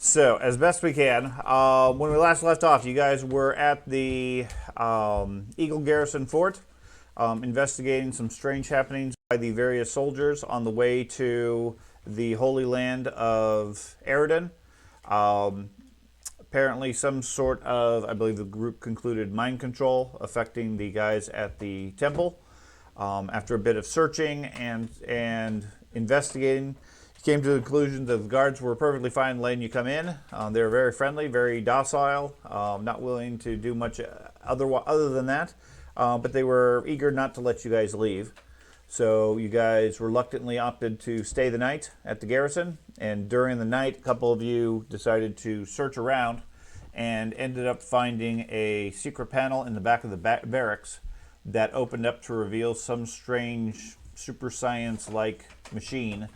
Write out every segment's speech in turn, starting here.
So, as best we can, when we last left off, you guys were at the Eagle Garrison Fort, investigating some strange happenings by the various soldiers on the way to the Holy Land of Eridan. Apparently, some sort of, I believe the group concluded, mind control affecting the guys at the temple. After a bit of searching and investigating, came to the conclusion that the guards were perfectly fine letting you come in. They were very friendly, very docile, not willing to do much other than that. But they were eager not to let you guys leave. So you guys reluctantly opted to stay the night at the garrison. And during the night, a couple of you decided to search around and ended up finding a secret panel in the back of the barracks that opened up to reveal some strange super science-like machine.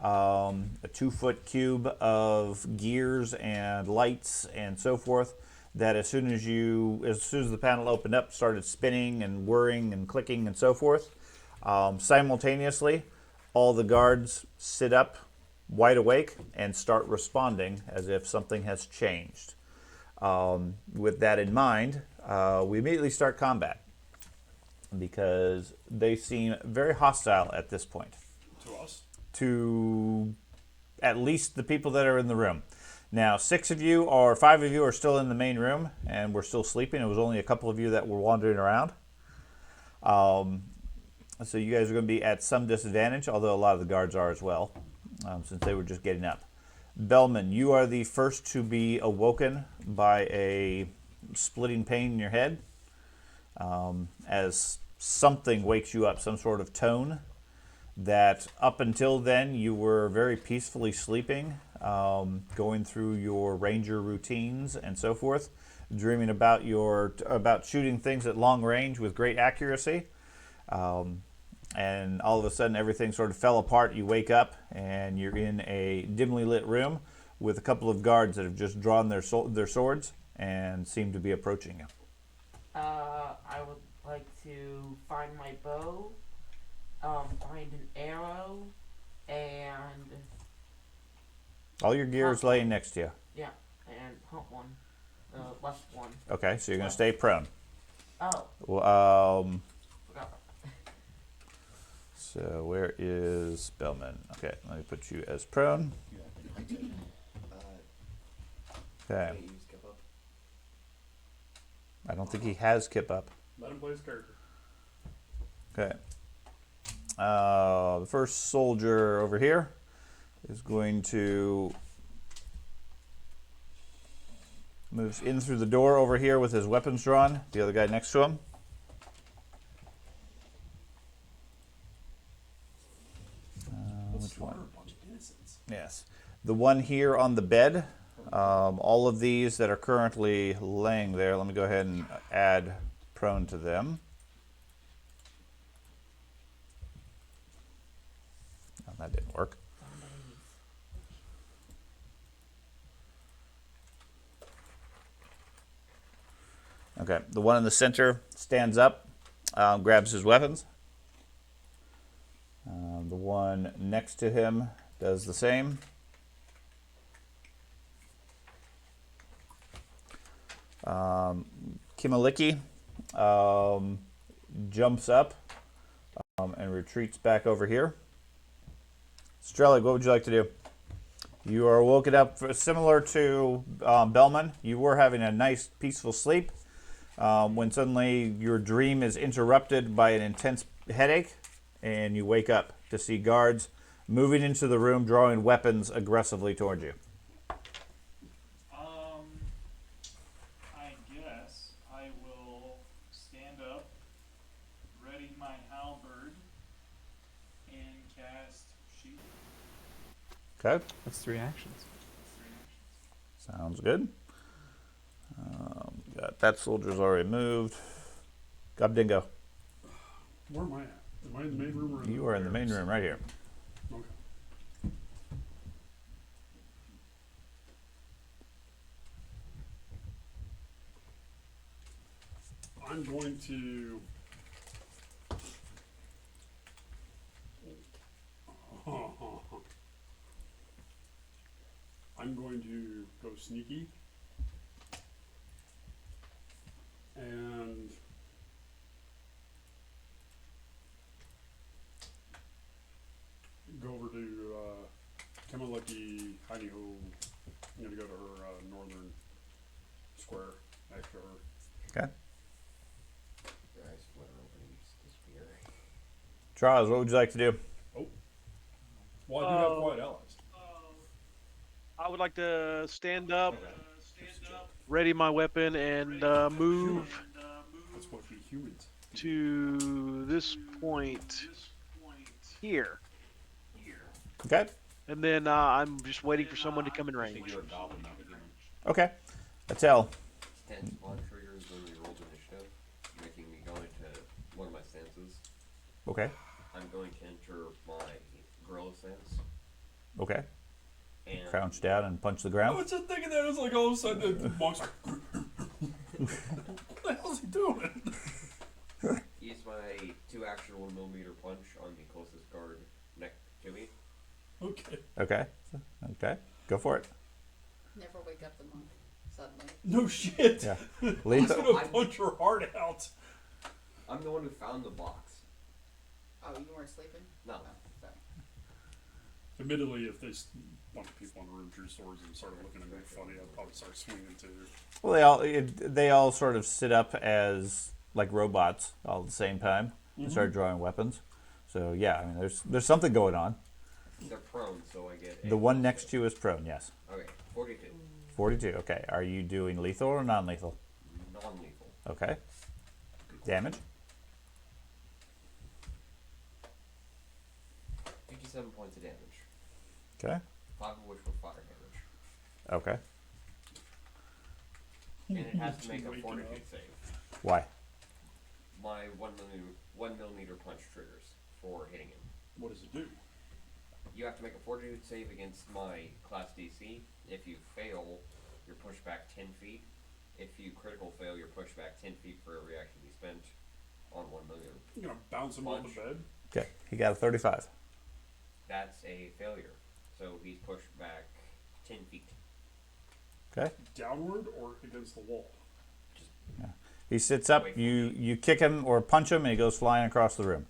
A 2-foot cube of gears and lights and so forth that as soon as the panel opened up, started spinning and whirring and clicking and so forth. Simultaneously, all the guards sit up wide awake and start responding as if something has changed. With that in mind, we immediately start combat because they seem very hostile at this point. To us? To at least the people that are in the room. Now, 5 of you are still in the main room, and we're still sleeping. It was only a couple of you that were wandering around. So you guys are going to be at some disadvantage, although a lot of the guards are as well, since they were just getting up. Bellman, you are the first to be awoken by a splitting pain in your head, as something wakes you up, some sort of tone that up until then you were very peacefully sleeping, going through your ranger routines and so forth, dreaming about shooting things at long range with great accuracy. And all of a sudden everything sort of fell apart. You wake up and you're in a dimly lit room with a couple of guards that have just drawn their swords and seem to be approaching you. I would like to find my bow, find an arrow, and all your gear is laying next to you. Yeah, and hunt one, left one. Okay, so you're going to stay prone. Oh. Well, Forgot. So where is Bellman? Okay, let me put you as prone. Okay. I don't think he has Kip up. Let him play his character. Okay. The first soldier over here is going to move in through the door over here with his weapons drawn. The other guy next to him. Which one? A bunch of innocents. Yes. The one here on the bed. All of these that are currently laying there, let me go ahead and add prone to them. Oh, that didn't work. Okay, the one in the center stands up, grabs his weapons. The one next to him does the same. Kimaliki jumps up and retreats back over here. Strelig, what would you like to do? You are woken up similar to Bellman. You were having a nice, peaceful sleep when suddenly your dream is interrupted by an intense headache, and you wake up to see guards moving into the room, drawing weapons aggressively toward you. I guess I will stand up, ready my halberd, and cast shield. Okay. That's 3 actions. Sounds good. Got that soldier's already moved. Gobdingo. Where am I at? Am I in the main room or in You are in the main room right here. Okay. I'm going to... I'm going to go sneaky. And go over to Kamaleki Haniho. I'm going to go to her northern square next to her. Okay. Guys, what openings disappear. Charles, what would you like to do? Well, I do have quiet allies. I would like to stand up, Okay. ready my weapon, and move That's what we humans. to this point here. Okay. And then I'm just waiting for someone to come in I think range. you're a goblin, not a human. Okay. Attell. 10 spawn triggers when we rolled initiative, making me go into one of my stances. Okay. I'm going to enter my gorilla stance. Okay. And Crouch down and punch the I ground. was just thinking that. It's like all of a sudden the monster. What the hell is he doing? use my 2-action 1mm punch on the closest guard next to me. Okay. Okay. Okay. Go for it. Never wake up the monk suddenly. No shit. Yeah. He's Lethal. gonna punch her heart out. I'm the one who found the box. Oh, you weren't sleeping? No. Oh, sorry. Admittedly, if there's a bunch of people in the room drew swords and started looking at me funny, I'd probably start swinging too. Well, they all sort of sit up as like robots all at the same time and start drawing weapons. So yeah, I mean, there's something going on. They're prone, so I get The one next to you is prone. Yes. Okay, 42. 42. Okay. Are you doing lethal or non-lethal? Non-lethal. Okay. Damage. 57 points of damage. Okay. 5 of which were fire damage. Okay. And it has to make a Waking fortitude up. save. Why? My 1mm punch triggers for hitting him. What does it do? You have to make a fortitude save against my class DC. If you fail, you're pushed back 10 feet. If you critical fail, you're pushed back 10 feet for every action you spent on 1mm. You're gonna bounce him on the Punch. bed? Okay. He got a 35. That's a failure. So he's pushed back 10 feet. Okay. Downward or against the wall? He sits up. Away from You kick him or punch him, and he goes flying across the room.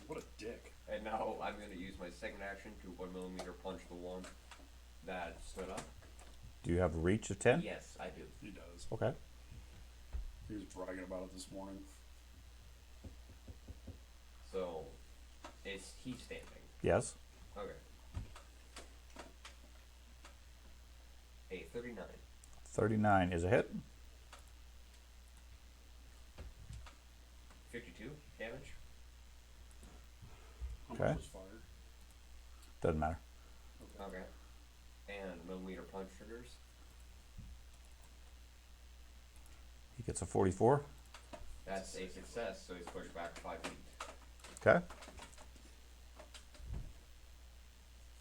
What a dick. And now I'm going to use my second action to 1mm punch the one that stood up. Do you have a reach of 10? Yes, I do. He does. Okay. He was bragging about it this morning. So, is he standing? Yes. Okay. A 39. 39 is a hit. 52 damage. How Okay. much was fire? Doesn't matter. Okay. And millimeter punch triggers. He gets a 44. That's a success, so he's pushed back 5 feet. Okay.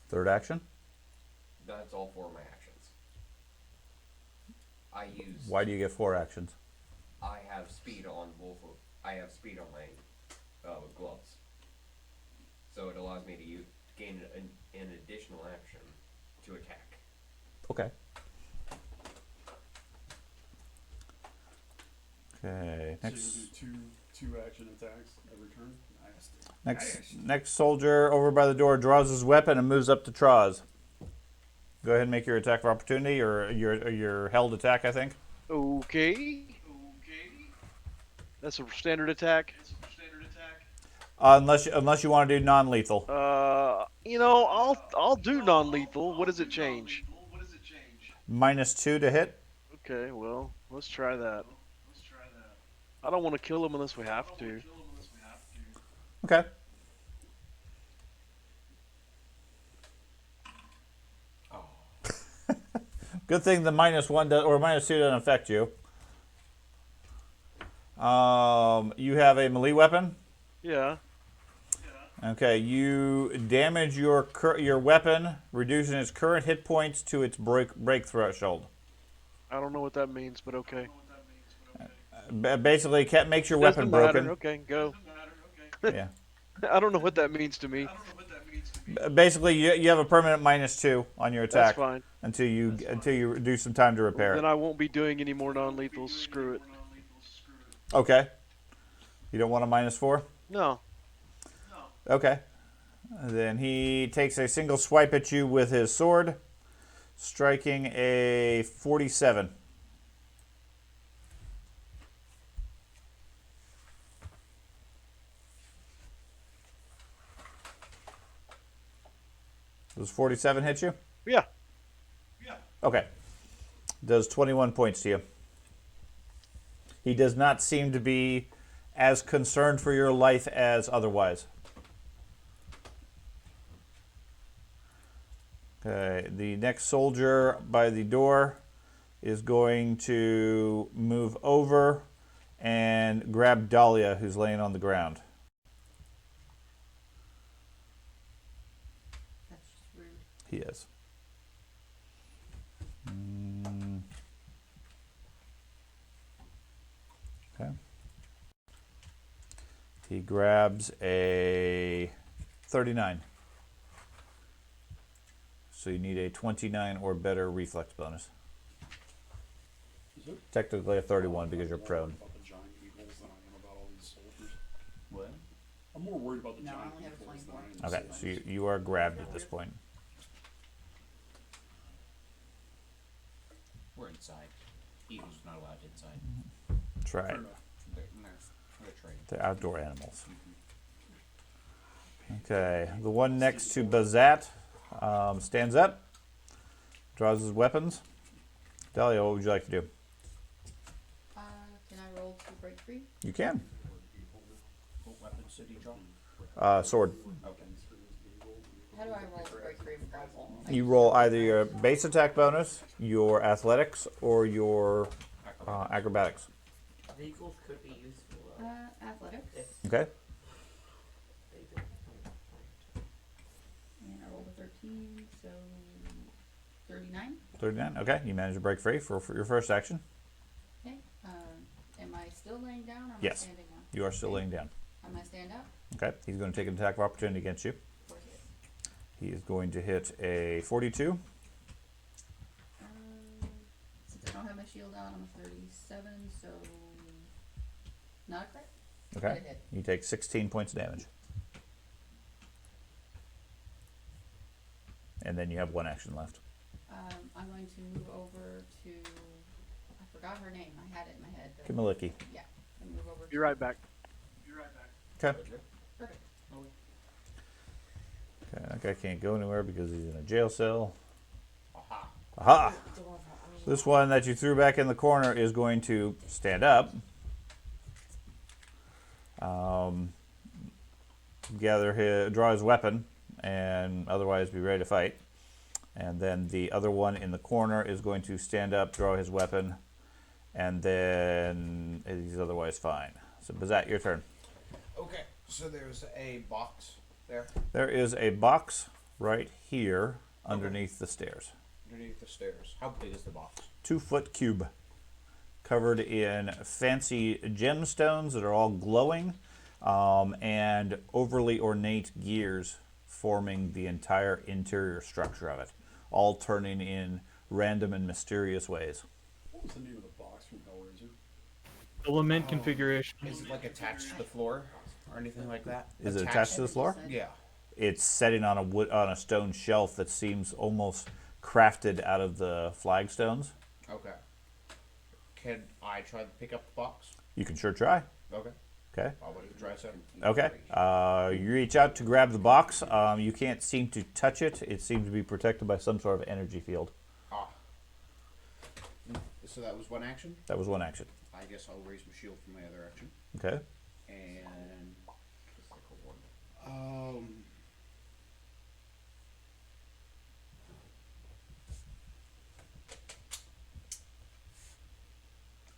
Third action. That's all 4 of my actions. I use. Why do you get 4 actions? I have speed on both. I have speed on my gloves, so it allows me to gain an additional action to attack. Okay. Okay. So Next. you can do two action attacks every turn? Next soldier over by the door draws his weapon and moves up to Troz. Go ahead and make your attack of opportunity or your held attack, I think. Okay. That's a standard attack. Unless you want to do non-lethal. I'll do non-lethal. What does it change? -2 to hit. Okay, well, let's try that. I don't want to kill him unless we have to. Okay. Good thing the -1 or -2 doesn't affect you. You have a melee weapon. Yeah. Okay, you damage your weapon, reducing its current hit points to its break threshold. I don't know what that means, but okay. Basically, it makes your weapon Doesn't matter. broken. Okay, go. Yeah. I don't know what that means to me. Basically, you have a permanent -2 on your attack That's fine. until you do some time to repair Then it. I won't be doing any more non-lethals. Screw it. Okay. You don't want a -4? No. Okay. Then he takes a single swipe at you with his sword, striking a 47. Does 47 hit you? Yeah. Okay. Does 21 points to you. He does not seem to be as concerned for your life as otherwise. Okay, the next soldier by the door is going to move over and grab Dahlia, who's laying on the ground. That's just rude. He is. Okay. He grabs a 39. So you need a 29 or better reflex bonus. Is it? Technically a 31 because you're prone. About the giant eagles than I am about all these soldiers. What? I'm more worried about the No, I giant only have a eagles than 24. I am the Okay, soldiers. so you are grabbed at this point. We're inside. Eagles are not allowed inside. Try Fair it. enough. They're trained. They're outdoor animals. Okay, the one next to Bazat stands up, draws his weapons. Dahlia, what would you like to do? Can I roll to break free? You can. What weapons did he draw? Sword. Okay. How do I roll to break free with rifle? You roll either your base attack bonus, your athletics, or your acrobatics. Vehicles could be useful. Athletics. Okay. They do. And I rolled a 13, so 39. 39. Okay, you managed to break free for your first action. Okay. Am I still laying down or am Yes. I standing up? You are still laying down. Am I stand up? Okay, he's going to take an attack of opportunity against you. Of course it is. He is going to hit a 42. Since I don't have my shield on, I'm a 37, so not a crit. Okay. But it hit. You take 16 points of damage. And then you have one action left. I'm going to move over to. I forgot her name. I had it in my head. But Kimmaliki. yeah. And move over. Be right back. Okay. Perfect. Okay, that guy can't go anywhere because he's in a jail cell. Aha. Aha! This one that you threw back in the corner is going to stand up. Draw his weapon, and otherwise be ready to fight. And then the other one in the corner is going to stand up, draw his weapon, and then he's otherwise fine. So, Bazat, your turn. Okay, so there's a box there There is a box right here underneath the stairs. underneath the stairs. How big is the box? 2-foot cube covered in fancy gemstones that are all glowing and overly ornate gears forming the entire interior structure of it, all turning in random and mysterious ways. What was the name of the box from Hellraiser? Element configuration. Is it like attached to the floor or anything like that? Is it attached to the floor? Yeah. It's setting on a stone shelf that seems almost crafted out of the flagstones. Okay. Can I try to pick up the box? You can sure try. Okay. Okay. I'll let you try so. Okay. You reach out to grab the box. You can't seem to touch it. It seems to be protected by some sort of energy field. Ah. So that was one action? That was one action. I guess I'll raise my shield for my other action. Okay. And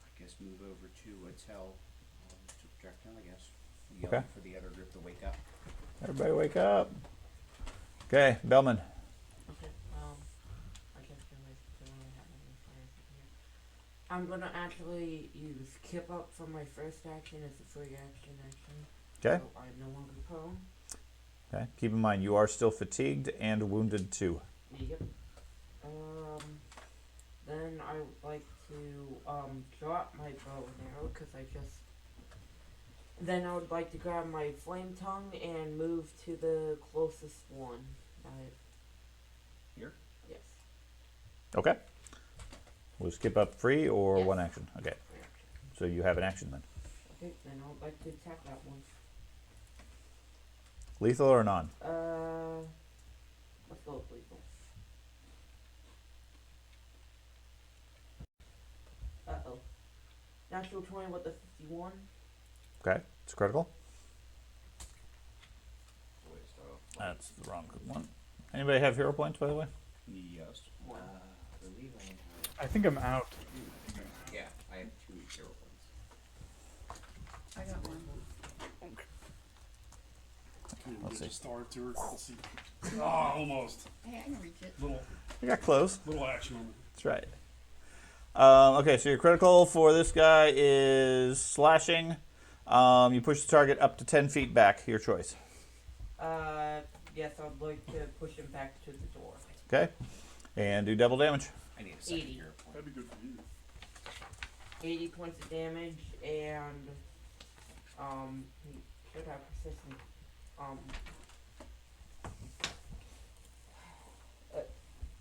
I guess move over to tell to projectile, I guess. Yell Okay. for the other group to wake up. Everybody wake up. Okay, Bellman. Okay. I guess I don't really have any fires in here. I'm gonna actually use Kip Up for my first action as a free action. Okay. So I'm no longer prone. Okay. Keep in mind you are still fatigued and wounded too. Yep. Then I would like to drop my bow and arrow because I just. Then I would like to grab my flame tongue and move to the closest one. Here? Yes. Okay. We'll skip up free or Yes. one action. Okay. So you have an action then. Okay, then I would like to attack that one. Lethal or non? Let's go with lethal. Uh-oh. Natural 20 with the 51. Okay. It's critical. Waste off. That's the wrong one. Anybody have hero points, by the way? Yes. One. I believe I have. I think I'm out. Yeah, I have 2 0 points. I got one. Let's see. Star to her. Let's see. Ah, almost. Hey, I can reach it. You got close. Little action on it. That's right. Okay, so your critical for this guy is slashing. You push the target up to 10 feet back. Your choice. Yes, I'd like to push him back to the door. Okay? And do double damage. I need a second 80. hero point. That'd be good for you. 80 points of damage, and he should have persistent.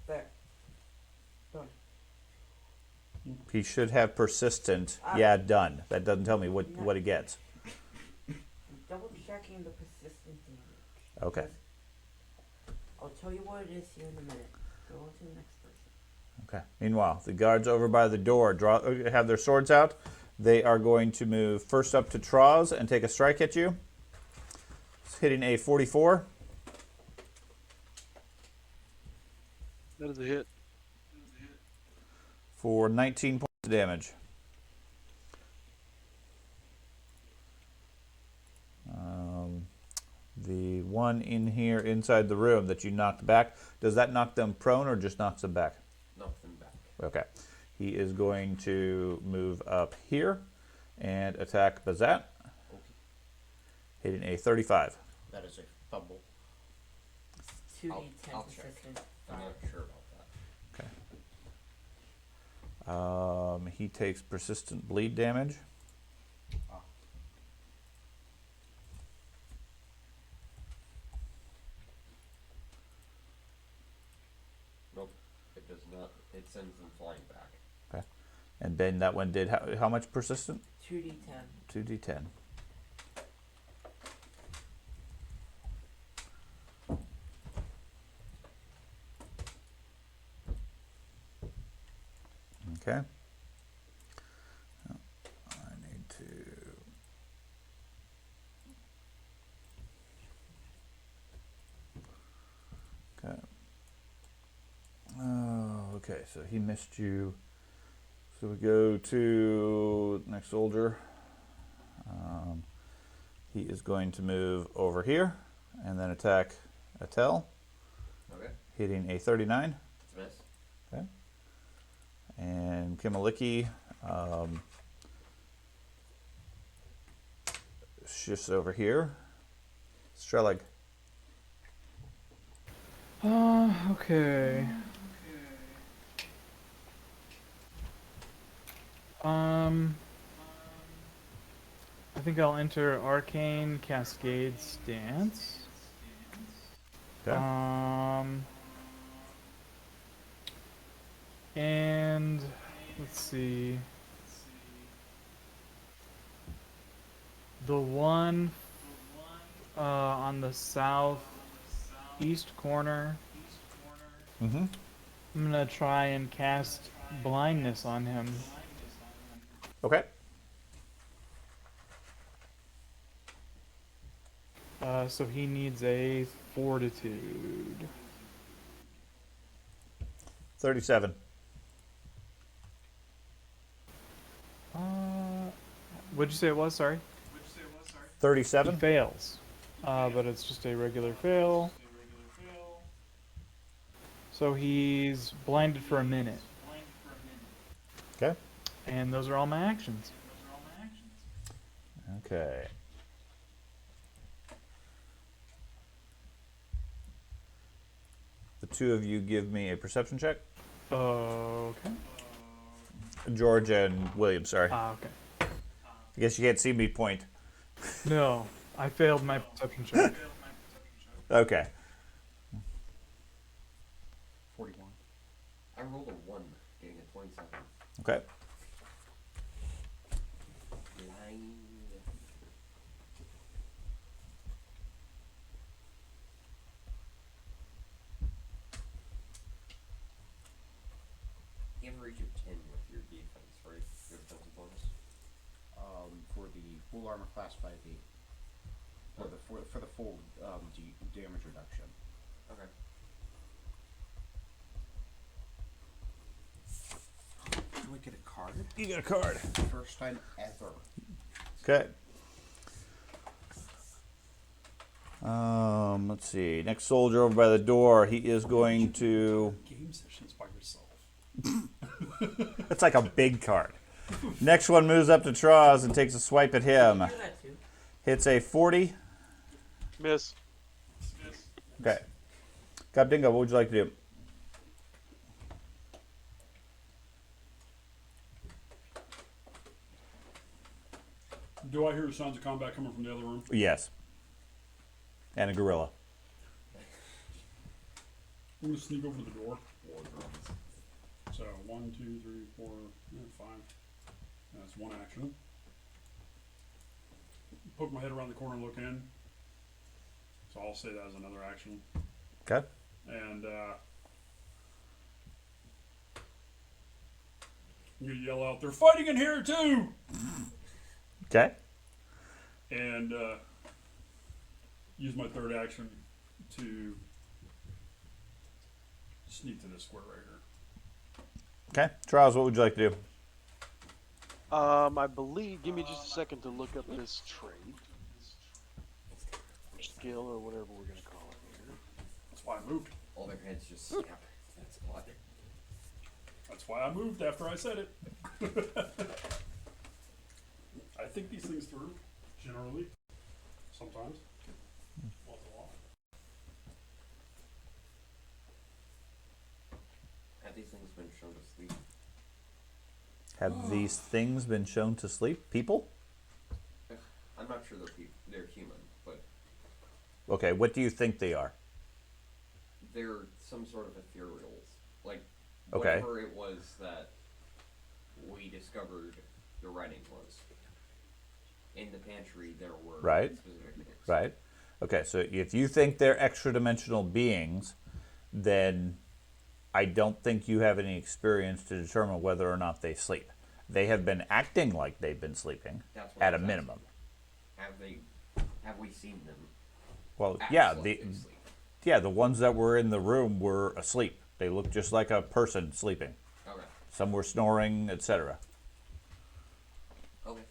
There. Done. He should have persistent. Yeah, done. That doesn't tell me what he gets. I'm double checking the persistent damage. Okay. I'll tell you what it is here in a minute. Go on to the next person. Okay. Meanwhile, the guards over by the door have their swords out. They are going to move first up to Troz and take a strike at you. It's hitting a 44 That is a hit. for 19 points of damage. The one in here inside the room that you knocked back, does that knock them prone or just knocks them back? Knock them back. Okay. He is going to move up here and attack Bazat, hitting a 35. That is a fumble. 2d10 I'll check. persistent. I'm not sure about that. He takes persistent bleed damage. Nope, it does not. It sends them flying back. Okay. And then that one did how much persistent? 2d10. 2d10. Okay. I need to. Okay. Oh, okay. So he missed you. So we go to next soldier. He is going to move over here and then attack Atel, Okay, hitting a 39. it's a miss. Okay. And Kimaliki shifts over here. Strelag. Okay. I think I'll enter Arcane Cascade Stance. Okay. And let's see. The one on the southeast corner, Mm-hmm. I'm gonna try and cast blindness on him. Okay. So he needs a fortitude. 37. What'd you say it was? Sorry. He 37. fails. But it's just a regular fail. So he's blinded for a minute. Okay. And those are all my actions. Okay. two of you give me a perception check. Okay. George and William, sorry. Okay. I guess you can't see me point. No, I failed my perception check. Okay. 41. I rolled a 1, getting a 27. Okay. Blind. You have a reach of 10 with your defense, right? Your defensive bonus. For the full armor class 5e. For the full damage reduction. Okay. Do I get a card? You get a card. First time ever. Okay. Let's see. Next soldier over by the door. He is going to. Game sessions by yourself. That's like a big card. Next one moves up to Troz and takes a swipe at him. Do that too. Hits a 40. Miss. Okay. Gabdingo, what would you like to do? Do I hear sounds of combat coming from the other room? Yes. And a gorilla. I'm gonna sneak over to the door. So 1, 2, 3, 4, 5. That's one action. Poke my head around the corner and look in. So I'll say that as another action. Okay. And you yell out, "They're fighting in here too!" Okay. And use my third action to sneak to this square right here. Okay. Troz, what would you like to do? I believe. Give me just a second to look up this trait, skill, or whatever we're gonna call it here. That's why I moved. All their heads just snap. That's odd. That's why I moved after I said it. I think these things through, generally. Sometimes. Well, a lot. Have these things been shown to sleep? Have these things been shown to sleep? People? I'm not sure they're human, but Okay, what do you think they are? they're some sort of ethereals. Like, Okay. whatever it was that we discovered the writing was. In the pantry, there were Right. specific things. Right? Okay, so if you think they're extra dimensional beings, then I don't think you have any experience to determine whether or not they sleep. They have been acting like they've been sleeping That's what at I a was minimum. asking. Have we seen them? Well, act yeah, like the they sleep? the ones that were in the room were asleep. They looked just like a person sleeping. Okay. Some were snoring, etc. Okay.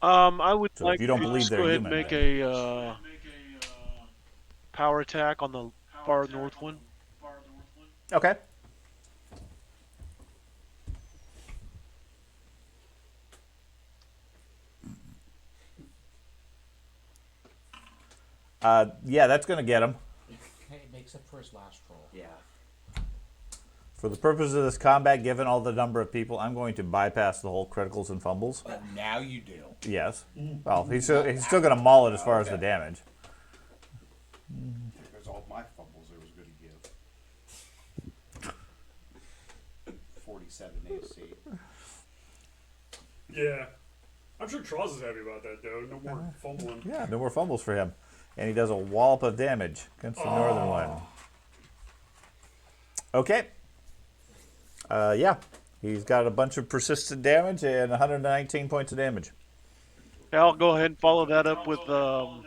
I would So if like you don't to believe just they're go ahead human, and make then- a power attack on the far north one. Okay. Yeah, that's going to get him. Okay, it makes up for his last roll. Yeah. For the purpose of this combat, given all the number of people, I'm going to bypass the whole criticals and fumbles. But now you do. Yes. Well, he's still going to maul it as far as the Okay. damage. There's all my fumbles there was going to give. 47 AC. Yeah. I'm sure Troz is happy about that, though. No more fumbling. Yeah, no more fumbles for him. And he does a wallop of damage against the northern one. Okay. Yeah. He's got a bunch of persistent damage and 119 points of damage. Yeah, I'll go ahead and follow that up with. I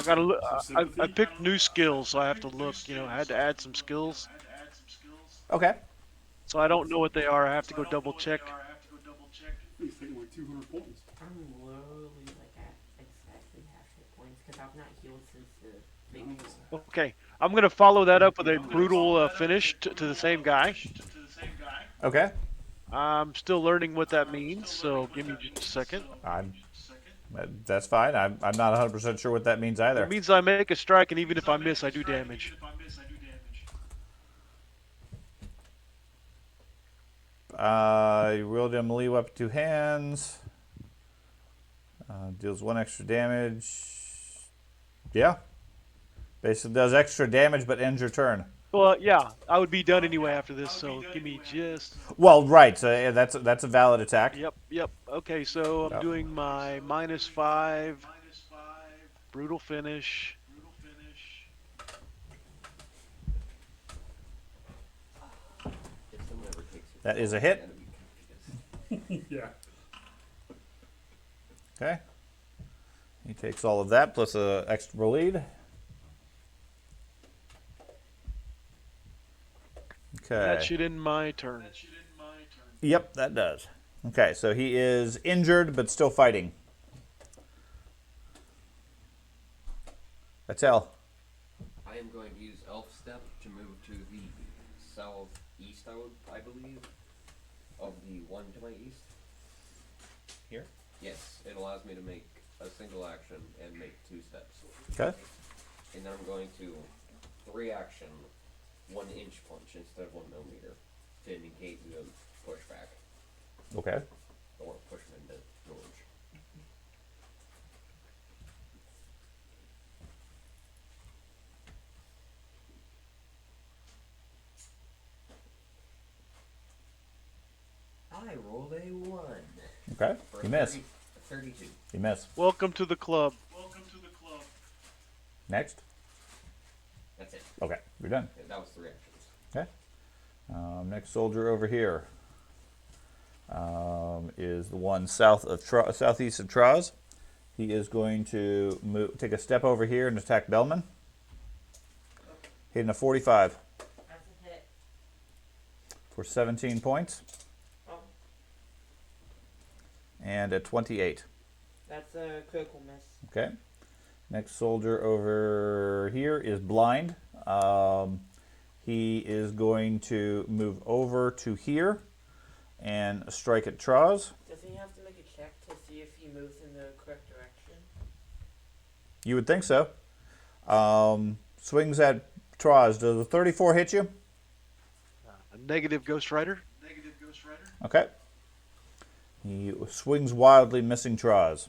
gotta look. I picked new skills, so I have to look. You know, I had to add some skills, Okay. so I don't know what they are. I have to go double check. He's taking like 200 points. I'm literally like at exactly half hit points because I've not healed since the big heal. Okay, I'm gonna follow that up with a brutal finish to the same guy. Okay. I'm still learning what that means, so give me just a second. I'm That's fine. I'm not 100% sure what that means either. It means I make a strike, and even if I miss, I do damage. You wield a melee weapon 2 hands. Deals 1 extra damage. Yeah. Basically does extra damage but ends your turn. Well, yeah, I would be done anyway after this, so give me just... Well, right. So yeah, that's a valid attack. Yep. Okay, so I'm Yep. doing my -5, brutal finish. If someone ever takes your That is a phone, hit. it's gotta be Yeah. Okay. He takes all of that plus a extra lead. Okay. That should end my turn. Yep, that does. Okay, so he is injured but still fighting. Attell. I am going to use Elf Step to move to the southeast, I believe, of the one to my east. Here? Yes, it allows me to make a single action and make 2 steps. Okay. And then I'm going to 3 action 1 inch punch instead of 1 millimeter to negate the pushback Okay. or push him into George. I rolled a 1. Okay. For You miss. 32. You miss. Welcome to the club. Next. That's it. Okay, you're done. That was 3 actions. Okay. Next soldier over here is the one southeast of Traz. He is going to take a step over here and attack Bellman. Hitting a 45 That's a hit. for 17 points Oh, and a 28. that's a critical miss. Okay. Next soldier over here is blind. He is going to move over to here and strike at Traz. Does he have to make a check to see if he moves in the correct direction? You would think so. Swings at Traz. Does a 34 hit you? A negative Ghost Rider. Okay. He swings wildly, missing Traz.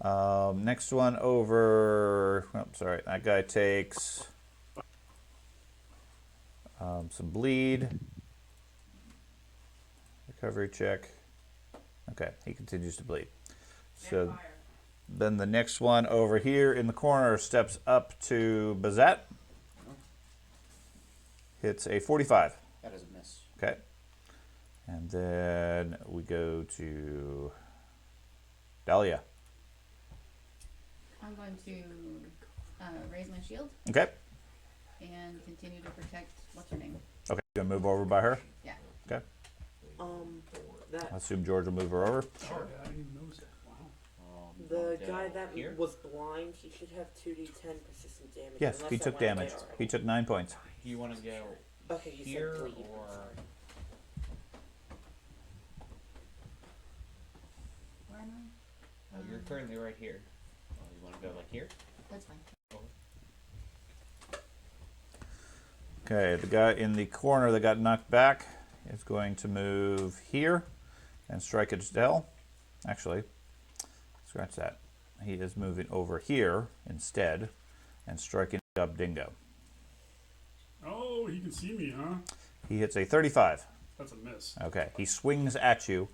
Next one over. Oh, sorry, that guy takes some bleed. Recovery check. Okay, he continues to bleed. So Vampire. then the next one over here in the corner steps up to Bazat. Hits a 45. That is a miss. Okay. And then we go to Dahlia. I'm going to raise my shield Okay. and continue to protect what's her name. Okay, gonna move over by her. Yeah. Okay. That I assume George will move her over. Oh, yeah, I didn't even notice that. Wow. the down guy that here? was blind, he should have 2d10 persistent damage. Yes, unless he I took went away damage. already. He took 9 points. Do you want to go Okay, he here said bleed. or Where am I? you're currently right here? Oh, you want to go like here? That's fine. Okay, the guy in the corner that got knocked back is going to move here and strike at Dell. Actually, scratch that. He is moving over here instead and striking up Dingo. Oh, he can see me, huh? He hits a 35. That's a miss. Okay, he swings at you,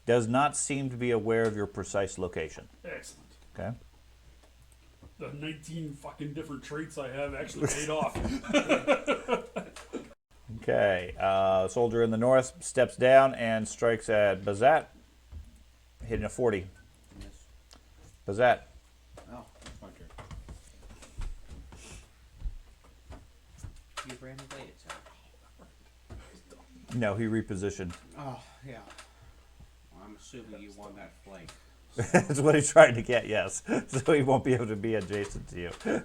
does not seem to be aware of your precise location. Excellent. Okay. The 19 fucking different traits I have actually paid off. Okay, soldier in the north steps down and strikes at Bazat, hitting a 40. Miss. Bazat. Oh, that's my turn. You random bladed, sir. No, he repositioned. Oh, yeah. Well, I'm assuming you won that flank. That's what he's trying to get, yes. So he won't be able to be adjacent to you. Give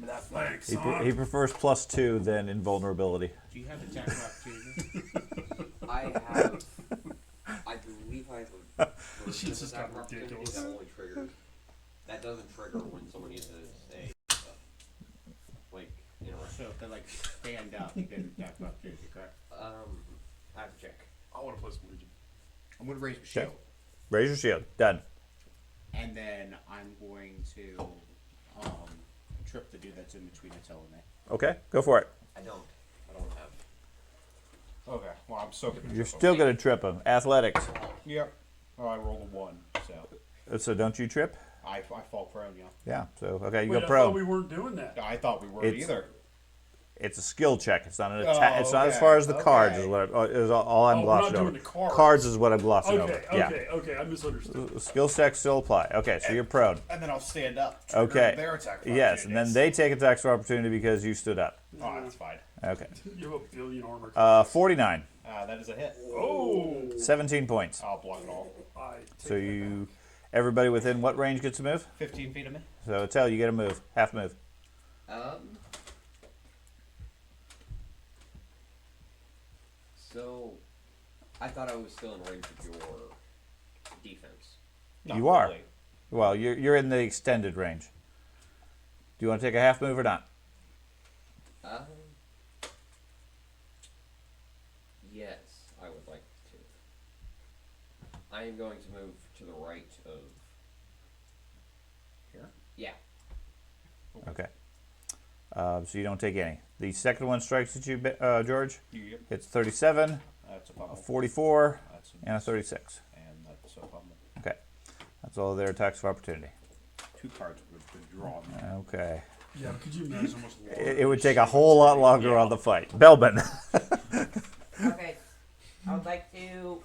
me that flank, He, son. he prefers +2 than invulnerability. Do you have attack of opportunity? I have. I believe I have a shit's just Attack got of opportunity, ridiculous. That only triggers. That doesn't trigger when someone uses a like So if they like stand up, you get an attack of opportunity, correct? I have to check. I want to play some Legion. I'm gonna raise my shield, Raise your shield. Done. and then I'm going to trip the dude that's in between Attila and me. Okay, go for it. I don't have. Okay. Well, I'm so gonna. You're trip him. still gonna trip him. Athletics. Yep. Oh, I rolled a 1, so So don't you trip? I fall prone. Yeah. Yeah. So okay, you Wait, go I prone. thought we weren't doing that. I thought we weren't It's- either. It's a skill check. It's not an attack. Oh, It's not as okay, far as the cards. okay. Is what is all I'm Oh, we're glossing not over. doing the cards. Cards is what I'm glossing over. Okay, Yeah. okay, I misunderstood. Skill checks still apply. Okay, so you're prone. And then I'll stand up. Okay. Their attack. Yes, and then they take attacks for opportunity because you stood up. Oh, that's fine. Okay. You have a billion armor. 49. That is a hit. Oh, 17 points. I'll block it all. So you, everybody within what range gets a move? 15 feet of me. So tell you get a move, half move. So, I thought I was still in range of your defense. Not You are. really. Well, you're in the extended range. Do you want to take a half move or not? Yes, I would like to. I am going to move to the right of. Here? Yeah. Okay. So you don't take any. The second one strikes at you, George. Yep. It's 37, That's a a pummel. 44, That's a and a miss. 36. And that's a pummel. Okay. That's all their attacks of opportunity. 2 cards would have been drawn. Okay. yeah. Could you imagine how much longer? It would take a whole lot longer on the fight. Belbin. Okay, I would like to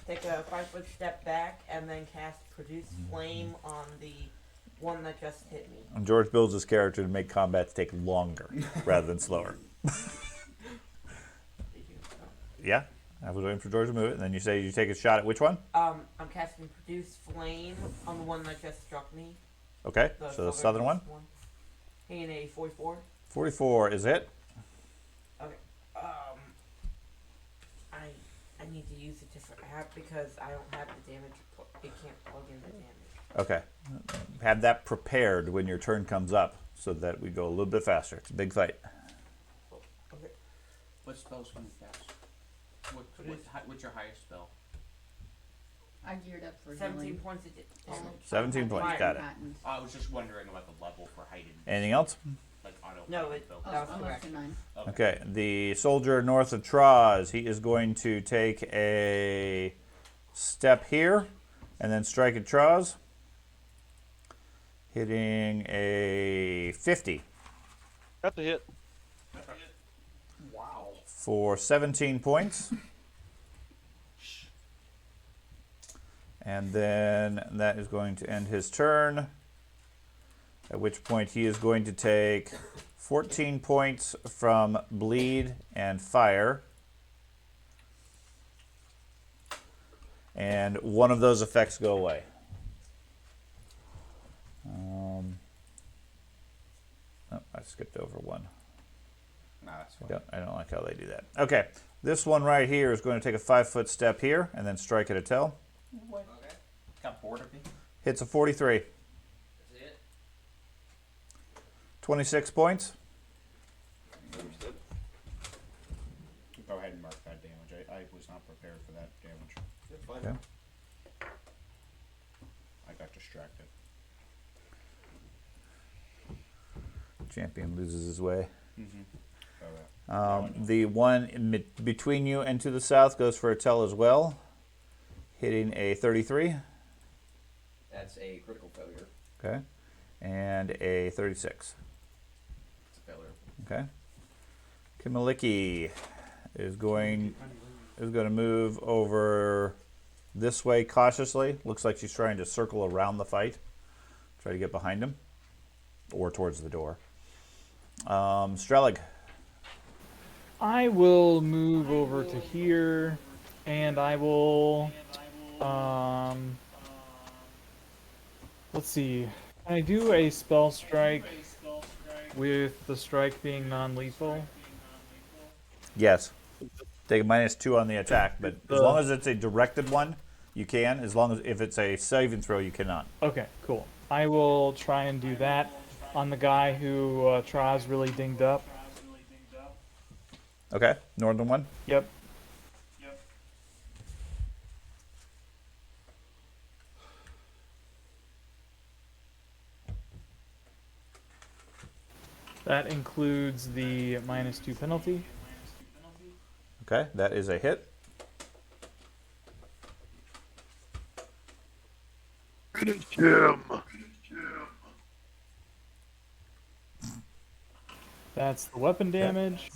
take a 5-foot step back and then cast Produce Flame on the one that just hit me. And George builds his character to make combat take longer rather than slower. Did you? Yeah, I was waiting for George to move it, and then you say you take a shot at which one? I'm casting Produce Flame on the one that just struck me. Okay, so the southern one. In a 44. 44 is it. Okay. I need to use a different app because I don't have the damage. It can't plug in the damage. Okay. Have that prepared when your turn comes up so that we go a little bit faster. It's a big fight. Okay. What spells can you cast? What's your highest spell? I geared up for 17 healing. points of damage. 17 points, got it. I was just wondering about the level for heightened. Anything else? Like auto. No, it- ability. Oh, That was I'm up correct. to 9. Okay, the soldier north of Troz, he is going to take a step here and then strike at Troz, hitting a 50 Got the hit. Wow. for 17 points. And then that is going to end his turn, at which point he is going to take 14 points from bleed and fire. And one of those effects go away. Oh, I skipped over one. Nah, that's fine. I don't like how they do that. Okay, this one right here is going to take a 5-foot step here and then strike at a tail. Okay. Got bored of me. Hits a 43. That's it. 26 points. Understood. Go ahead and mark that damage. I was not prepared for that damage. That's fine. Okay. I got distracted. Champion loses his way. Oh, The one between you and to the south goes for a tell as well, hitting a 33. That's a critical failure. Okay, and a 36. It's a failure. Okay. Kimaliki is going to move over this way cautiously. Looks like she's trying to circle around the fight. Try to get behind him or towards the door. Strelig. I will move over to here, and I will, let's see. Can I do a spell strike with the strike being non-lethal? Yes. Take a -2 on the attack, but as long as it's a directed one, You can, as long as if it's a saving throw, you cannot. Okay, cool. I will try and do that on the guy who Traz really dinged up. Okay, northern one. Yep. That includes the -2 penalty. Okay, that is a hit. Jim. That's the weapon damage.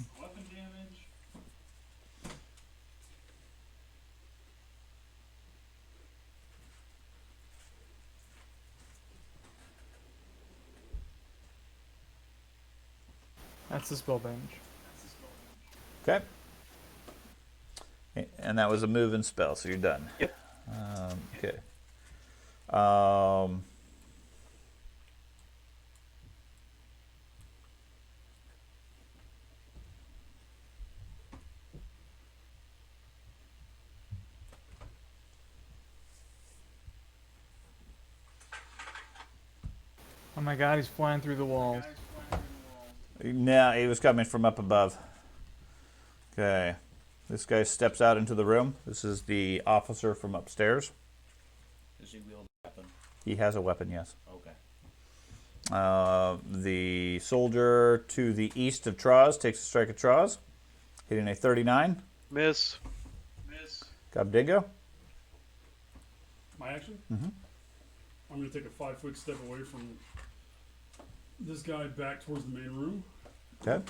That's the spell damage. Okay. And that was a move and spell, so you're done. Yep. Okay. Oh my god, he's flying through the walls. No, he was coming from up above. Okay. This guy steps out into the room. This is the officer from upstairs. Does he wield a weapon? He has a weapon, yes. Okay. The soldier to the east of Traz takes a strike at Traz, hitting a 39. Miss. Gobdingo. My action? Mm-hmm. I'm going to take a 5-foot step away from this guy back towards the main room. Okay.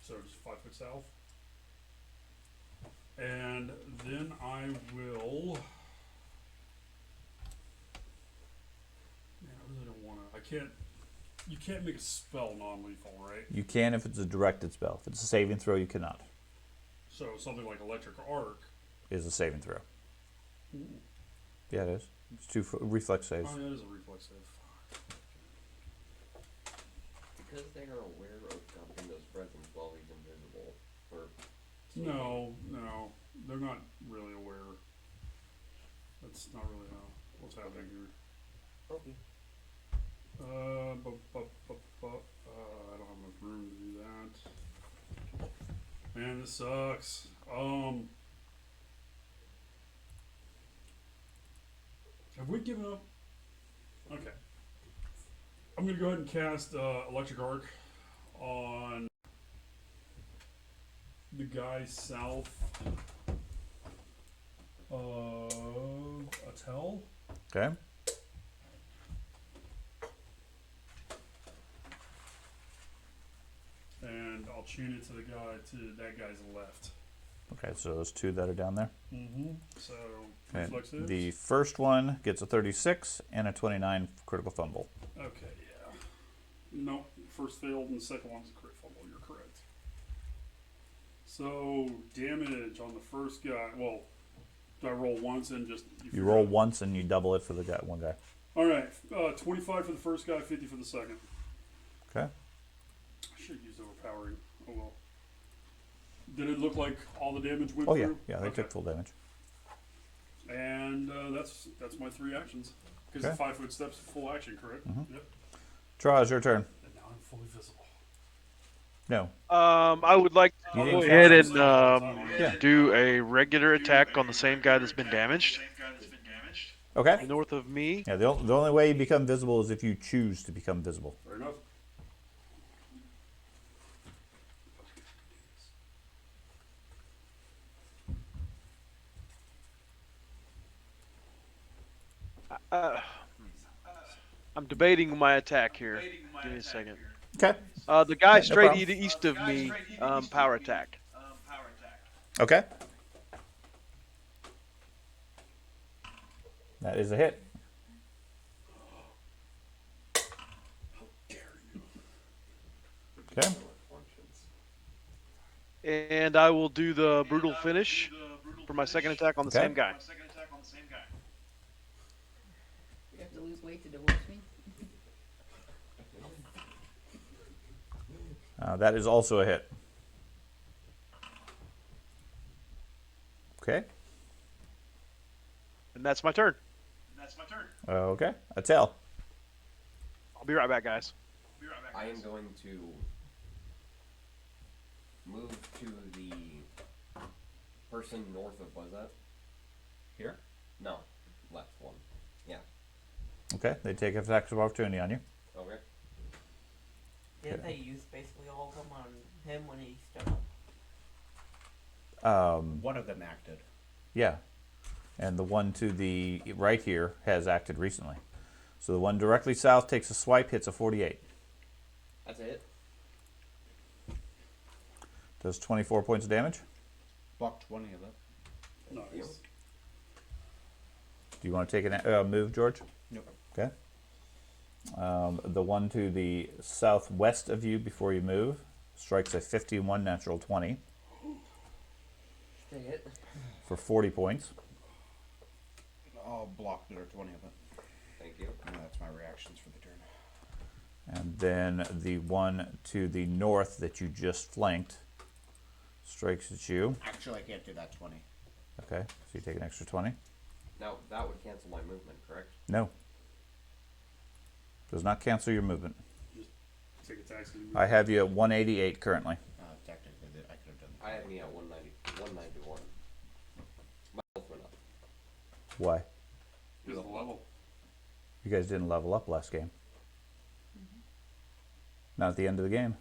So just 5 foot south. And then I will. Man, I really don't want to. I can't. You can't make a spell non-lethal, right? You can if it's a directed spell. If it's a saving throw, you cannot. So something like electric arc. Is a saving throw. Ooh. Yeah, it is. It's 2 reflex saves. Oh, yeah, it is a reflex save. Because they are aware of Gobdingo's presence while he's invisible. Or No, they're not really aware. That's not really what's happening here. Okay. I don't have enough room to do that. Man, this sucks. Have we given up? Okay. I'm gonna go ahead and cast electric arc on the guy south of Attell. Okay. And I'll tune it to that guy's left. Okay, so those 2 that are down there. Mm-hmm. So Okay. reflex saves. The first one gets a 36 and a 29 critical fumble. Okay, yeah. Nope. First failed and the second one's a crit fumble. You're correct. So damage on the first guy. Well, do I roll once and just You roll once and you double it for the guy, one guy. All right. 25 for the first guy, 50 for the second. Okay. I should have used overpowering. Oh well. Did it look like all the damage went Oh through? yeah, they Okay. took full damage. And that's my 3 actions. Because Okay. the 5 foot steps full action, correct? Mhm. Yep. Traz, your turn. And now I'm fully visible. No. I would like to You go didn't ahead cast and Yeah. do a regular attack on the same guy that's been damaged. Okay. North of me. Yeah, the only way you become visible is if you choose to become visible. Fair enough. I'm debating my attack here. Give me a second. Okay. The guy Yeah, no straight problem. east of me, power attack. Okay. That is a hit. Okay. And I will do the brutal finish for my second attack on the Okay. same guy. You have to lose weight to divorce me? That is also a hit. Okay. And that's my turn. Okay, a tail. I'll be right back, guys. I am going to move to the person north of, was that? Here? No, left one. Yeah. Okay, they take attacks of opportunity on you. Okay. Didn't they use basically all of them on him when he stood up? One of them acted. Yeah, and the one to the right here has acted recently. So the one directly south takes a swipe, hits a 48. That's it. Does 24 points of damage. Blocked 20 of it. Nice. Do you want to take a move, George? Nope. Okay. The one to the southwest of you before you move strikes a 51 natural 20 Dang it. for 40 points. I'll block the other 20 of it. Thank you. And that's my reactions for the turn. And then the one to the north that you just flanked strikes at you. Actually, I can't do that 20. Okay, so you take an extra 20. Now, that would cancel my movement, correct? No. Does not cancel your movement. Take attacks. And I have you at 188 currently. Technically, I could have done I have me at 191. My health went up. Why? Here's the level. You guys didn't level up last game. Not at the end of the game.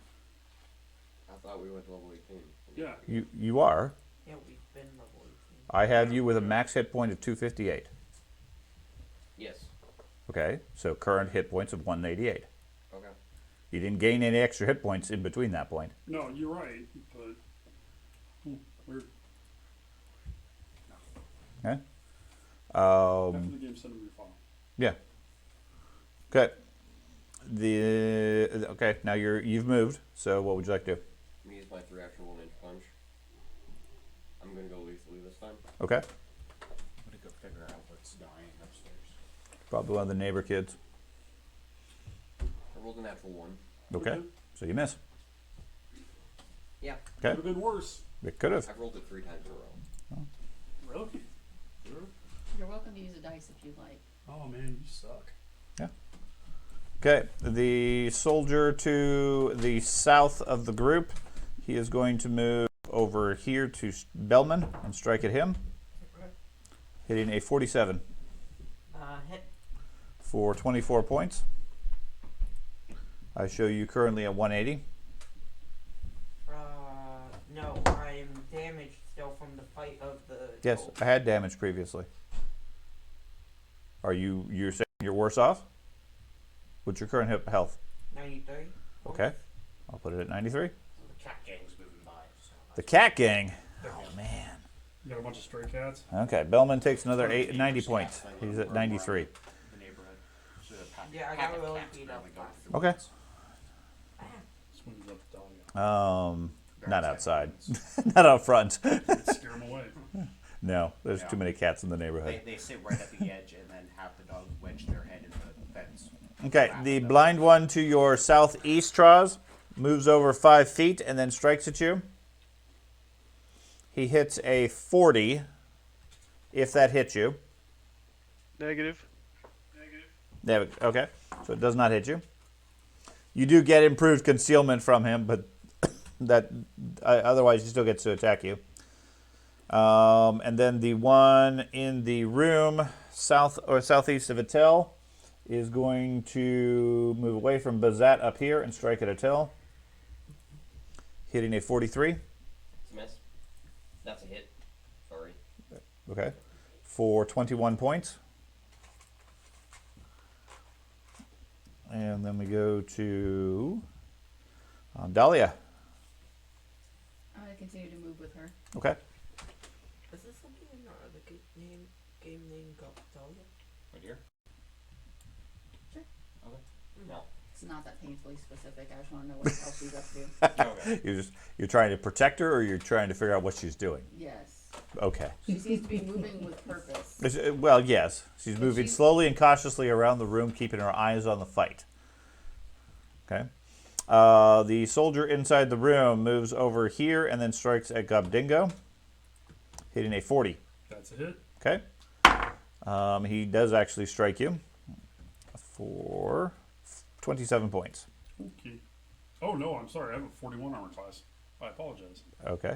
I thought we went to level 18. Yeah. You are. Yeah, we've been level 18. I have you with a max hit point of 258. Yes. Okay, so current hit points of 188. Okay. You didn't gain any extra hit points in between that point. No, you're right, but weird. Okay. After the game, send them your file. Yeah. Okay. Okay, now you've moved. So what would you like to do? I'm gonna use my 3-action 1-inch punch. I'm gonna go lethally this time. Okay. I'm going to go figure out what's dying upstairs. Probably one of the neighbor kids. I rolled a natural 1. Okay. So you miss. Yeah. Could Okay. have been worse. It could have. I've rolled it 3 times in a row. Really? You're welcome to use a dice if you'd like. Oh man, you suck. Okay. The soldier to the south of the group, he is going to move over here to Bellman and strike at him, hitting a 47 Hit. for 24 points. I show you currently at 180. No, I'm damaged still from the fight of the. Yes, gold. I had damage previously. You're saying you're worse off? What's your current health? 93. Okay, I'll put it at 93. The cat gang's moving by. So The cat gang. Oh man. You got a bunch of stray cats. Okay, Bellman takes another 90 points. He's at 93. the neighborhood. So the Yeah, I got really beat up. Okay. Swings up to Dahlia. Not outside, not out front. Scare them away. No, there's too many cats in the neighborhood. They sit right at the edge and then have the dog wedge their head into the fence. Okay, the blind one to your southeast, Traz, moves over 5 feet and then strikes at you. He hits a 40, if that hits you. Negative. Okay, so it does not hit you. You do get improved concealment from him, but otherwise he still gets to attack you. And then the one in the room south or southeast of Attell is going to move away from Bazat up here and strike at Attell, hitting a 43. It's a miss. That's a hit. Sorry. Okay, for 21 points. And then we go to Dahlia. I'm gonna continue to move with her. Okay. Is this something in our other game name Dahlia? Right here? No. It's not that painfully specific. I just want to know what else she's up to. Okay. You're trying to protect her, or you're trying to figure out what she's doing. Yes. Okay. She seems to be moving with purpose. Well, yes, she's But moving she's- slowly and cautiously around the room, keeping her eyes on the fight. Okay. The soldier inside the room moves over here and then strikes at Gobdingo, hitting a 40. That's a hit. Okay. He does actually strike you for 27 points. Okay. Oh no, I'm sorry. I have a 41 armor class. I apologize. Okay.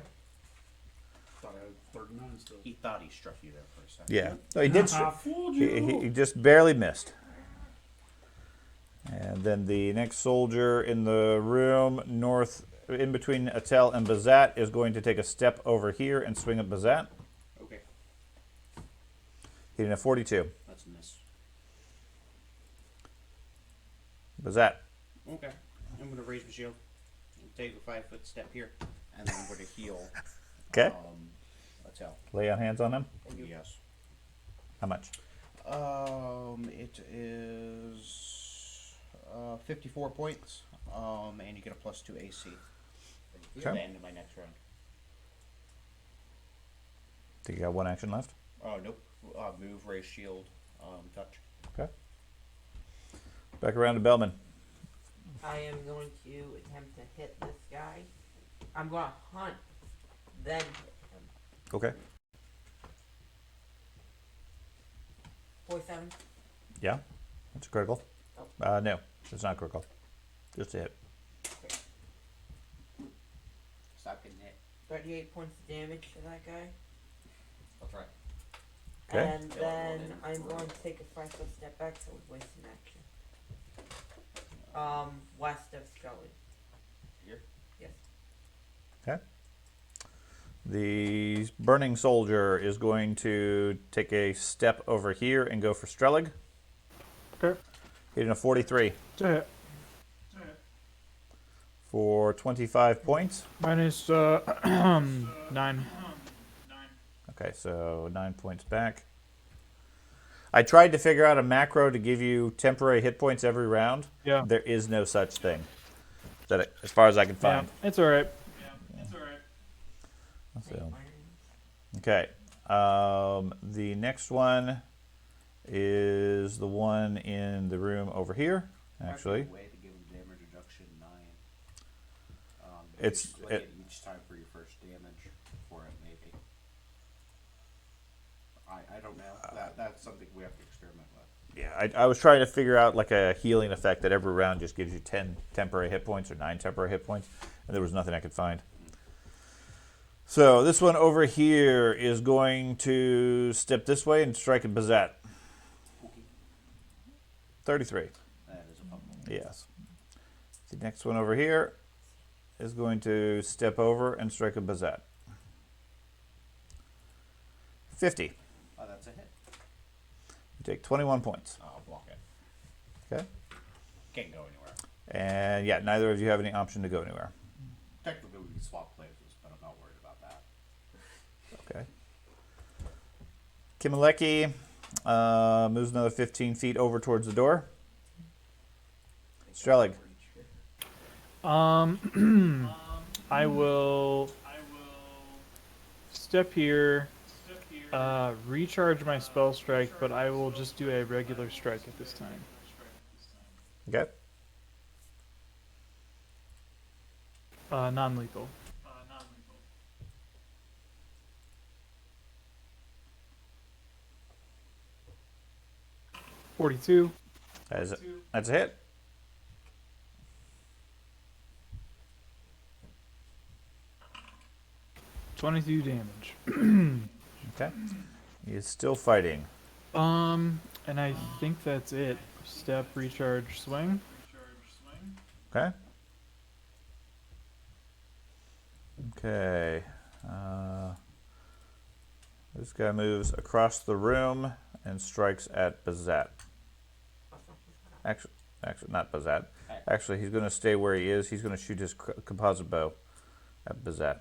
Thought I had 39 still. He thought he struck you there for a second. Yeah. So he did. I fooled you. He just barely missed. And then the next soldier in the room, north, in between Atel and Bazat, is going to take a step over here and swing at Bazat. Okay. Hitting a 42. That's a miss. Bazat. Okay. I'm gonna raise my shield. Take a 5-foot step here, and then I'm gonna heal. Okay. Atel. Lay on hands on him. Yes. How much? It is 54 points. And you get a +2 AC. At the Okay. end of my next round. Think you got one action left? Oh nope. Move, raise shield, touch. Okay. Back around to Bellman. I am going to attempt to hit this guy. I'm going to hunt, then hit him. Okay. 47. Yeah. That's a critical. Oh. No, it's not critical. Just a hit. Stop getting hit. 38 points of damage to that guy. That's right. Okay. And then I'm going to take a 5-foot step back, so waste an action. West of Scully. Here? Yes. Okay. The burning soldier is going to take a step over here and go for Strelig. Okay. Hitting a 43 It's a hit. for 25 points. Minus 9. Okay, so 9 points back. I tried to figure out a macro to give you temporary hit points every round. Yeah. There is no such thing, as far as I can Yeah, find. it's alright. So, okay. The next one is the one in the room over here. Actually, Might be a way to give him damage reduction 9. It's- split it each time for your first damage for it, maybe. I don't know. That's something we have to experiment with. yeah, I was trying to figure out like a healing effect that every round just gives you 10 temporary hit points or 9 temporary hit points, and there was nothing I could find. So this one over here is going to step this way and strike at Bazat. 33. That is a fumble. Yes. The next one over here is going to step over and strike a Bazat. 50. Oh, that's a hit. You take 21 points. I'll block it. Okay. Can't go anywhere. And yeah, neither of you have any option to go anywhere. Technically, we can swap places, but I'm not worried about that. Okay. Kimaleki moves another 15 feet over towards the door. Strelig. I will step here, recharge my spell strike, but I will just do a regular strike at this time. Okay. Non-lethal. 42. That's a hit. $22 damage. Okay. He is still fighting. And I think that's it. Step, recharge, swing. Okay. Okay. This guy moves across the room and strikes at Bazat. Actually, not Bazat. Actually, he's going to stay where he is. He's going to shoot his composite bow at Bazat.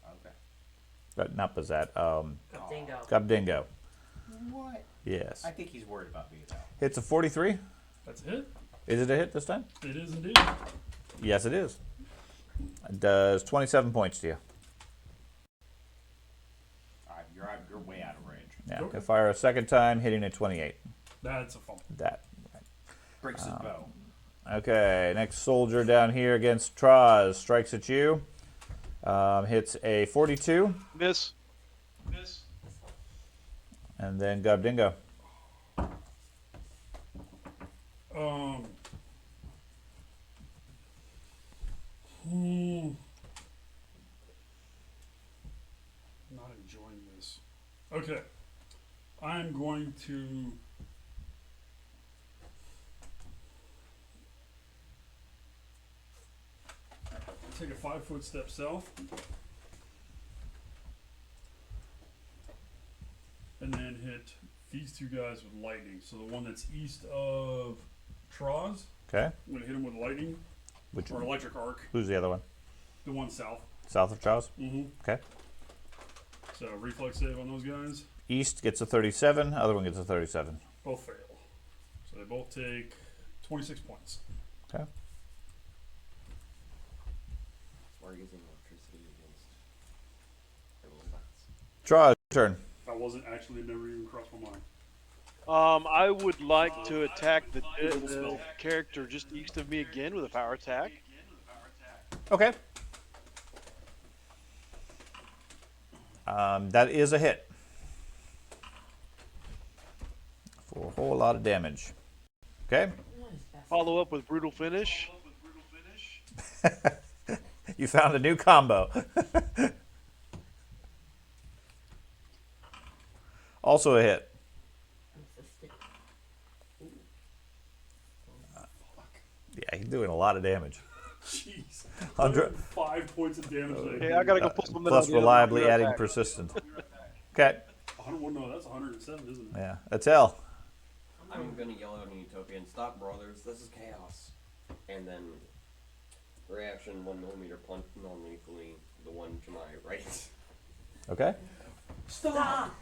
Okay. Not Bazat. Dingo. Gobdingo. What? Yes. I think he's worried about me now. Hits a 43. That's a hit. Is it a hit this time? It is indeed. Yes, it is. It does 27 points to you. Alright, you're way out of range. Yeah. Okay. Okay. Fire a second time, hitting a 28. That's a fumble. That. Breaks his bow. Okay, next soldier down here against Traz strikes at you. Hits a 42. Miss. And then Gobdingo. Not enjoying this. Okay. I'm going to take a 5-foot step south. And then hit these two guys with lightning. So the one that's east of Troz, Okay. I'm going to hit him with lightning Which? or electric arc. Who's the other one? The one south. South of Charles. Mm-hmm. Okay. So reflex save on those guys. East gets a 37. Other one gets a 37. Both fail. So they both take 26 points. Okay. We're using electricity against robots. Charles, turn. That wasn't actually never even crossed my mind. I would like to attack the character just east of me again with a power attack. Okay. That is a hit. For a whole lot of damage. Okay. Follow up with brutal finish. You found a new combo. Also a hit. Yeah, he's doing a lot of damage. Jeez. 100 points of damage. Hey, I gotta go pull some plus reliably adding persistent. Okay. 100, no, that's 107, isn't it? Yeah, that's L. I'm gonna yell out in Utopian, "Stop, brothers! This is chaos!" And then reaction 1 millimeter punch non-lethally the one to my right. Okay. Stop!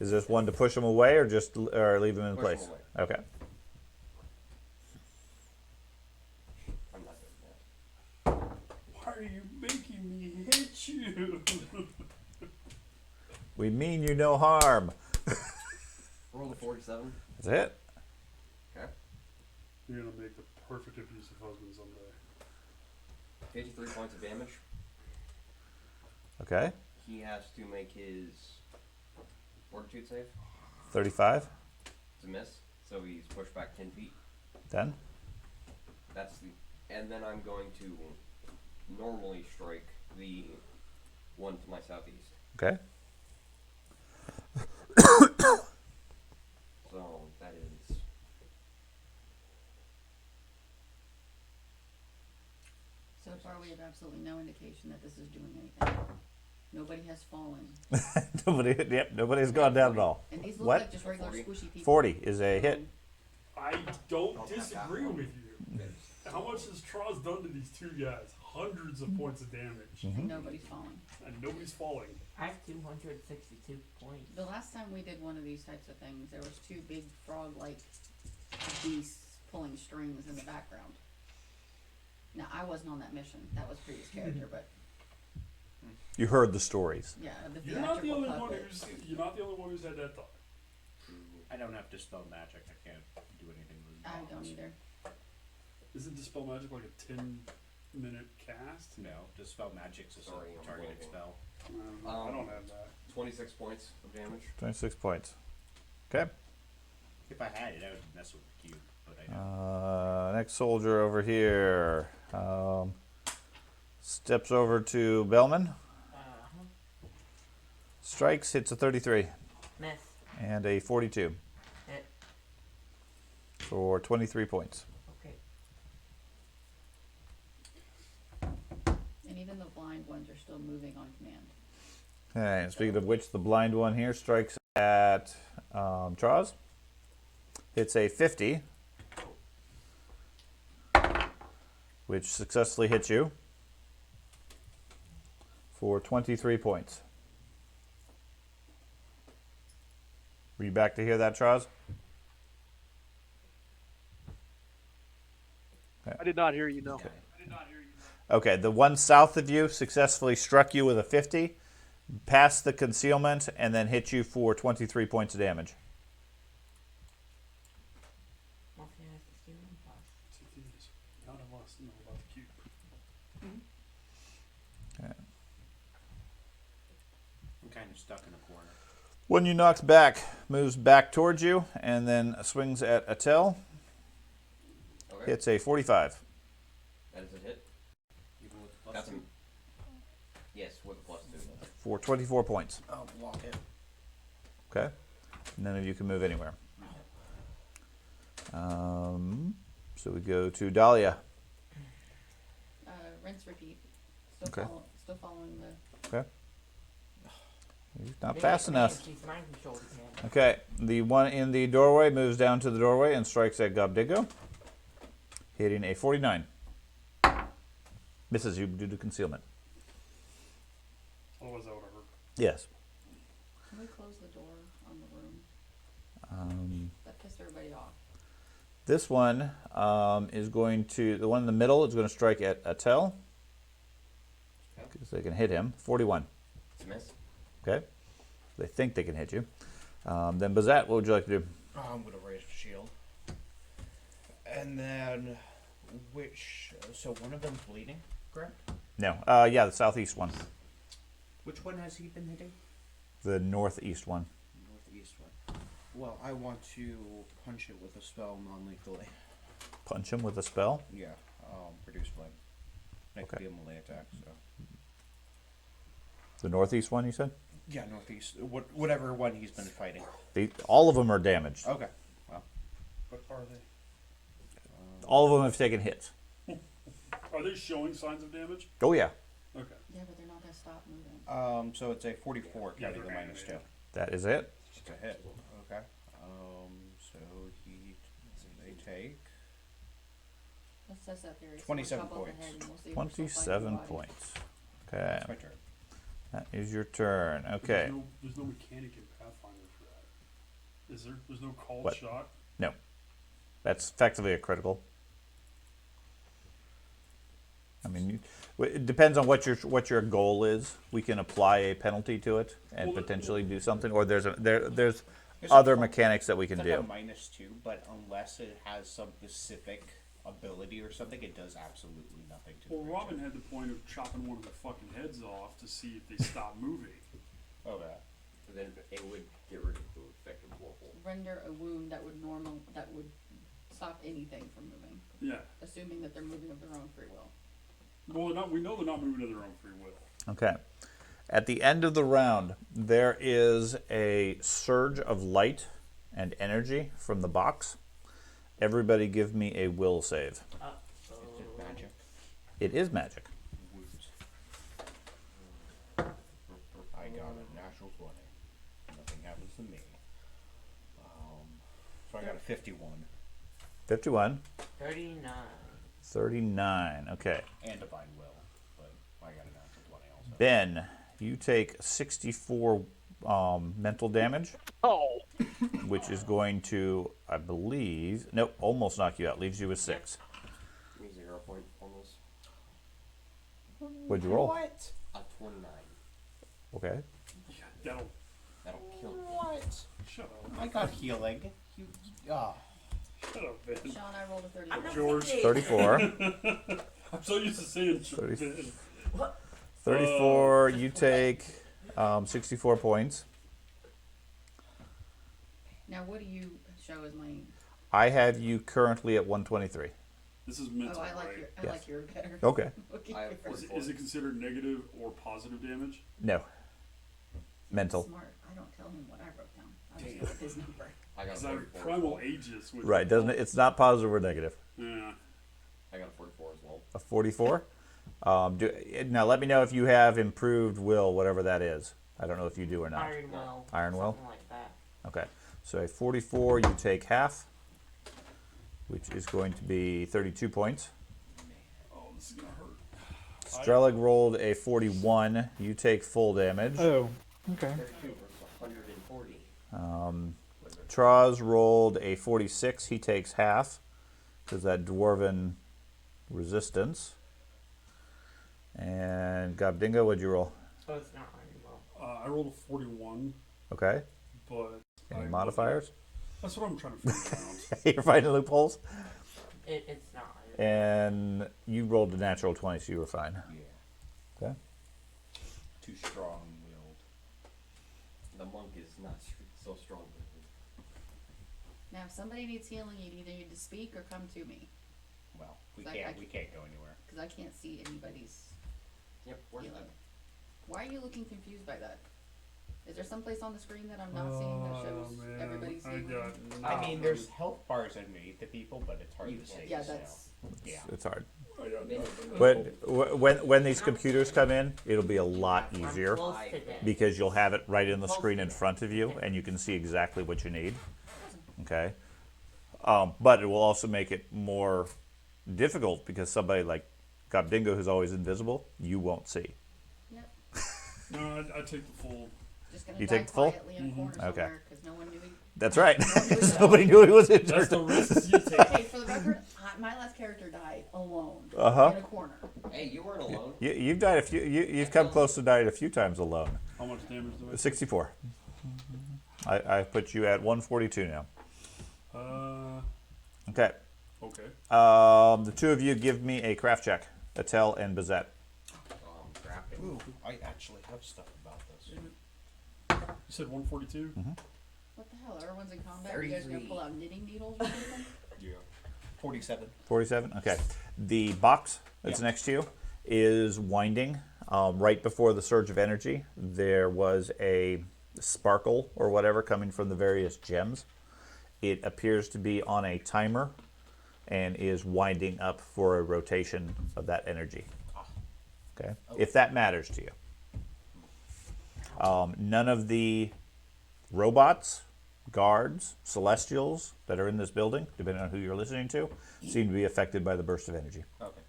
Is this one to push him away or just or leave him in Push place? him away. Okay. I'm not doing that. Why are you making me hit you? We mean you no harm. Roll the 47. That's a hit. Okay. You're gonna make the perfect abusive husband someday. 53 points of damage. Okay. He has to make his fortitude save. 35. It's a miss, so he's pushed back 10 feet. Then. That's the. And then I'm going to normally strike the one to my southeast. Okay. So that is. So far, we have absolutely no indication that this is doing anything. Nobody has fallen. Nobody's gone down at all. And these look What? like just regular 40. squishy people. 40 is a hit. I don't disagree with you. How much has Troz done to these two guys? Hundreds of points of damage. And nobody's falling. And nobody's falling. I have 262 points. The last time we did one of these types of things, there was two big frog-like beasts pulling strings in the background. Now, I wasn't on that mission. That was previous character, but You heard the stories. yeah, the You're not the theatrical only one puppet. you're not the only one who's had that thought. I don't have dispel magic. I can't do anything with I don't bombs. either. Isn't Dispel Magic like a 10-minute cast? No, dispel magic's a Sorry, I'm targeted blanking. spell. I don't have that. 26 points of damage. 26 points. Okay. If I had it, I would mess with the cube, but I don't. Next soldier over here. Steps over to Bellman. Strikes, hits a 33. Miss. And a 42. Hit. For 23 points. Okay. And even the blind ones are still moving on command. Okay, and speaking of which, the blind one here strikes at Troz. Hits a 50. Which successfully hits you. For 23 points. Were you back to hear that, Troz? I did not hear you, no. Okay, the one south of you successfully struck you with a 50, passed the concealment, and then hit you for 23 points of damage. Mafia has the steering box. See, these, none of us know about the cube. Okay. kind of stuck in a corner. One you knocks back moves back towards you and then swings at Attell. Okay. Hits a 45 That is a hit. Even with the plus That's a, two. yes, with a +2. for 24 points. I'll block it. Okay. None of you can move anywhere. So we go to Dahlia. Rinse, repeat. Still, Okay. still following the. Okay. He's not Maybe fast enough. She's mind controlled again. Okay. The one in the doorway moves down to the doorway and strikes at Gobdigo, hitting a 49. Misses you due to concealment. Otherwise, that would have hurt. Yes. Can we close the door on the room? That pissed everybody off. This one is going to, the one in the middle is going to strike at Attell. Because they can hit him. 41. It's a miss. Okay. They think they can hit you. Then Bazat, what would you like to do? I'm gonna raise the shield. And then, so one of them's bleeding, correct? No. Yeah, the southeast one. Which one has he been hitting? The northeast one. Northeast one. Well, I want to punch it with a spell non-lethally. Punch him with a spell. Yeah, produce flame. That could Okay. be a melee attack, so. The northeast one, you said? Yeah, northeast. Whatever one he's been fighting. All of them are damaged. Okay. Well, What are they? All of them have taken hits. Are they showing signs of damage? Oh, yeah. Okay. Yeah, but they're not gonna stop moving. so it's a 44 Yeah, counting the they're minus 2. animated. That is it. It's a hit. Okay. So they take Let's test that theory. 27 So we'll chop off the points. head and we'll see if we're still fighting 27 the body. points. Okay. That's my turn. That is your turn. Okay. There's no mechanic in Pathfinder for that. Is there? There's no called What? shot? No. That's effectively a critical. I mean, it depends on what your goal is. We can apply a penalty to it and Well, potentially do something, or there's There's other a- mechanics that we can It's like a do. -2, but unless it has some specific ability or something, it does absolutely nothing to the Well, creature. Robin had the point of chopping one of their fucking heads off to see if they stop moving. Oh, yeah. So then it would get rid of the effective whirlpool. Render a wound that would stop anything from moving, Yeah. assuming that they're moving of their own free will. Well, we know they're not moving of their own free will. Okay. At the end of the round, there is a surge of light and energy from the box. Everybody give me a will save. Is it magic? It is magic. Woot. I got a natural 20. Nothing happens to me. So I got a 51. 51. 39. 39. Okay. And divine will, but I got a natural 20 also. Ben, you take 64 mental damage, Oh. which is going to, I believe, nope, almost knock you out. Leaves you with 6. Give me 0 point almost. What'd you roll? What? A 29. Okay. Yeah, That'll kill you. What? shut up. I got healing. You. Shut up, Ben. Sean, I rolled a 30. I'm not George. 34. I'm so used to saying 30. Ben. 34, you take 64 points. Now, what do you show as my? I have you currently at 123. This is mental, Oh, I like right? your. I Yes. like yours better. Okay. Okay. I have Is it considered negative or positive damage? No. Mental. Smart. I don't tell him what I wrote down. I just go with his number. I got a Because I'm 44 as primal well. aegis with Right, doesn't it? It's not positive or negative. Yeah. I got a 44 as well. A 44. Now let me know if you have improved will, whatever that is. I don't know if you do or not. Iron Will. Iron Will? Something like that. Okay. So a 44, you take half, which is going to be 32 points. Oh, this is gonna hurt. Strelig rolled a 41. You take full damage. Oh, okay. 32 versus 140. Traz rolled a 46. He takes half because that dwarven resistance. And Gobdingo, what'd you roll? So it's not Iron Will. I rolled a 41, Okay. but Any I modifiers? That's what I'm trying to figure out. You're finding loopholes. It's not Iron Will. And you rolled a natural 20, so you were fine. Yeah. Okay. Too strong willed. Now, if somebody needs healing, you either need to speak or come to me, Well, we Like, can't go anywhere. because I can't see anybody's Yep, where's healing. that? Why are you looking confused by that? Is there someplace on the screen that I'm not seeing that shows man, everybody's I healing? got. I mean, there's health bars underneath the people, but it's hard You to can't see. Yeah, so, that's. yeah. It's hard. I got nothing. But when these computers come in, it'll be a lot I'm easier close to death. because you'll have it right in the screen in front of you, and you can see exactly what you need. Okay, but it will also make it more difficult because somebody like Gobdingo, who's always invisible, you won't see. Yep. No, I take the full. Just gonna You die take the full? quietly in a corner Okay. somewhere because no one knew. That's right. Nobody knew he was That's injured. the risk you take. Okay, for the record, my last character died alone Uh-huh. in a corner. Hey, you weren't alone. You've died a few. You've come close to dying a few times alone. How much damage do I? 64. I put you at 142 now. Okay. Okay. The two of you give me a craft check. Attell and Bazette. Crafting. Ooh, I actually have stuff about this. You said 142. What the hell? Everyone's in combat. Are you guys gonna pull out knitting needles or something? Yeah. 47. 47. Okay. The box that's next to you is winding. Right before the surge of energy, there was a sparkle or whatever coming from the various gems. It appears to be on a timer and is winding up for a rotation of that energy. Okay, if that matters to you. None of the robots, guards, celestials that are in this building, depending on who you're listening to, seem to be affected by the burst of energy. Okay.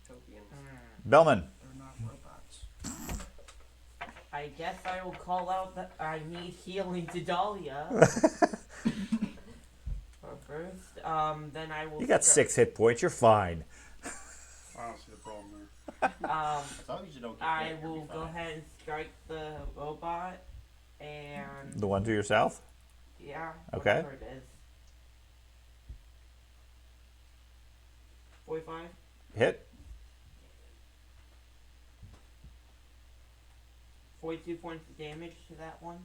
Utopians. Bellman. They're not robots. I guess I will call out that I need healing to Dahlia. First, then I will. You got 6 hit points. You're fine. I don't see a problem there. As long as you don't get I hit, you'll will be go fine. ahead and strike the robot, and The one to your south? yeah, Okay. whatever it is. 45. Hit. 42 points of damage to that one.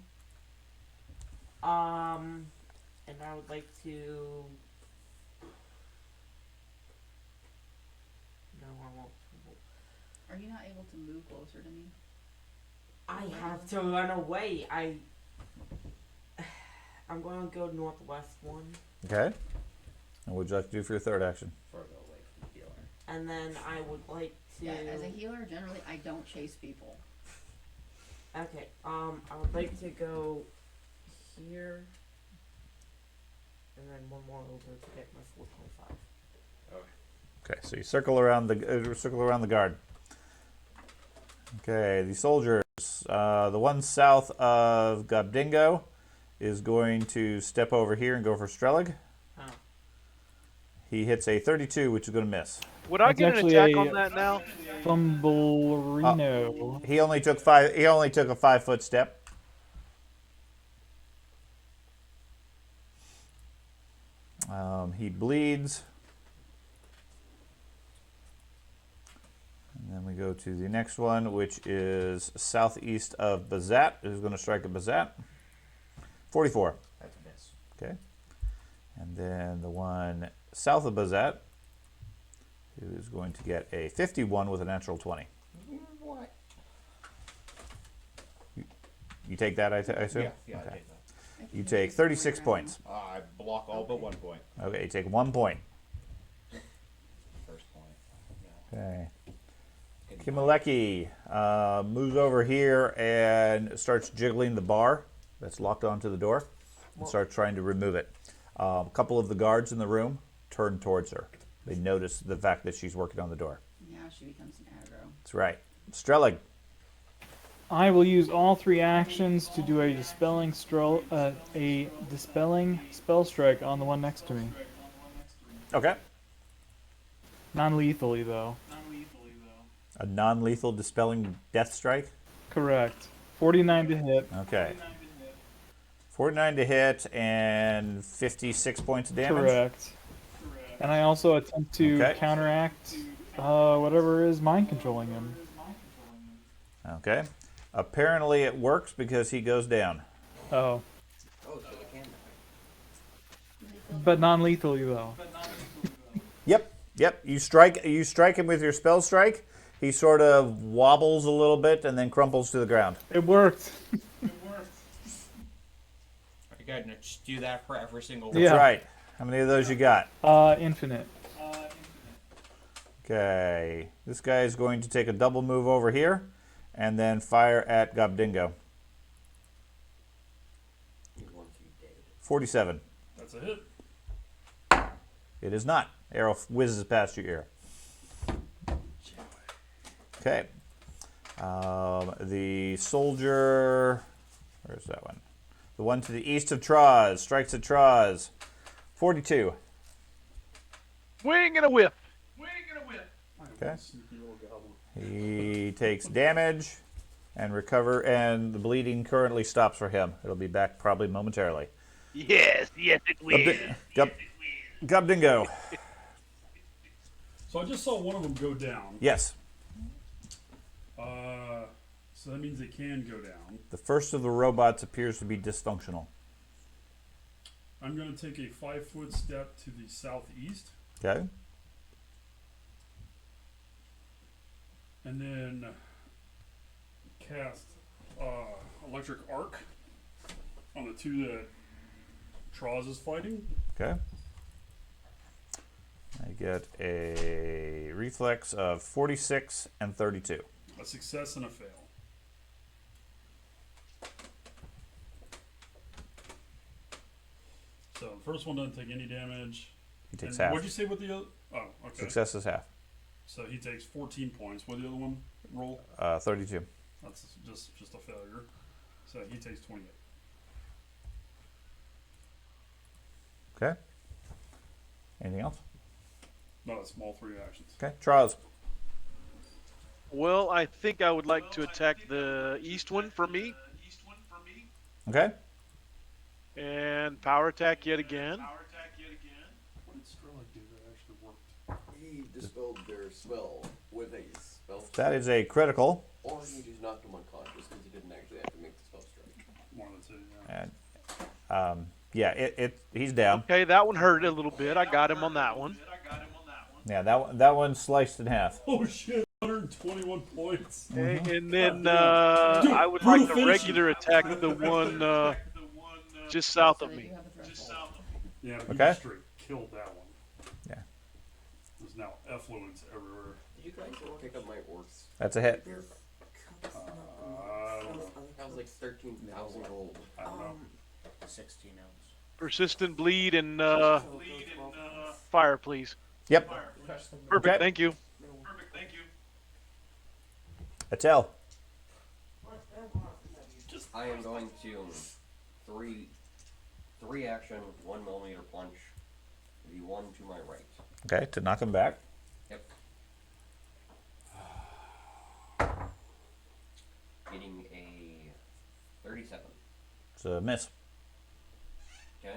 And I would like to. No, I won't. Are you not able to move closer to me? I have to run away. I'm going to go northwest one, Okay. And what would you like to do for your third action? Further away from the healer. and then I would like to. Yeah, as a healer, generally I don't chase people. Okay. I would like to go here, and then one more over to get my 4.5. Okay, so you circle around the guard. Okay, the soldiers. The one south of Gobdingo is going to step over here and go for Strelig. Oh. He hits a 32, which is going to miss. Would I That's get an actually attack a- on that now? Fumblerino. He only took 5. He only took a 5-foot step. He bleeds. And then we go to the next one, which is southeast of Bazat. Who's going to strike at Bazat? 44. That's a miss. Okay. And then the one south of Bazat, who is going to get a 51 with a natural 20. What? You take that, I assume? Yeah, Okay. I take that. You take 36 points. I block all but 1 point. Okay, you take 1 point. First point. Okay. Kimaleki moves over here and starts jiggling the bar that's locked onto the door and starts trying to remove it. A couple of the guards in the room turn towards her. They notice the fact that she's working on the door. Now she becomes an aggro. That's right. Strelig. I will use all 3 actions to do a dispelling spell strike on the one next to me. Okay. Non-lethally though. A non-lethal dispelling death strike. Correct. 49 to hit. Okay. 49 to hit and 56 points of damage. Correct. And I also attempt to Okay. counteract whatever is mind controlling him. Okay. Apparently it works because he goes down. Oh. Oh, so they can. but non-lethally though. Yep, yep. You strike him with your spell strike. He sort of wobbles a little bit and then crumples to the ground. It worked. Very good. Now just do that for every single one. That's Yeah. right. How many of those you got? Infinite. Okay. This guy is going to take a double move over here and then fire at Gobdingo. He wants you dead. 47. That's a hit. It is not. Arrow whizzes past your ear. Okay. The soldier, where's that one? The one to the east of Troz strikes at Troz. 42. Wing and a whip. Okay. Sneaky little goblin. He takes damage and and the bleeding currently stops for him. It'll be back probably momentarily. Yes, it will. Gobdingo. So I just saw one of them go down. Yes. So that means they can go down. The first of the robots appears to be dysfunctional. I'm going to take a 5-foot step to the southeast. Okay. And then cast electric arc on the two that Troz is fighting. Okay. I get a reflex of 46 and 32. A success and a fail. So the first one doesn't take any damage. He takes And half. what'd you say with the other? Oh, okay. Success is half. So he takes 14 points. What the other one roll? 32. That's just a failure. So he takes 28. Okay. Anything else? No, it's small 3 actions. Okay. Troz. Well, I think I would like to attack the east one for me. Okay. And power attack yet again. What did Strelak do that actually worked? He dispelled their spell with a spell strike. That is a critical. Or he just knocked him unconscious because he didn't actually have to make the spell strike. One of the two, yeah. And yeah, he's down. Okay, that one hurt a little bit. I got him on that one. Yeah, that one sliced in half. Oh shit, 121 points. Okay, and then I would like to regular attack the one just south So of they me. do have a threshold. Yeah, but he Okay. just straight killed that one. Yeah. There's now effluence everywhere. Did you guys pick up my orcs? That's a hit. This cup's not I don't those know. other That was like 13,000 gold. I don't know. 16 ounce. Persistent bleed and so those 12 ones. fire, please. Yep. Perfect, Okay. thank you. Attell. I am going to three action, 1 millimeter punch, the one to my right. Okay, to knock him back. Yep. Getting a 37. It's a miss. Okay.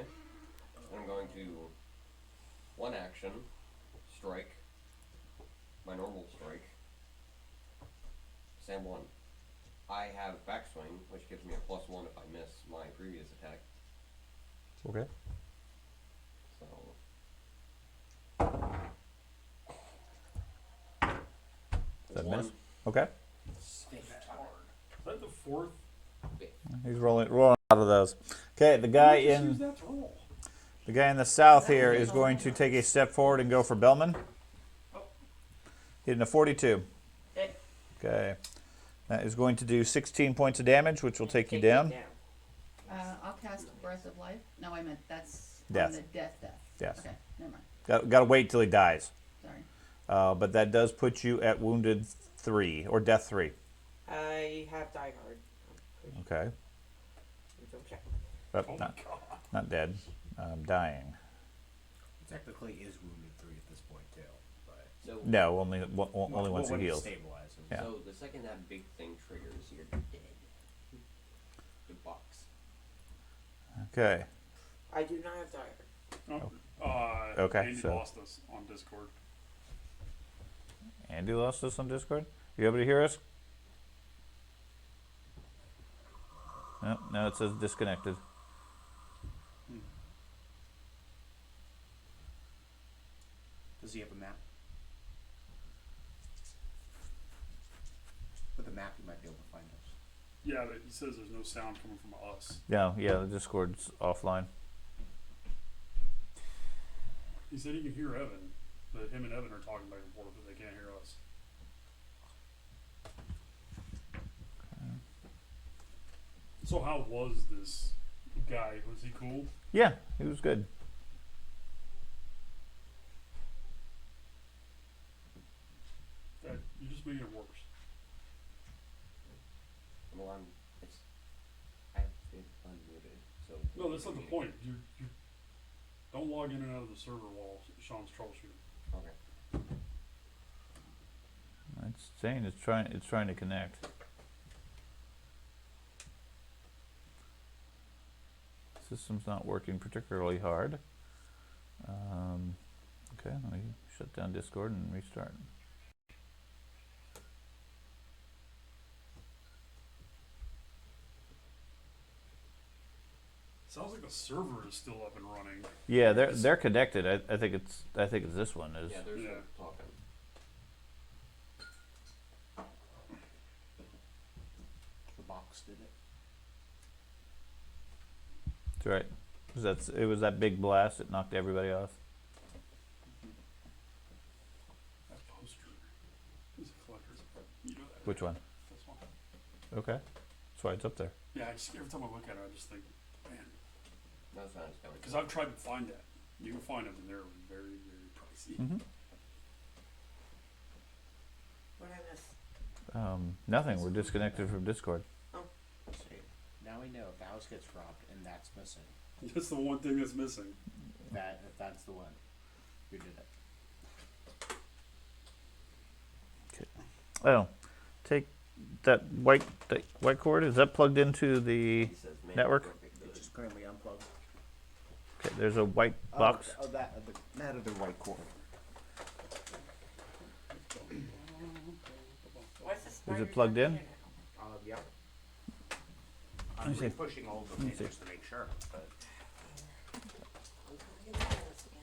I'm going to one action strike my normal strike. Sam 1. I have backswing, which gives me a +1 if I miss my previous attack. Okay. So Is that a miss? one. Okay. Is that the fourth? He's rolling out of those. Okay, the guy Use in that to roll. the guy in the south here is going to take a step forward and go for Bellman. Hitting a 42. Okay. Okay. That is going to do 16 points of damage, which will take you down. I'll cast Breath of Life. No, I meant that's Death. on the death. Yes. Okay, never mind. Got to wait till he dies. Sorry. But that does put you at wounded 3 or death 3. I have Die Hard. Okay. Okay. But Oh not, my god. not dead. Dying. Technically is wounded 3 at this point too, but So No, only once he when it heals. stabilizes. Yeah. So the second that big thing triggers, you're dead. The box. Okay. I do not have Die Hard. Okay, Andy so- lost us on Discord. Andy lost us on Discord. You able to hear us? No, it says disconnected. Does he have a map? With a map, he might be able to find us. Yeah, but he says there's no sound coming from us. Yeah, the Discord's offline. He said he can hear Evan, but him and Evan are talking back and forth, but they can't hear us. So how was this guy? Was he cool? Yeah, he was good. You're just making it worse. Well, I've been unmuted, so. No, that's not the point. You don't log in and out of the server while Sean's troubleshooting. Okay. It's saying it's trying to connect. System's not working particularly hard. Okay, let me shut down Discord and restart. Sounds like the server is still up and running. Yeah, they're connected. I think it's this one is. Yeah, there's Yeah. no talking. The box did it. That's right. It was that big blast that knocked everybody off. That poster is a collector's. You know that. Which one? This one. Okay, that's why it's up there. Yeah, every time I look at it, I just think, man, No sound's coming. because I've tried to find that. You can find them, and they're very, very pricey. Mm-hmm. What I miss? Nothing. We're disconnected from Discord. See, now we know if the house gets robbed and that's missing, That's the one thing that's missing. if that's the one, who did it? Oh, take that white cord. Is that plugged into the He says, man, network? don't get good. It's just currently unplugged. Okay, there's a white box. That other white cord. What's the Is spider it plugged in? down here Yeah. Let I'm me see. pushing all of Let them me in see. just to make sure, but now? I'm trying to get this again.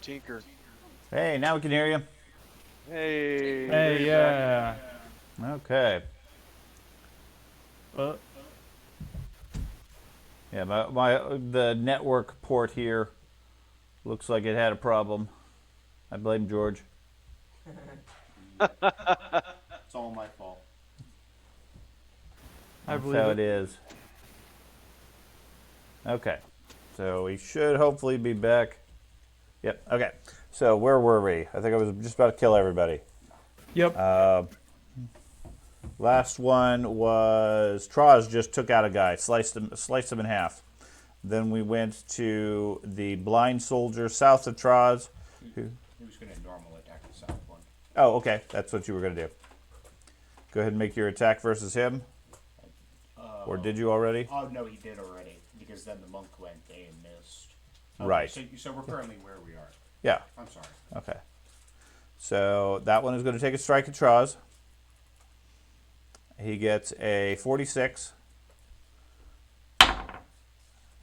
Tinker. Hey, now we can hear you. Hey. Hey, yeah. Okay. Yeah, the network port here looks like it had a problem. I blame George. it's all my fault. I That's believe how it. it is. Okay, so we should hopefully be back. Yep. Okay. So where were we? I think I was just about to kill everybody. Yep. Last one was Troz just took out a guy, sliced him in half. Then we went to the blind soldier south of Troz. He was going to normal attack the south one. Oh, okay. That's what you were going to do. Go ahead and make your attack versus him. Or did you already? Oh, no, he did already, because then the monk went and missed. Okay, Right. So we're currently where we are. Yeah. I'm sorry. Okay. So that one is going to take a strike at Troz. He gets a 46.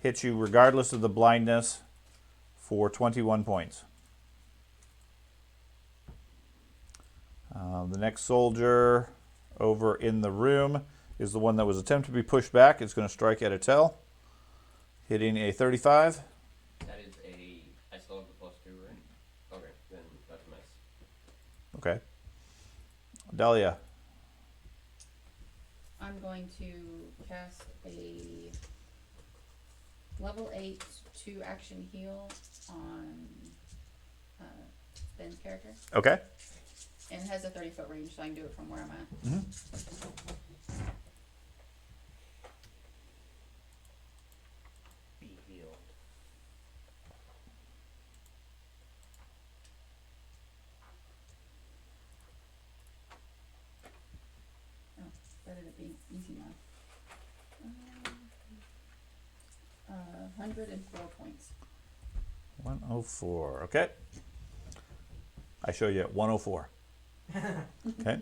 Hits you regardless of the blindness for 21 points. The next soldier over in the room is the one that was attempted to be pushed back. It's going to strike at a tell, hitting a 35. That is I still have the +2, right? Okay, then that's a miss. Okay. Dahlia. I'm going to cast a level 8 2-action heal on Ben's character. Okay. And it has a 30-foot range, so I can do it from where I'm at. easy math. 104 points. 104. Okay. I show you at 104. Okay.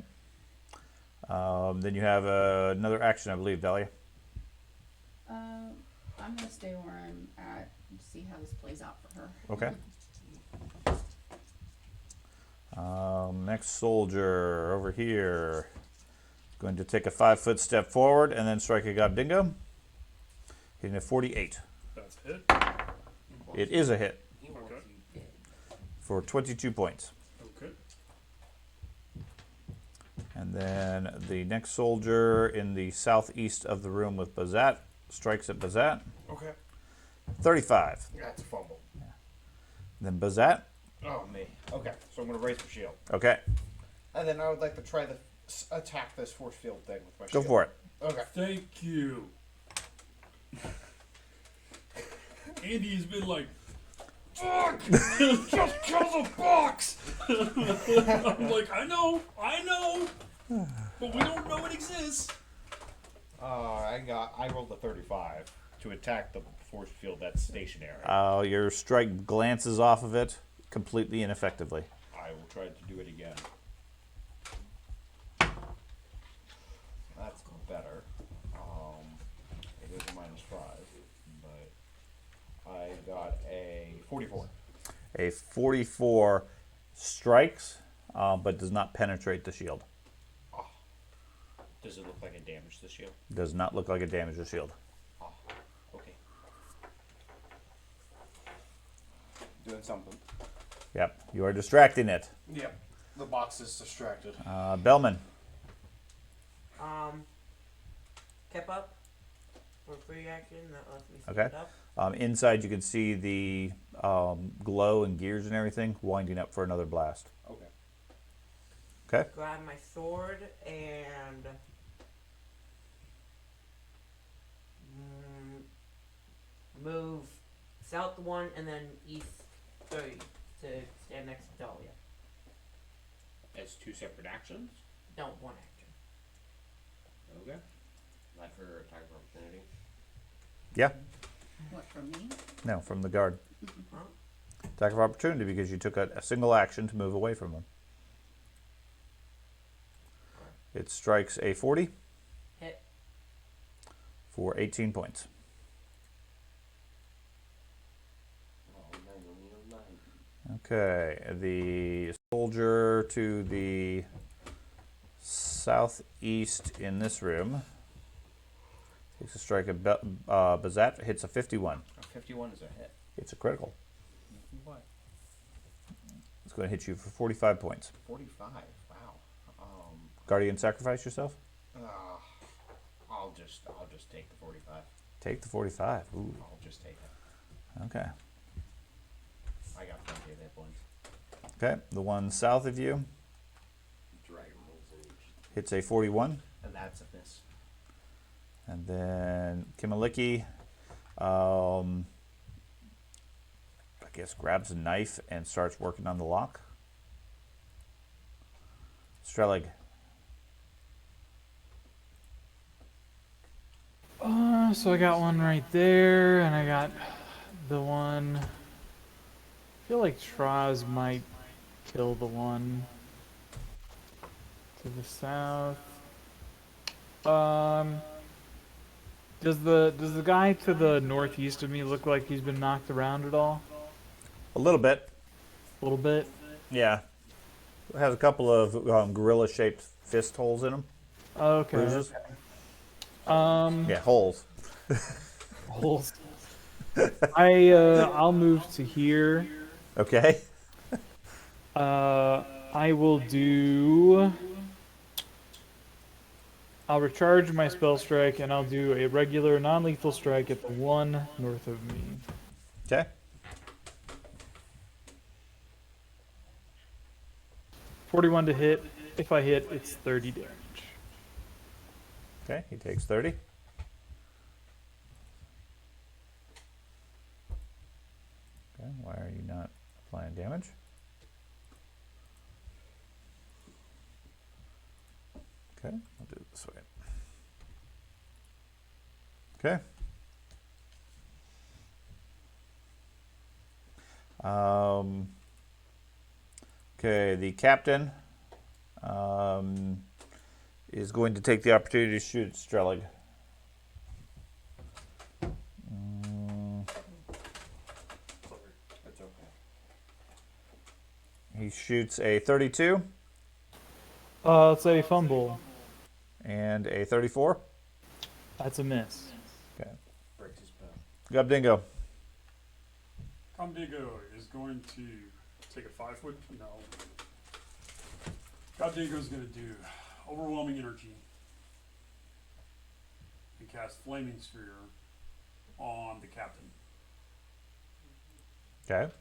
Then you have another action, I believe, Dahlia. I'm gonna stay where I'm at and see how this plays out for her. Okay. Next soldier over here. Going to take a 5-foot step forward and then strike a god dingo. Hitting a 48. That's a hit. It is a hit He wants Okay. you dead. for 22 points. Okay. And then the next soldier in the southeast of the room with Bazat strikes at Bazat. Okay. 35. That's a fumble. Then Bazat. Oh, me. Okay, so I'm going to raise my shield. Okay. And then I would like to try to attack this force field thing with my Go shield. for it. Okay. Thank you. Andy's been like, fuck! Just kill the box! I'm like, I know, but we don't know it exists. I rolled a 35 to attack the force field that's stationary. Your strike glances off of it completely ineffectively. I will try to do it again. That's better. It is a -5, but I got a 44. A 44 strikes, but does not penetrate the shield. Does it look like it damaged the shield? Does not look like it damaged the shield. Oh, okay. Doing something. Yep, you are distracting it. Yep. The box is distracted. Bellman. Kept up for free action. That lets me speed Okay. it up. Inside, you can see the glow and gears and everything winding up for another blast. Okay. Okay. Grab my sword and move south 1 and then east 3 to stand next to Dahlia. As two separate actions? No, one action. Okay. Like for attack of opportunity. Yeah. What, from me? No, from the guard. Huh? Attack of opportunity because you took a single action to move away from them. It strikes a 40 Hit. for 18 points. Oh, 9, Okay, the soldier to the southeast in this room takes a strike at Bazat, hits a 51. 51 is a hit. It's a critical. What? It's going to hit you for 45 points. 45. Wow. Guardian, sacrifice yourself. I'll just take the 45. Take the 45. Ooh. I'll just take it. Okay. I got plenty of hit points. Okay, the one south of you Dragon rolls in each. hits a 41. And that's a miss. And then Kimaliki, I guess, grabs a knife and starts working on the lock. Strelig. So I got one right there, and I got the one. I feel like Traz might kill the one to the south. Does the guy to the northeast of me look like he's been knocked around at all? A little bit. A little bit. Yeah. It has a couple of gorilla-shaped fist holes in them. Okay. Bruises. Um. Yeah, holes. Holes. I'll move to here. Okay. I will do. I'll recharge my spell strike and I'll do a regular non-lethal strike at the one north of me. Okay. .41 to hit. If I hit, it's 30 damage. Okay, he takes 30. Okay, why are you not applying damage? Okay, I'll do it this way. Okay. Okay, the captain is going to take the opportunity to shoot Strelig. That's okay. He shoots a 32 It's a fumble. and a 34. That's a miss. Okay. Breaks his bow. Gubdingo. Comdigo is going to take a 5-foot. No. Comdigo is going to do overwhelming energy and cast flaming sphere on the captain. Okay.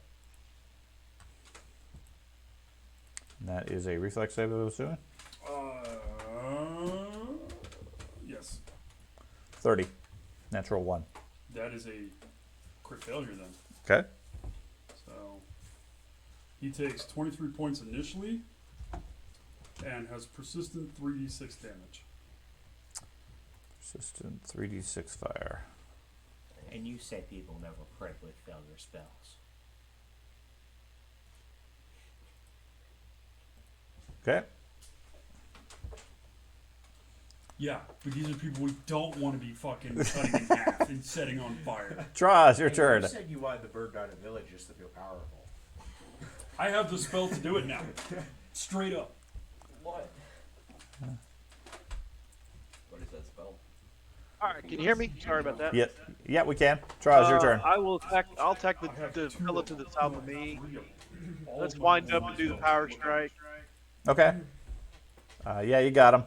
And that is a reflex save, I'm assuming. Yes. 30. Natural 1. That is a crit failure then. Okay. So he takes 23 points initially and has persistent 3d6 damage. Persistent 3d6 fire. And you say people never critically fail their spells. Okay. Yeah, but these are people we don't want to be fucking cutting in half and setting on fire. Traz, your Hey, turn. You said you wanted the bird dot village just to feel powerful. I have the spell to do it now. Straight up. What? What is that spell? All right, can you hear me? Sorry about that. Yeah, we can. Traz, your turn. I'll attack I have the two fellow of to the them. south I of have me. 3 of them. All Let's of my wind up own and do the spells power will work. strike. Okay. Yeah, you got him.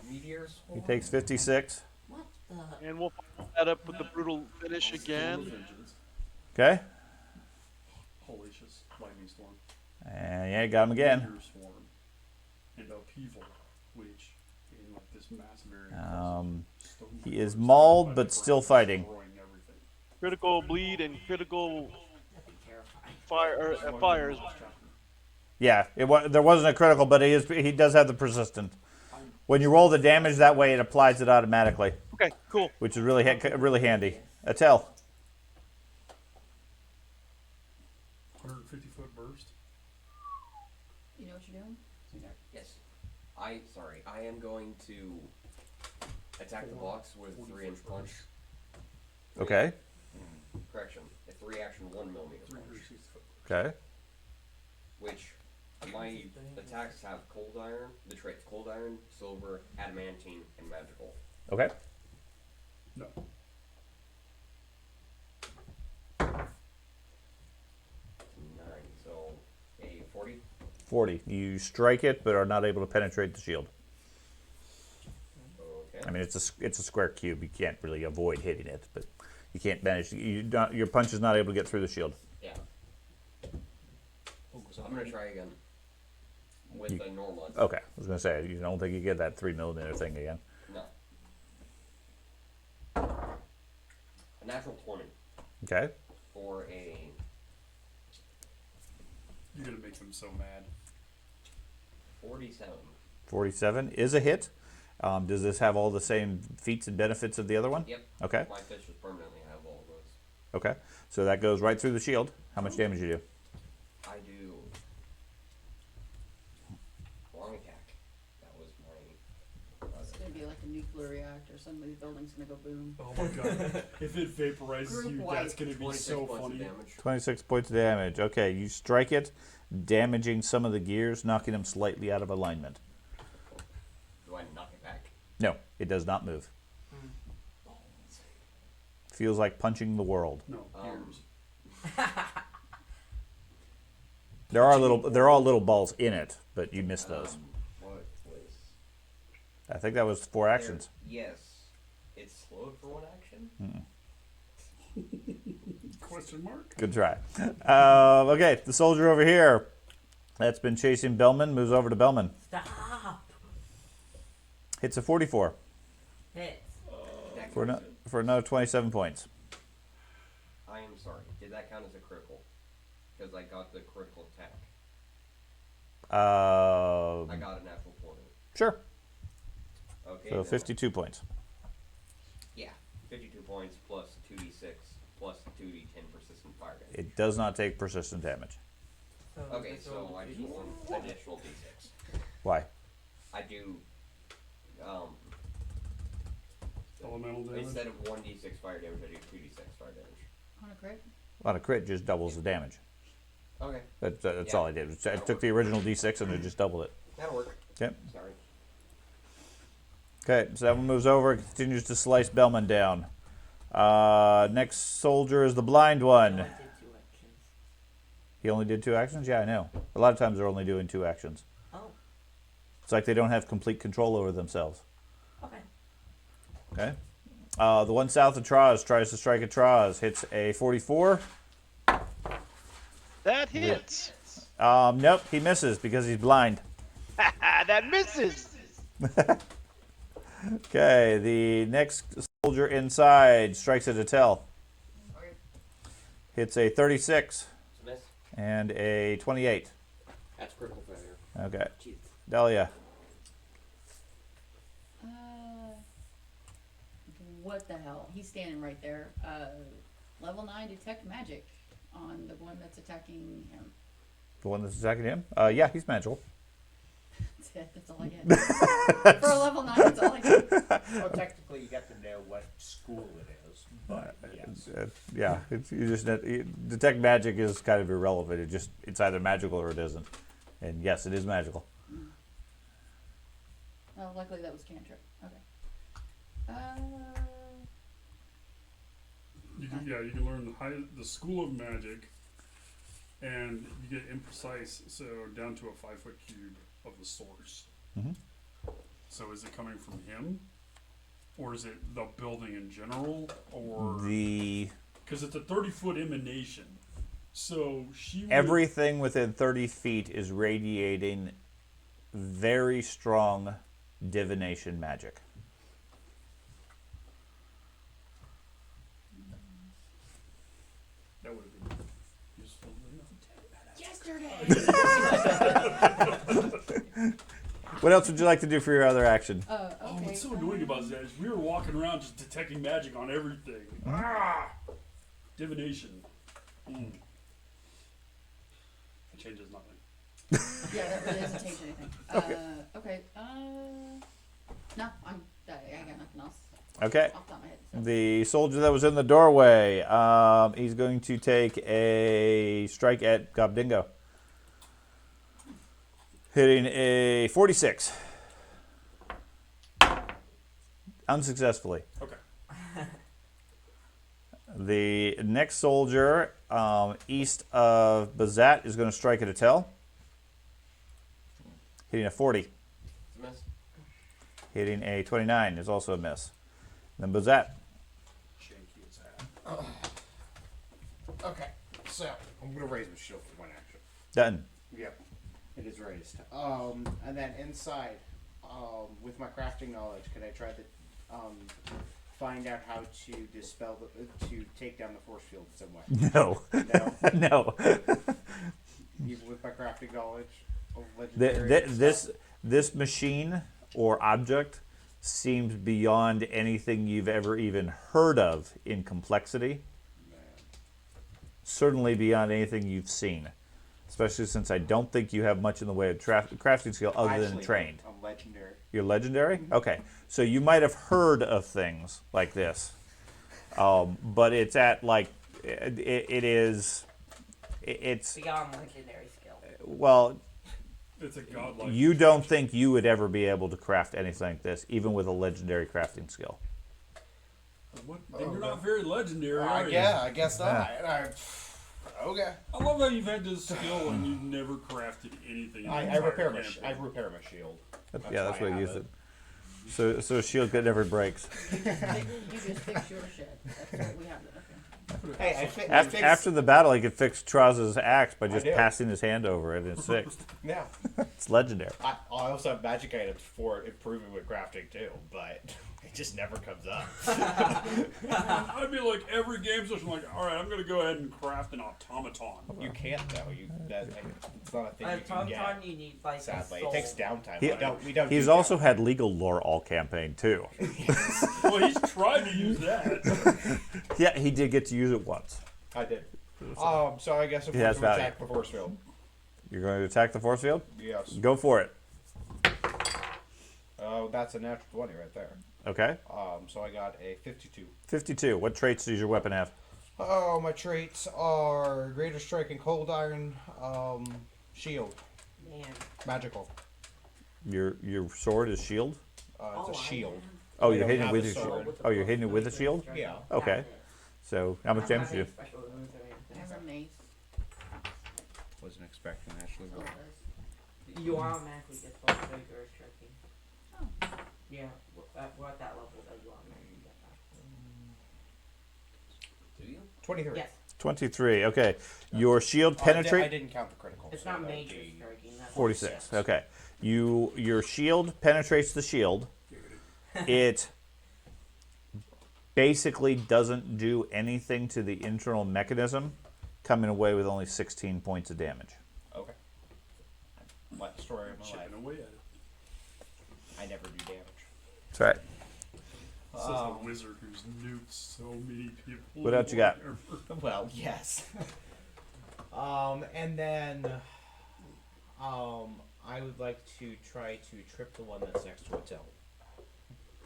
Meteors? He takes 56. What the? And we'll follow that up with the brutal finish again. Vengeance. Okay. Hellacious lightning storm. And yeah, you got him again. Meteor swarm. And upheaval, which in like this massive area. Stone He is Forest, mauled, by but the still ground, fighting. destroying everything. Critical bleed and critical That'd be terrifying. fire. Yeah, there wasn't a critical, but he does have the persistent. When you roll the damage that way, it applies it automatically, Okay, cool. which is really really handy. Attell. 150-foot burst. You know what you're doing? Yes. I am going to attack the box with a 3-inch punch. Okay. Correction. A 3-action 1 millimeter punch. 360 foot. Okay. Which my attacks have cold iron, the traits cold iron, silver, adamantine, and magical. Okay. No. 9, so a 40. 40. You strike it, but are not able to penetrate the shield. Okay. I mean, it's a square cube. You can't really avoid hitting it, but you can't manage. Your punch is not able to get through the shield. Yeah. I'm gonna try again. With a normal. Okay. I was gonna say you don't think you get that 3mm thing again. No. A natural 20 Okay. for a You're gonna make them so mad. 47. 47 is a hit. Does this have all the same feats and benefits of the other one? Yep. Okay. My fish just permanently have all of those. Okay. So that goes right through the shield. How much damage you do? I do long attack. That was my. It's gonna be like a nuclear reactor. Suddenly the building's gonna go boom. Oh my god. If it vaporizes Group you, wipe. that's gonna be 26 so points of funny. damage. 26 points of damage. Okay, you strike it, damaging some of the gears, knocking them slightly out of alignment. Do I knock it back? No, it does not move. Feels like punching the world. No, gears. There are little balls in it, but you missed those. What was? I think that was 4 actions. Yes. It's slowed for 1 action? Question mark? Good try. Okay, the soldier over here that's been chasing Bellman moves over to Bellman. Stop. Hits a 44 Hits. for another 27 points. I am sorry. Did that count as a critical? Because I got the critical attack. I got a natural 20. Sure. Okay, Okay, So then 52 points. Yeah, 52 points plus 2d6 plus 2d10 persistent fire damage. It does not take persistent damage. So Okay, it's so all I just want additional d6. Why? I do, Elemental damage. instead of 1d6 fire damage, I do 2d6 fire damage. On a crit? On a crit, just doubles the damage. Okay, That's Yeah. all I did. I took the original D6 and it just doubled it. that'll work. Okay. Sorry. Okay, so that one moves over, continues to slice Bellman down. Next soldier is the blind I one. did 2 actions. He only did 2 actions? Yeah, I know. A lot of times they're only doing 2 actions. Oh, It's like they don't have complete control over themselves. okay. Okay. The one south of Traz tries to strike at Traz. Hits a 44. That hits. Nope, he misses because he's blind. That misses. Okay, the next soldier inside strikes at Atel. Okay. Hits a 36 It's a miss. and a 28. That's critical failure. Okay. Jeez. Delia. What the hell? He's standing right there. Level 9 detect magic on the one that's attacking him. The one that's attacking him? Yeah, he's magical. That's it. That's all I get. For a level 9, that's all I get. Well, technically, you get to know what school it is, but yes. Yeah, you just detect magic is kind of irrelevant. It's either magical or it isn't. And yes, it is magical. Oh, luckily that was cantrip. Okay. You can learn the school of magic, and you get imprecise, so down to a 5-foot cube of the source. Mhm. So is it coming from him, or is it the building in general, or The because it's a 30-foot emanation? So she would, everything within 30 feet is radiating very strong divination magic. that would have been useful enough. Yesterday. What else would you like to do for your other action? Okay. Oh, what's so annoying about that is we were walking around just detecting magic on everything. Ah, divination. It changes nothing. Yeah, that really doesn't change anything. Okay. No, I got nothing else Okay. off the top of my head. So. The soldier that was in the doorway, he's going to take a strike at Gobdingo. Hitting a 46. Unsuccessfully. Okay. The next soldier east of Bazat is going to strike at Atel. Hitting a 40. It's a miss. Hitting a 29 is also a miss. Then Bazat. Janky as that. Okay, so I'm gonna raise my shield for one action. Done. Yep, it is raised. And then inside, with my crafting knowledge, could I try to find out how to dispel to take down the force field in some way? No. No, No. even with my crafting knowledge of Th- legendary th- this machine or object seems beyond anything you've ever even heard of in complexity. Certainly beyond anything you've seen. Especially since I don't think you have much in the way of crafting skill other than trained. I'm legendary. You're legendary? Okay. So you might have heard of things like this. But it's at like, it's, Beyond legendary skill. well, It's a godlike. you don't think you would ever be able to craft anything like this, even with a legendary crafting skill. What? Then you're not very legendary, are you? Yeah, I guess not. Okay. I love how you've had this skill and you've never crafted anything. In the I entire repair my shield. Yeah, that's why what I I use have it. So shield that never breaks. You just fix your shit. That's what we have. Okay. Hey, After the battle, he could fix Traz's axe by just do. passing his hand over it, and it's fixed. Yeah. It's legendary. I also have magic items for improving with crafting too, but It just never comes up. I'd be like every game session, like, all right, I'm gonna go ahead and craft an automaton. You can't though. It's not a thing you can Automaton, get. you need like Sadly, a soul. it takes downtime. He- We don't. He's do also downtime. had legal lore all campaign too. Well, he's tried to use that. Yeah, he did get to use it once. I did. So I guess if He we're has to value. attack the force field. You're going to attack the force field? Yes. Go for it. Oh, that's a natural 20 right there. Okay. So I got a 52. 52. What traits does your weapon have? Oh, my traits are greater strike and cold iron, shield, Man. magical. Your sword is shield? It's a shield. Oh, I you're don't hitting it have with a your sword. shield. Oh, you're hitting it with a shield? Yeah. Okay. So, how much damage do you do? It has a mace. Wasn't expecting actually. So it does. You automatically get plus vigor striking. Oh. Yeah, we're at that level that you automatically get that. Do you? 23. Yes, 23. Okay. Your shield I penetrate didn't count the critical. it's so not that'd major be striking. That's 46. Okay. Your shield penetrates the shield. It basically doesn't do anything to the internal mechanism, coming away with only 16 points of damage. Okay. Like the story of my life. Chipping away at it. I never do damage. That's right. This is a wizard who's nuked so many people. What else you got? Well, yes. And then, I would like to try to trip the one that's next to Adele.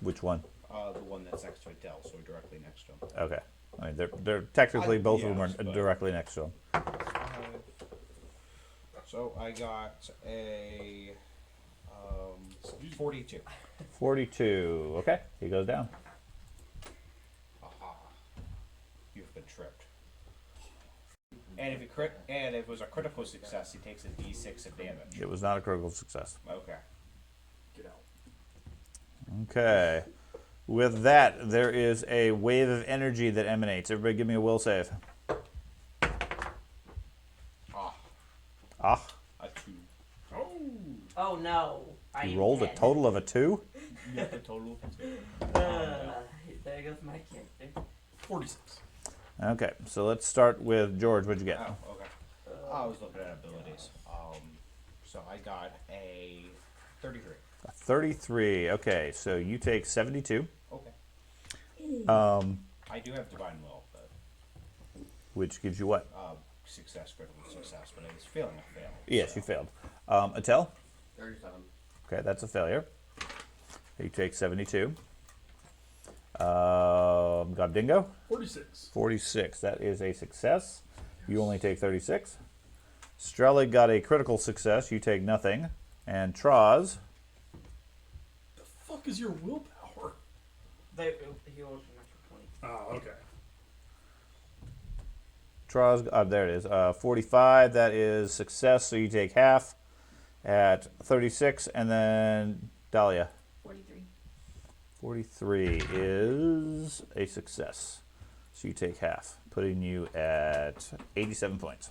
Which one? The one that's next to Adele, so directly next to him. Okay. I mean, they're technically both of them yes, are but- directly next to him. So I got a 42. 42. Okay. He goes down. Aha. You've been tripped. And if it was a critical success, he takes a d6 of damage. It was not a critical success. Okay. Get out. Okay. With that, there is a wave of energy that emanates. Everybody give me a will save. Ah, Ah. a 2. Oh! Oh no! I You am rolled a dead. total of a 2? Yeah, the total. There goes my character. 46. Okay. So let's start with George. What'd you get? Oh, okay. I was looking at abilities. So I got a 33. A 33. Okay. So you take 72, Okay. um, I do have divine will, but which gives you what? success, critical success, but I was failing a fail. Yes, so. you failed. Atel? 37. Okay, that's a failure. You take 72. Gobdingo? 46. 46. That is a success. You only take 36. Strelly got a critical success. You take nothing. And Troz, The fuck is your willpower? He rolled an extra 20. Oh, okay. Troz, there it is. 45. That is success. So you take half at 36. And then Dahlia. 43. 43 is a success. So you take half, putting you at 87 points.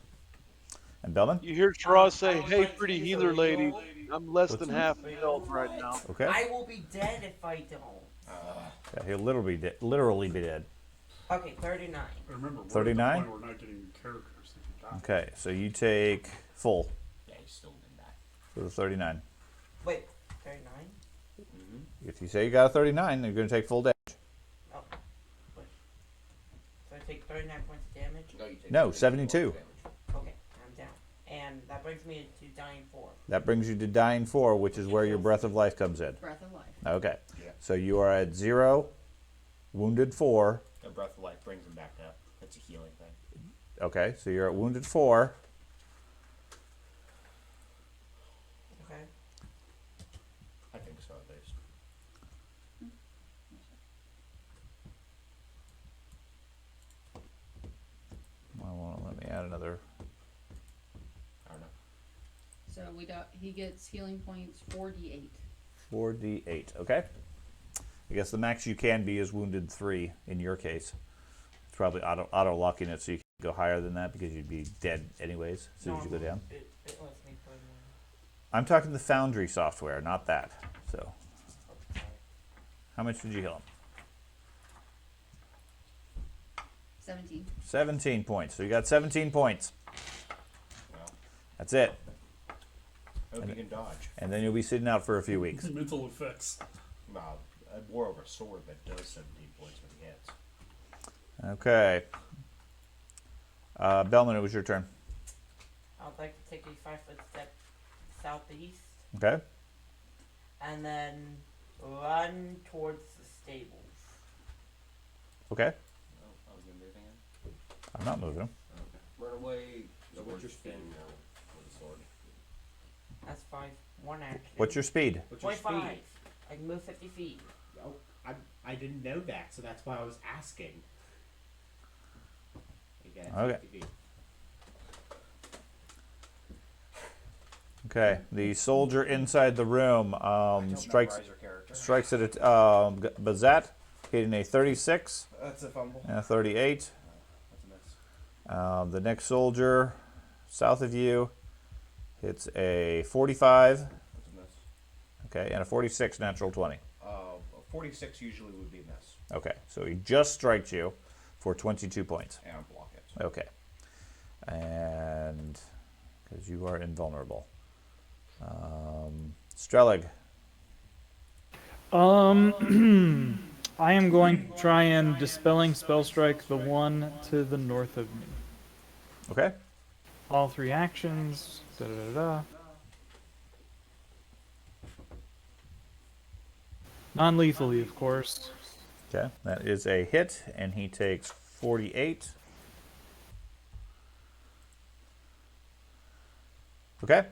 And Bellman? You hear Shiraz say, I would "Hey, like to pretty use a healer lady, legal- I'm less What's than that? half health right now." Okay. I will be dead if I don't. Yeah, he'll literally be dead. Okay, 39. But remember, we're 39? at the point where we're not getting characters that can die. Okay, so you take full Yeah, he's still in that. for the 39. Wait, 39? If you say you got a 39, you're going to take full damage. Oh. Wait. So I take 39 points of damage? No, you take No, 72 72. damage. Okay, I'm down. And that brings me to dying 4. That brings you to dying 4, which is where your breath of life comes in. Breath of life. Okay, Yeah. so you are at 0, wounded 4. The breath of life brings him back up. That's a healing thing. Okay, so you're at wounded 4. Okay. I think so, at least. Well, let me add another. I don't know. So he gets healing points 4d8. 4d8. Okay. I guess the max you can be is wounded 3 in your case. It's probably auto locking it so you can go higher than that because you'd be dead anyways as soon as you go down. It lets me put more. I'm talking the Foundry software, not that. So How much did you heal him? 17. 17 points. So you got 17 points. Well, That's it. hope you can dodge. And then you'll be sitting out for a few weeks. Mental effects. Well, I wore over a sword that does 17 points when he hits. Okay. Bellman, it was your turn. I would like to take a 5-foot step southeast Okay. and then run towards the stables. Okay. Oh, I was gonna move again. I'm not moving him. Run away. So what's your speed? Now with a sword. That's 1 action. What's your speed? What's your 25. speed? I can move 50 feet. Oh, I didn't know that, so that's why I was asking. Again, Okay. 50 feet. Okay. The soldier inside the room Don't strikes memorize your character. strikes at Bazat, hitting a 36 That's a fumble. and a 38. That's a miss. The next soldier south of you hits a 45. That's a miss. Okay, and a 46 natural 20. 46 usually would be a miss. Okay, so he just strikes you for 22 points. And I block it. Okay. And because you are invulnerable. Strelig. I am going to try and dispelling spell strike the one to the north of me. Okay. All 3 actions. Da da da da. Non-lethally, of course. Okay, that is a hit, and he takes 48. Okay. And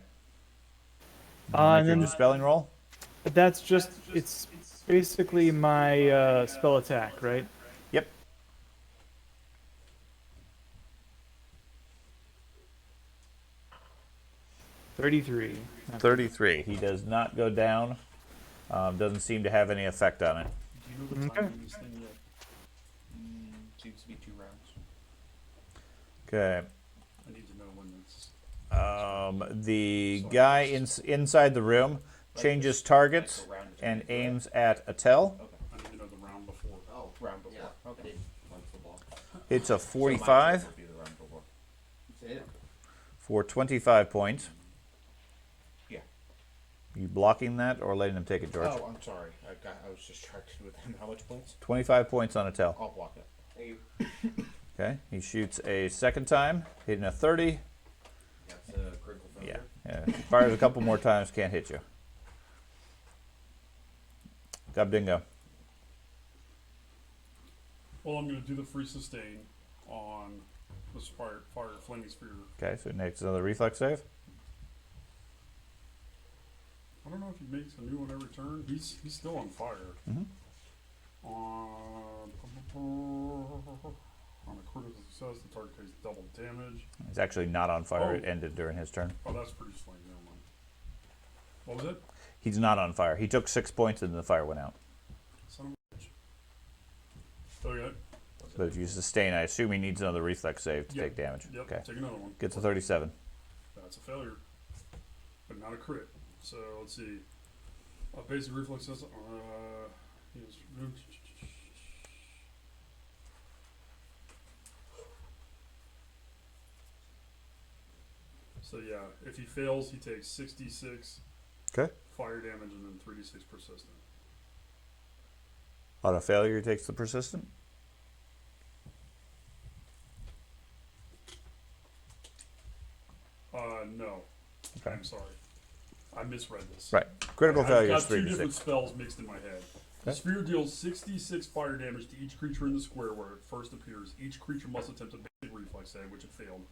Make your then dispelling roll. that's just, it's basically my spell attack, right? Yep. $33. 33. He does not go down. Doesn't seem to have any effect on it. Do you know the Okay. time on this thing yet? Seems to be 2 rounds. Okay. I need to know when it's. The guy inside the room changes targets Like a round is and made, aims at Attell. Okay. I need to know the round before. Oh, round before. Yeah. Okay. One football. It's a So my 45 turn would be the round before. That's it. for 25 points. Yeah. You blocking that or letting him take it, George? Oh, I'm sorry. I was distracted with how much points? 25 points on Attell. I'll block it. Thank you. Okay. He shoots a second time, hitting a 30. That's a critical failure. Yeah. Fires a couple more times, can't hit you. Gobdingo. Well, I'm going to do the free sustain on the fire flaming sphere. Okay, so next another reflex save. I don't know if he makes a new one every turn. He's still on fire. Mhm. On a critical success, the target takes double damage. He's actually not on fire. Oh. It ended during his turn. Oh, that's pretty slim. Never mind. What was it? He's not on fire. He took 6 points and the fire went out. Son of a bitch. Okay. But if you sustain, I assume he needs another reflex save to Yep. take damage. Yep. Okay. Take another one. Gets a 37. That's a failure, but not a crit. So let's see. Basic reflexes. He is- So yeah, if he fails, he takes 66 Okay. fire damage and then 3d6 persistent. On a failure, he takes the persistent. No. Okay. I'm sorry. I misread this. Right. Critical failure I've is got two 3 to different 6. spells mixed in my head. The Okay. sphere deals 66 fire damage to each creature in the square where it first appears. Each creature must attempt a basic reflex save, which it failed.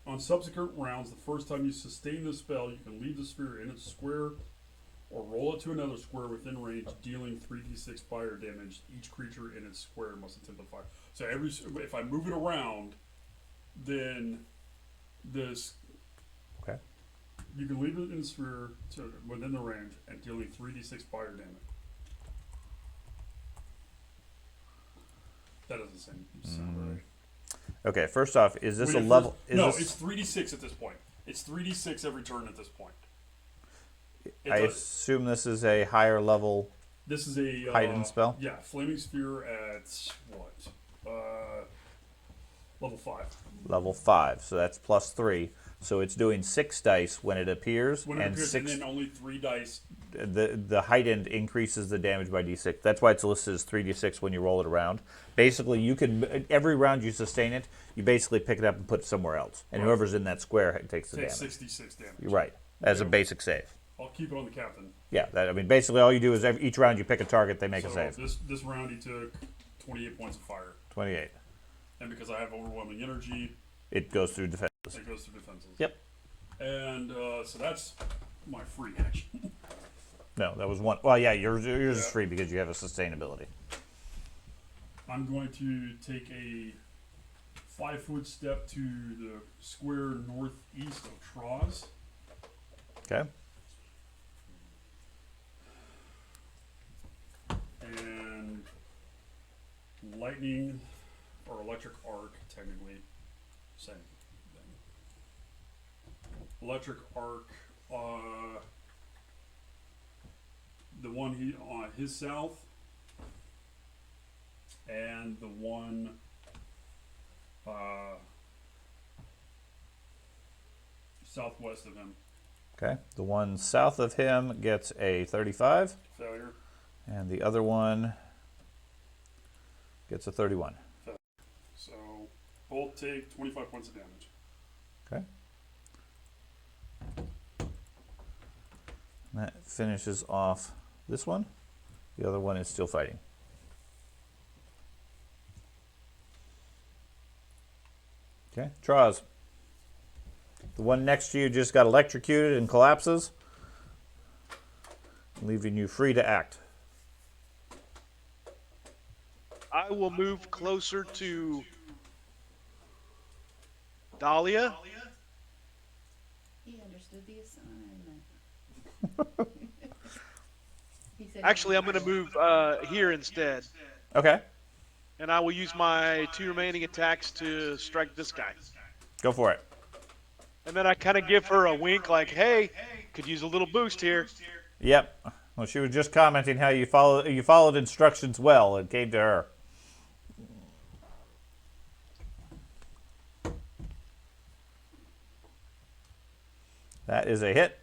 On subsequent rounds, the first time you sustain the spell, you can leave the sphere in its square or roll it to another square within range, dealing 3d6 fire damage. Each creature in its square must attempt a fire. So if I move it around, then this Okay. you can leave it in the sphere within the range and dealing 3d6 fire damage. That doesn't sound right. Okay, first off, is this When a it level? first- Is no, this, it's 3d6 at this point. It's 3d6 every turn at this point. It I does- assume this is a higher level. This is a Heightened spell? Yeah, flaming sphere at what? Level 5. Level 5, so that's +3. So it's doing 6 dice when it appears, When it and appears, 6. and then only 3 dice. The heightened increases the damage by d6. That's why it's listed as 3d6 when you roll it around. Basically, you can every round you sustain it, you basically pick it up and put it somewhere else, and Right. whoever's in that square takes the Takes damage. 66 damage. You're right, as a Okay. basic save. I'll keep it on the captain. Yeah, I mean, basically all you do is each round you pick a target, they make a So save. this round he took 28 points of fire, 28. and because I have overwhelming energy, It goes through defenses. it goes to defenses. Yep. And so that's my free action. No, that was one. Well, yeah, yours is Yeah. free because you have a sustainability. I'm going to take a 5-foot step to the square northeast of Troz. Okay. And lightning or electric arc, technically, same thing. Electric arc, the one on his south, and the one southwest of him. Okay. The one south of him gets a 35, Failure. and the other one gets a 31. So both take 25 points of damage. Okay. And that finishes off this one. The other one is still fighting. Okay, Troz. The one next to you just got electrocuted and collapses, leaving you free to act. I will move closer to Dahlia. He understood the assignment. He said Actually, I'm going to move here instead. Okay, And I will use my 2 remaining attacks to strike this guy. go for it. And then I kind of give her a wink like, hey, could use a little boost here. Yep. Well, she was just commenting how you followed instructions well. It came to her. That is a hit.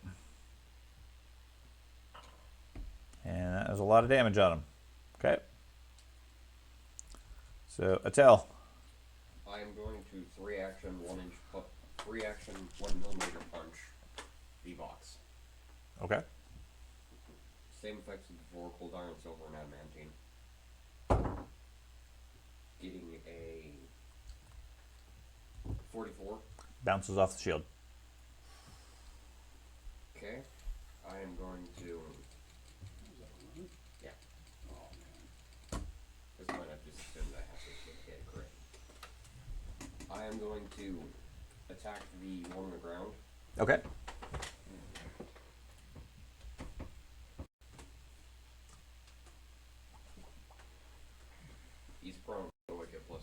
And that is a lot of damage on him. Okay. So, Attell. I am going to 3-action, 3-action, 1mm punch the box. Okay. Same effects as before, cold iron, silver, and adamantine. Getting a 44. Bounces off the shield. Okay. I am going to. Yeah. This might have just assumed I have to hit correct. I am going to attack the one on the ground. Okay. He's prone, so I get +2.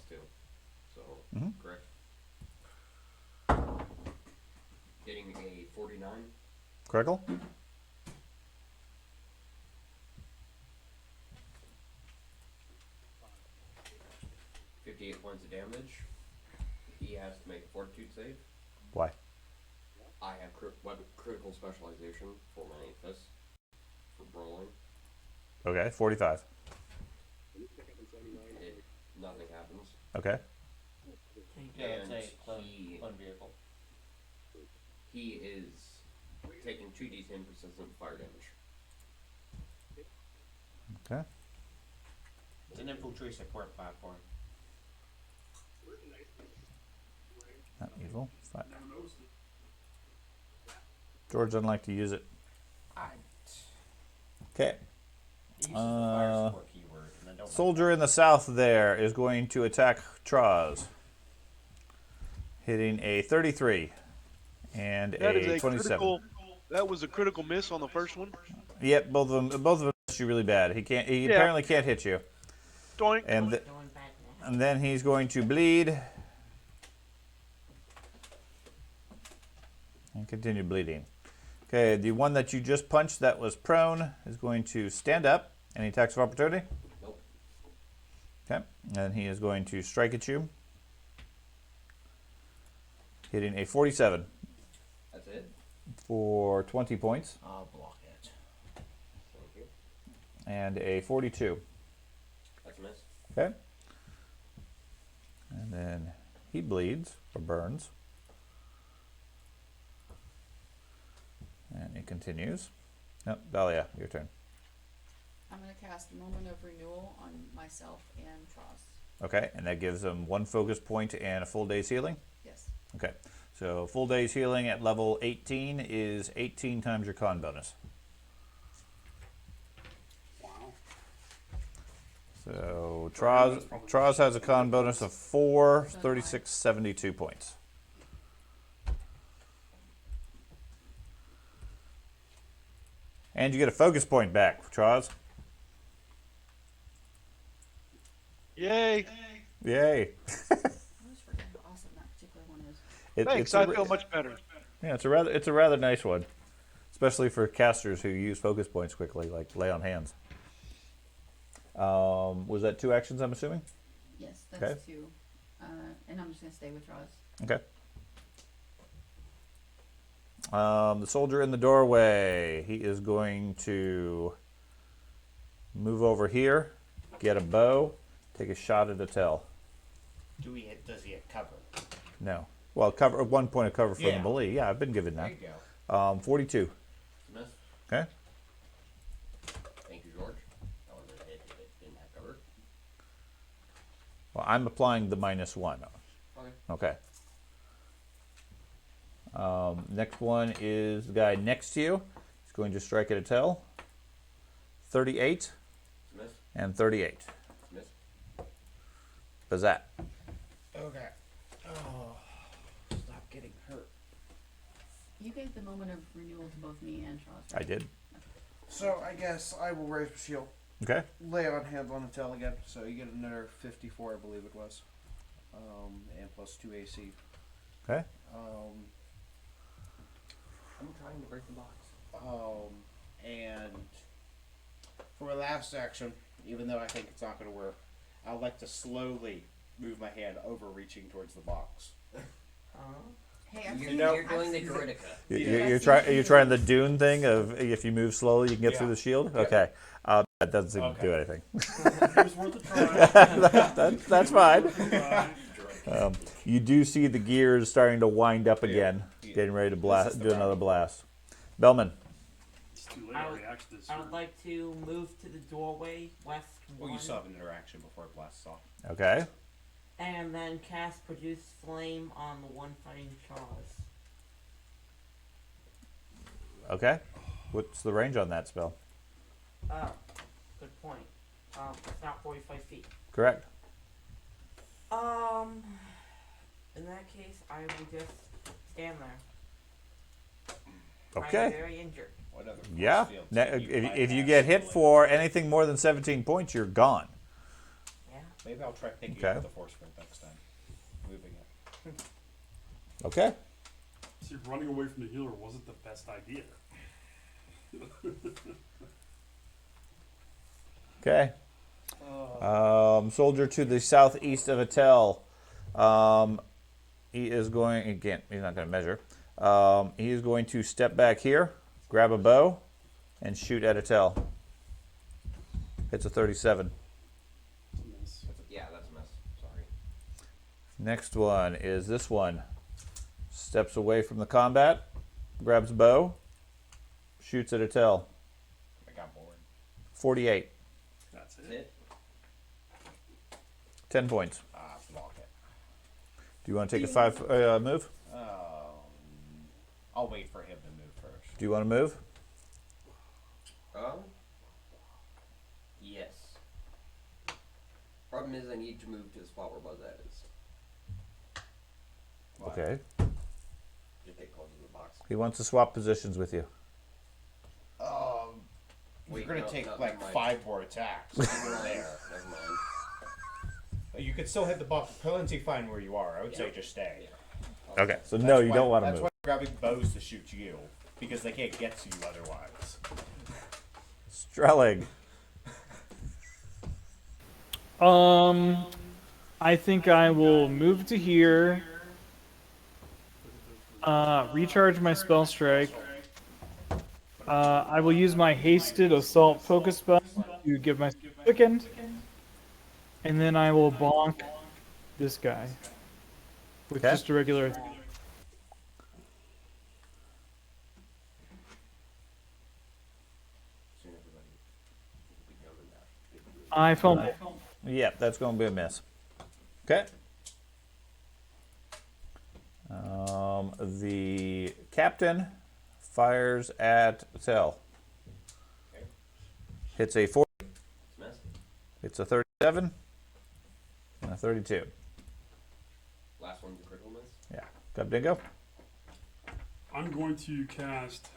So, correct. Getting a 49. Critical. $58 points of damage. He has to make a fortitude save. Why? I have critical specialization for my fist for brawling. Okay, 45. Nothing happens. Okay. Yeah, And it's a clone vehicle. He is taking 2d10 persistent fire damage. Okay. It's an infiltrate support platform. Not evil. Fine. Never noticed it. George doesn't like to use it. I Okay. it uses the fire support keyword, and I don't. Soldier in the south there is going to attack Troz. Hitting a 33 and That is a a 27. critical. That was a critical miss on the first one. Yep, both of them miss you really bad. He Yeah. apparently can't hit you. Doink. And Going back now. and then he's going to bleed and continue bleeding. Okay, the one that you just punched that was prone is going to stand up Any attacks of opportunity? Nope. Okay. And he is going to strike at you. Hitting a 47 That's it. for 20 points. I'll block it. Thank you. And a 42. That's a miss. Okay. And then he bleeds or burns. And it continues. Yep, Dahlia, your turn. I'm gonna cast Moment of Renewal on myself and Tross. Okay, and that gives him 1 focus point and a full day's healing. Yes. Okay, so full day's healing at level 18 is 18 times your con bonus. Wow. So Sorry, that's probably Troz has a con bonus of 4, So 36, 72 points. And you get a focus point back, Troz. Yay! Yay. I always forget how awesome that particular one is. Thanks, I feel much better. Yeah, it's a rather nice one, especially for casters who use focus points quickly, like lay on hands. Was that 2 actions? I'm assuming. Yes, that's Okay. 2. And I'm just gonna stay with Tross. Okay. The soldier in the doorway. He is going to move over here, get a bow, take a shot at Attell. Does he have cover? No. Well, cover 1 point of cover from Yeah. the melee. Yeah, I've been given There that. you go. 42. It's a miss. Okay. Thank you, George. That would have been a hit if it didn't have cover. Well, I'm applying the -1. Okay. Okay. Next one is the guy next to you. He's going to strike at Attell. 38 It's a miss. and 38. It's a miss. Bazat. Okay. Oh, stop getting hurt. You gave the Moment of Renewal to both me and Tross, right? I did. So I guess I will raise my shield. Okay. Lay on hands on the tail again. So you get another 54, I believe it was. And plus 2 AC. Okay. I'm trying to break the box. And for my last action, even though I think it's not going to work, I'd like to slowly move my hand over, reaching towards the box. Hey, I've You're, seen you're doing the Druidica. You're trying the Dune thing of if you move slowly, you can get through the shield. Okay. That doesn't do anything. It was worth a try. That's fine. Try. You do see the gears starting to wind up again, getting ready to blast, do another blast. Bellman. It's too late. I already acted this. I would like to move to the doorway west Well, you one, still have an interaction before it blasts off. Okay. and then cast Produce Flame on the one fighting Charles. Okay. What's the range on that spell? Oh, good point. It's not 45 feet. Correct. In that case, I will just stand there. I'm Okay. very injured. What other force Yeah. fields Ne- can you if you bypass? get hit for anything more than 17 points, you're gone. Yeah. Maybe I'll try thinking Okay. of the force field next time. Moving it. Okay. See, running away from the healer wasn't the best idea. Okay. Soldier to the southeast of Attell. He is going, again, he's not going to measure. He is going to step back here, grab a bow, and shoot at Attell. It's a 37. It's a miss. Yeah, that's a miss. Sorry. Next one is this one. Steps away from the combat, grabs a bow, shoots at Attell. I got bored. 48. That's That's it. it. 10 points. Block it. Do you want to take a 5 move? I'll wait for him to move first. Do you want to move? Yes. Problem is, I need to move to the spot where Buzzat is. Why? Okay. Just get closer to the box. He wants to swap positions with you. You're Wait, gonna no, take no, like never mind. 5 more attacks. Never mind. there. Never mind. You could still hit the box. Plenty fine where you are. I would say just stay. Yeah. Okay, so no, you don't want to That's move. why I'm grabbing bows to shoot you, because they can't get to you otherwise. Strellig. I think I will move to here. Recharge my spell strike. I will use my hasted assault focus spell to give myself quickened, and then I will bonk this guy with Okay. just a regular attack. Soon everybody will be done in that. I fumble. Yeah, that's going to be a miss. Okay. The captain fires at Tell. Okay. Hits a 40. It's missed. It's a 37 and a 32. Last one's a critical miss. Yeah. Got bingo. I'm going to cast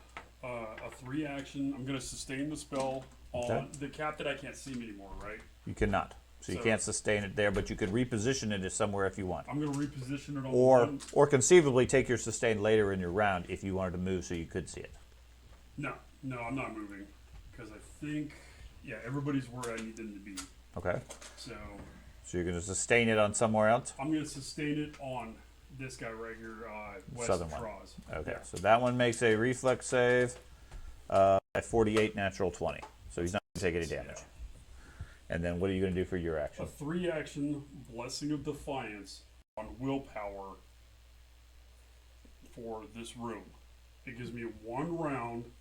a 3-action. I'm going to sustain the spell on Okay. the captain. I can't see him anymore, right? You cannot. So you So- can't sustain it there, but you could reposition it as somewhere if you want. I'm going to reposition it on Or one. or conceivably take your sustain later in your round if you wanted to move so you could see it. No, I'm not moving because I think everybody's where I need them to be. Okay. So So you're going to sustain it on somewhere else? I'm going to sustain it on this guy right here, west Southern of one. Troz. Okay. Yeah. So that one makes a reflex save at 48 natural 20. So he's not going to take any damage. And then what are you going to do for your A action? 3-action Blessing of Defiance on willpower for this room. It gives me 1 round.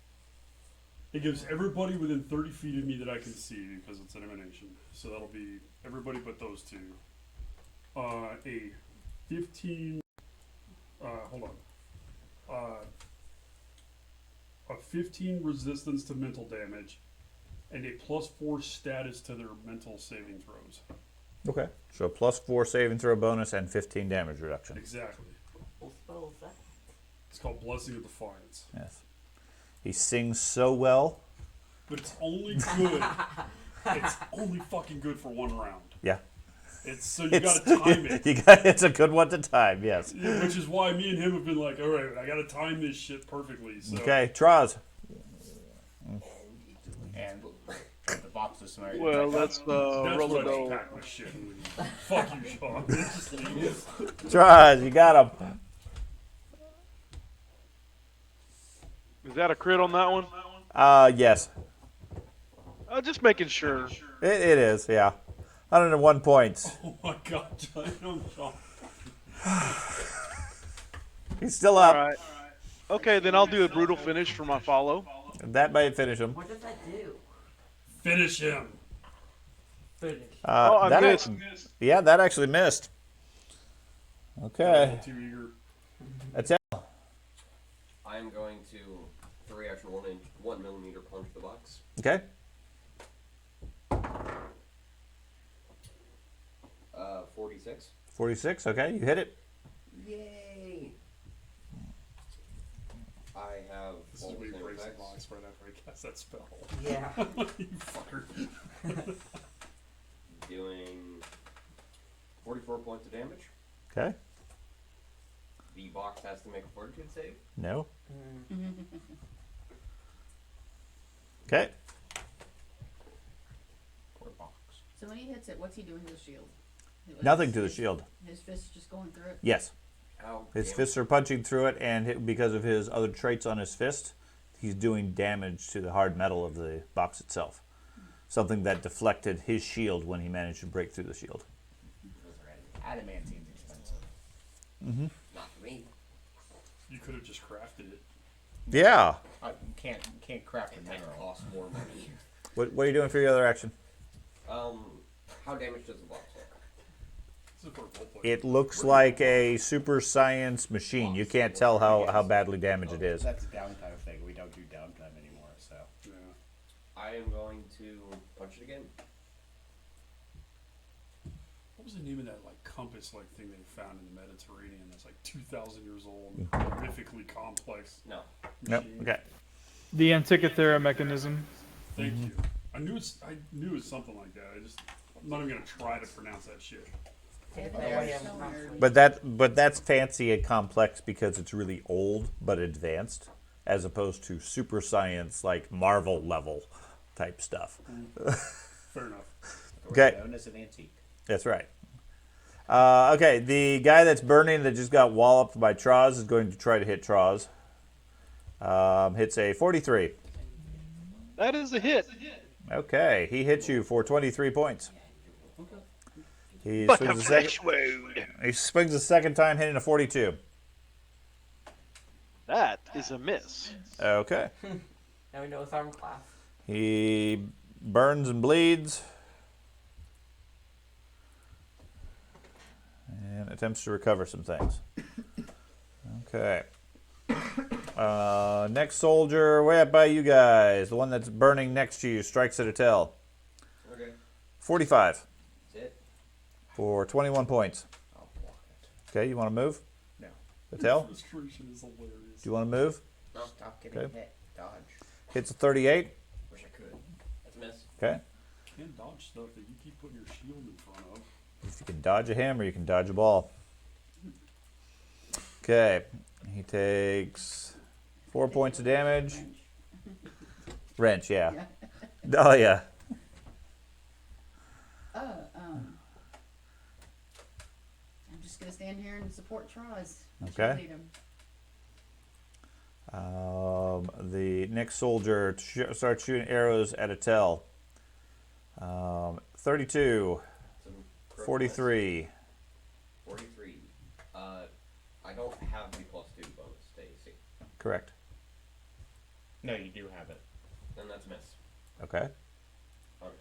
It gives everybody within 30 feet of me that I can see because it's an emanation. So that'll be everybody but those two. A 15. Hold on. A 15 resistance to mental damage, and a +4 status to their mental saving throws. Okay. So +4 saving throw bonus and 15 damage reduction. Exactly. What spell is that? It's called Blessing of Defiance. Yes. He sings so well. But it's only good. It's only fucking good for 1 round. Yeah. It's so you gotta time it. It's a good one to time, yes. Yeah, which is why me and him have been like, all right, I gotta time this shit perfectly. So Okay, Troz. And the box is smart. Well, let's that's roll what the I dough. pack my shit with. Fuck you, Sean. Just leave. Troz, you got him. Is that a crit on that one? Yes. Just making sure. It is, yeah. 101 points. Oh my god, Sean. He's still up. All right. Okay, then I'll do a brutal finish for my follow. That might finish him. What does that do? Finish him. Finish. I that missed. Yeah, that actually missed. Okay. Too eager. That's it. I am going to 3-action 1 millimeter punch the box. Okay. 46. 46, okay, you hit it. Yay! I have This is all the where you same break the effects. box right after I cast that spell. Yeah. You fucker. Doing 44 points of damage. Okay. The box has to make a fortitude save. No. Mm. Okay. Poor box. So when he hits it, what's he doing to the shield? Nothing to the shield. His fist just going through it? Yes. How His damage- fists are punching through it, and because of his other traits on his fist, he's doing damage to the hard metal of the box itself. Something that deflected his shield when he managed to break through the shield. Adamantine's expensive. Not for me. You could have just crafted it. Yeah. You can't craft a It mineral. costs more money. What are you doing for your other action? How damaged does the box look? This is for roleplay. It looks like a super science machine. You can't tell how badly damaged it is. That's a downtime thing. We don't do downtime anymore, so. Yeah. I am going to punch it again. What was the name of that like compass like thing they found in the Mediterranean that's like 2,000 years old, horrifically complex No. Nope. machine? Okay. The Antikythera mechanism. Thank you. I knew it's something like that. I'm not even gonna try to pronounce that shit. Take But that they're away, so I'm nerdy. But that's fancy and complex because it's really old but advanced, as opposed to super science like Marvel level type stuff. Fair enough. Okay. Known as an antique. That's right. Okay, the guy that's burning that just got walloped by Troz is going to try to hit Troz. Hits a 43. That is a hit. Okay, he hits you for 23 points. He But swings a a second. flesh wound. He swings a second time, hitting a 42. That is a miss. Okay. Now we know his arm class. He burns and bleeds. And attempts to recover some things. Okay. Next soldier, way up by you guys. The one that's burning next to you strikes at a tell. Okay. 45 That's it. for 21 points. I'll block it. Okay, you want to move? No. Patel, do Frustration is hilarious. you want to move? Stop getting Okay. hit. Dodge. Hits a 38. Wish I could. That's a miss. Okay. Can't dodge stuff that you keep putting your shield in front of. If you can dodge a hammer, you can dodge a ball. Okay. He takes 4 points of damage. Wrench, yeah. Oh, yeah. I'm just gonna stand here and support Troz. Okay. Cheerlead him. The next soldier starts shooting arrows at a tell. 32, Some critical 43. miss. 43. I don't have the +2 bonus to AC. Correct. No, you do have it. Then that's a miss. Okay. Okay.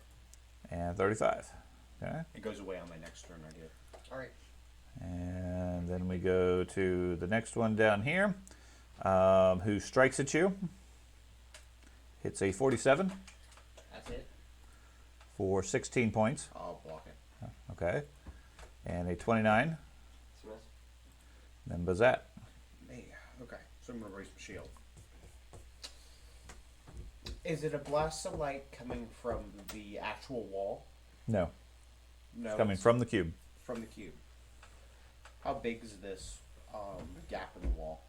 And 35. Okay. It goes away on my next turn, I do. Alright. And then we go to the next one down here, who strikes at you. Hits a 47 That's it. for 16 points. I'll block it. Okay. And a 29. That's a miss. Then Bazat. Me. Okay. So I'm gonna raise my shield. Is it a blast of light coming from the actual wall? No. No. It's coming from the cube. from the cube. How big is this gap in the wall?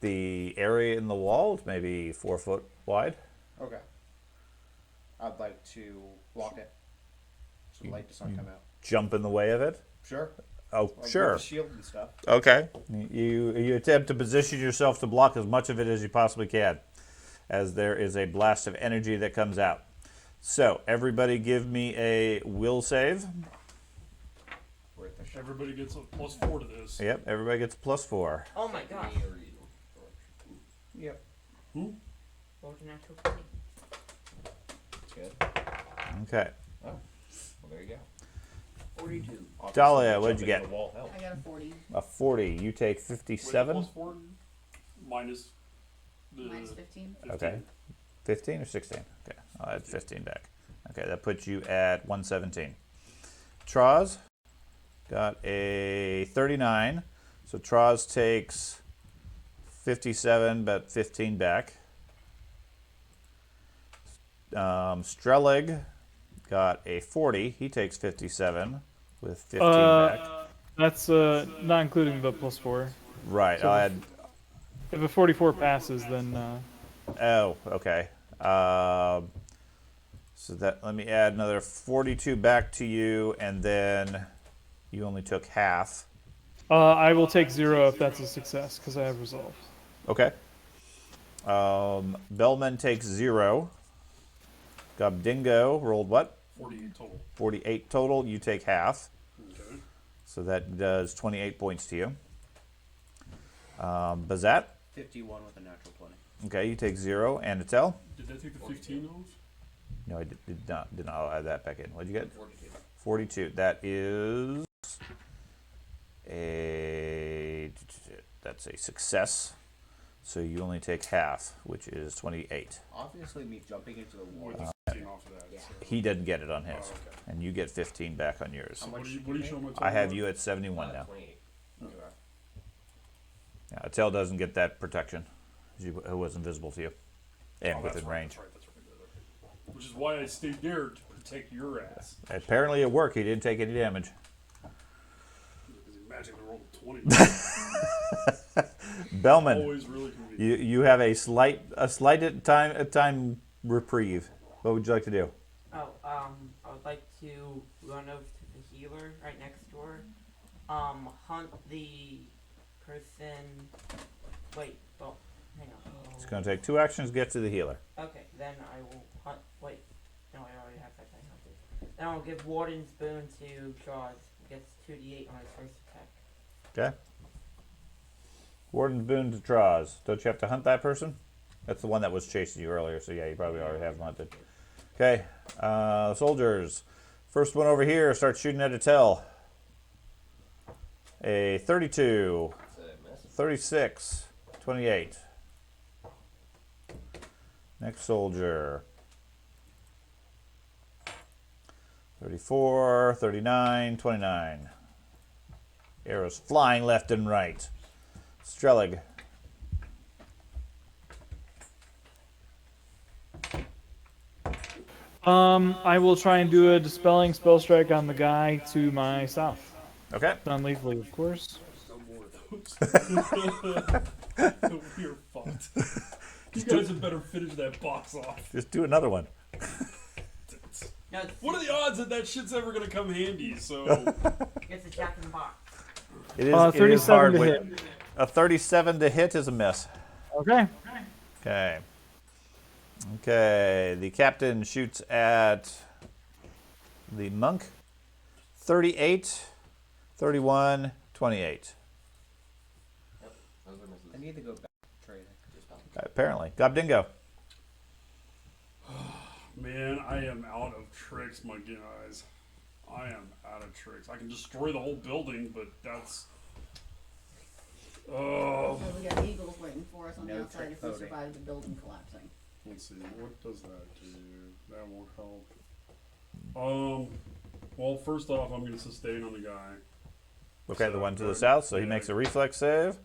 The area in the wall is maybe 4 foot wide. Okay. I'd like to block it. So the light does not come out. Jump in the way of it. Sure. Oh, With sure. the shield and stuff. Okay. You attempt to position yourself to block as much of it as you possibly can, as there is a blast of energy that comes out. So everybody, give me a will save. We're at the ship. Everybody gets a +4 to this. Yep. Everybody gets a +4. Oh my gosh. Me or you? Yep. Who? What was the natural 20? Good. Okay. Well, there you go. 42. Dahlia, what'd you Jumping in get? the wall helps. I got a 40. A 40. You take Wait, 57. +4 minus the Minus 15. 15. Okay. 15 or 16? Okay. I'll add 15 back. Okay, that puts you at 117. Troz got a 39. So Troz takes 57, but 15 back. Streleg got a 40. He takes 57 with 15 back. That's not including the +4. Right. so I'll the- add. If a 44 passes, then Oh, okay. So that let me add another 42 back to you, and then you only took half. I will take 0 if that's a success because I have resolve. Okay. Bellman takes 0. Gobdingo rolled what? 48 total. 48 total. You take half. Okay. So that does 28 points to you. Bazat, 51 with a natural 20. okay, you take 0. And Atel? Did that take the 15 off? No, I did not. I'll add that back in. What'd you get? 42. 42. That is that's a success. So you only take half, which is 28. Obviously, me jumping into the wall. With the 15 off of that. yeah. So. He didn't get it on his, Oh, okay. and you get 15 back on yours. So what do you show my I have total? you at 71 now. 28. Okay. Yeah, Atel doesn't get that protection. It was invisible to you, and Oh, that's within right, range. That's right. Which is why I stayed there to protect your ass. Apparently, it worked. He didn't take any damage. Because he magically rolled a 20. Bellman, Always really convenient. you have a slight time reprieve. What would you like to do? Oh, I would like to run over to the healer right next door. Hunt the person. Wait, oh, hang on. It's going to take 2 actions to get to the healer. Okay, then I will hunt. Wait, no, I already have that guy hunted. Then I'll give Warden's Boon to Jaws. He gets 2d8 on his first attack. Okay. Warden's Boon to Traws. Don't you have to hunt that person? That's the one that was chasing you earlier, so yeah, you probably already have him hunted. Okay, soldiers. First one over here starts shooting at a tell. A 32, It's a mess. 36, 28. Next soldier. 34, 39, 29. Arrows flying left and right. Strelig. I will try and do a dispelling spell strike on the guy to my south. Okay. Non-lethally, of course. No more of those. We're fucked. You guys had better finish that box off. Just do another one. No, What are the odds that that shit's ever gonna come handy? So it's a Jack in the Box. It is, 37 hard. to With, hit. a 37 to hit is a miss. Okay. Okay. Okay. The captain shoots at the monk. 38, 31, 28. Those are misses. I need to go back to trading. Just Apparently. Gobdingo. man, I am out of tricks, my guys. I am out of tricks. I can destroy the whole building, but that's. Oh. So we got eagles waiting for us on No the outside trick if we voting. survive the building collapsing. Let's see, what does that do? That won't help. Well, first off, I'm going to sustain on the guy. Okay, the So, one to the good. south, so he Yeah. makes a reflex save.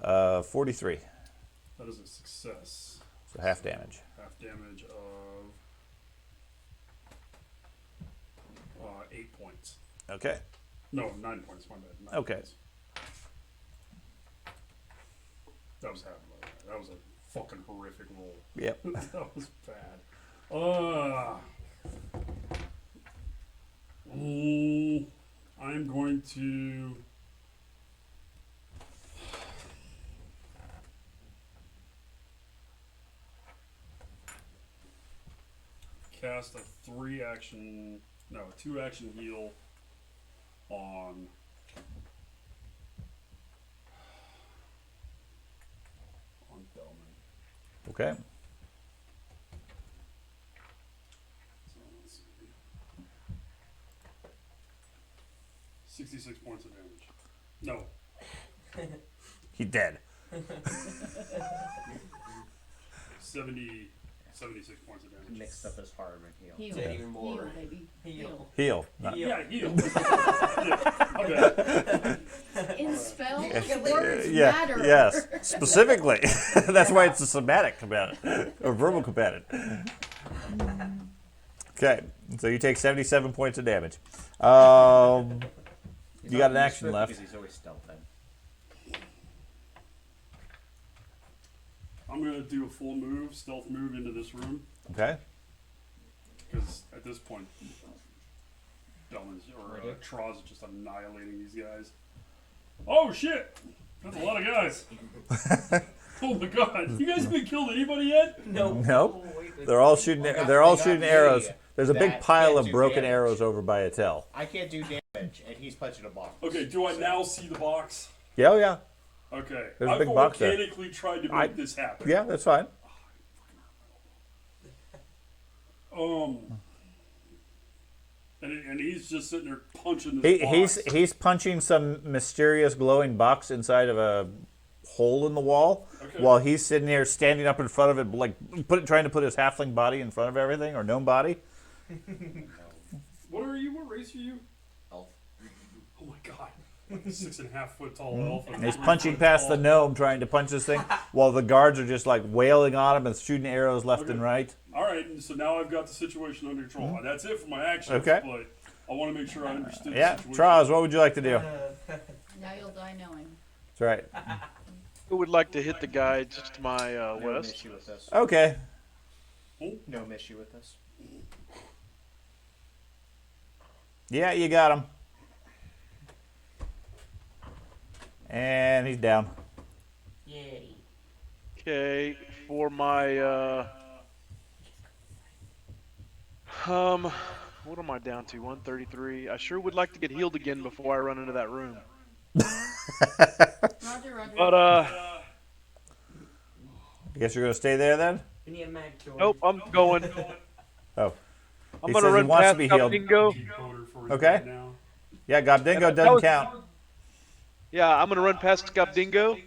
43. That is a success. So half damage. Half damage of 8 points. Okay. No, 9 points. My bad. 9 Okay. Points. That was half of it. That was a fucking horrific roll. Yep. That was bad. I'm going to cast a 2-action heal on Bellman. Okay. So let's see. 66 points of damage. No. He's dead. 76 points of damage. mixed up as harm and heal. Heal, Yeah, even more. heal, baby, Heal. Heal. Not- Yeah, heal. Okay. In spells, Yeah, words Yeah. matter. Yes. Specifically. That's why it's a somatic combatant or verbal combatant. Okay. So you take 77 points of damage. He's You got not an used action to it left. Because he's always stealthing. I'm gonna do a full move, stealth move into this room, Okay. because at this point, Bellman's or Ready? Troz is just annihilating these guys. Oh shit! That's a lot of guys. Oh my god! You guys have been killed anybody yet? No. Nope. Oh, wait, They're all shooting. Well, They're all they got shooting me arrows. There's a big that pile can't of do broken damage. arrows over by a tell. I can't do damage, and he's punching a box. Okay, do I now see the box? Yeah, oh yeah. Okay. There's a I've big box there. organically tried to make I- this happen. Yeah, that's fine. And he's just sitting there punching this box. He's punching some mysterious glowing box inside of a hole in the wall, Okay. while he's sitting there standing up in front of it, like trying to put his halfling body in front of everything or gnome body. What are you? What race are you? Elf. Oh my god. Like a 6.5 foot tall elf. And he's punching past the gnome, trying to punch this thing, while the guards are just like wailing on him and shooting arrows left and Okay. right. Alright, and so now I've got the situation under control. That's it for my actions, Okay. but I want to make sure I understood Yeah, the situation. Charles, what would you like to do? Now you'll die knowing. That's right. Who would like to hit the guy just to my No west? issue with this. Okay. No issue with this. Yeah, you got him. And he's down. Yay. Okay, for my what am I down to? 133. I sure would like to get healed again before I run into that room. Roger. But I guess you're gonna stay there then. We need a mag Jordan. nope, I'm going. Oh, I'm He gonna says he run wants to past be healed. Gabdingo. Decoder for you Okay. right now. yeah, Gobdingo That doesn't was- count. Yeah, I'm gonna run past Gabdingo.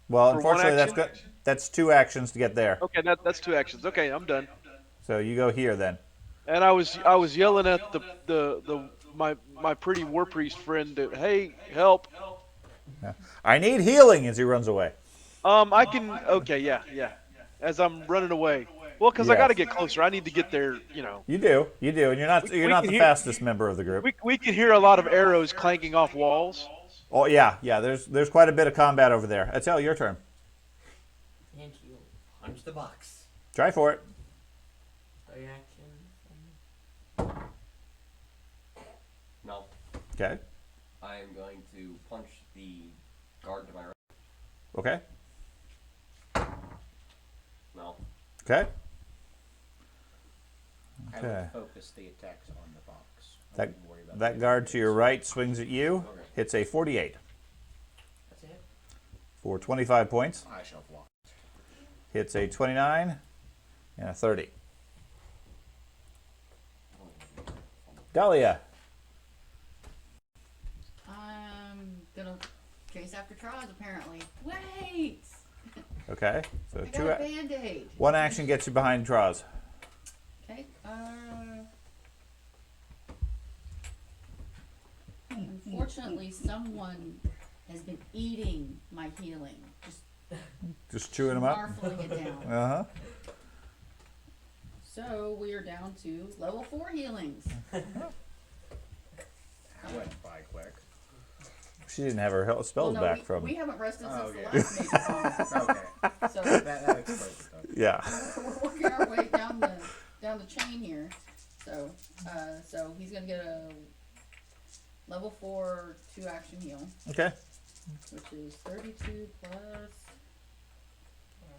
Well, for one unfortunately, that's action? good. That's 2 actions to get there. Okay, that's 2 actions. Okay, I'm done. So you go here then. And I was yelling at my pretty war priest friend that, hey, help. I need healing as he runs away. I can. Okay, yeah. As I'm running away. Well, because I Yes. got to get closer. I need to get there. You do, and you're not We the can hear- fastest member of the group. We can hear a lot of arrows clanking off walls. Oh yeah. There's quite a bit of combat over there. Etzel, your turn. Thank you. Punch the box. Try for it. Reaction. No. Okay. I am going to punch the guard to my right. Okay. No. Okay. I Okay. would focus the attacks on the box. I That wouldn't worry about that the guard to your enemies. right swings at you. Okay. Hits a 48 That's it. for 25 points. I shall block. Hits a 29 and a 30. Dahlia. I'm gonna chase after Troz, apparently. Wait! Okay. So I two. got a band-aid. One action gets you behind Troz. Okay, unfortunately, someone has been eating my healing. Just chewing them up. Snarfling it down. Uh huh. So we are down to level 4 healings. That went by quick. She didn't have her spells Well, no, back we, from. we haven't rested Oh, since yeah. the last major song. Okay. So That explains stuff. Yeah. we're working our way down the chain here. So he's gonna get a level 4 2-action heal, Okay. which is 32 plus. Damn.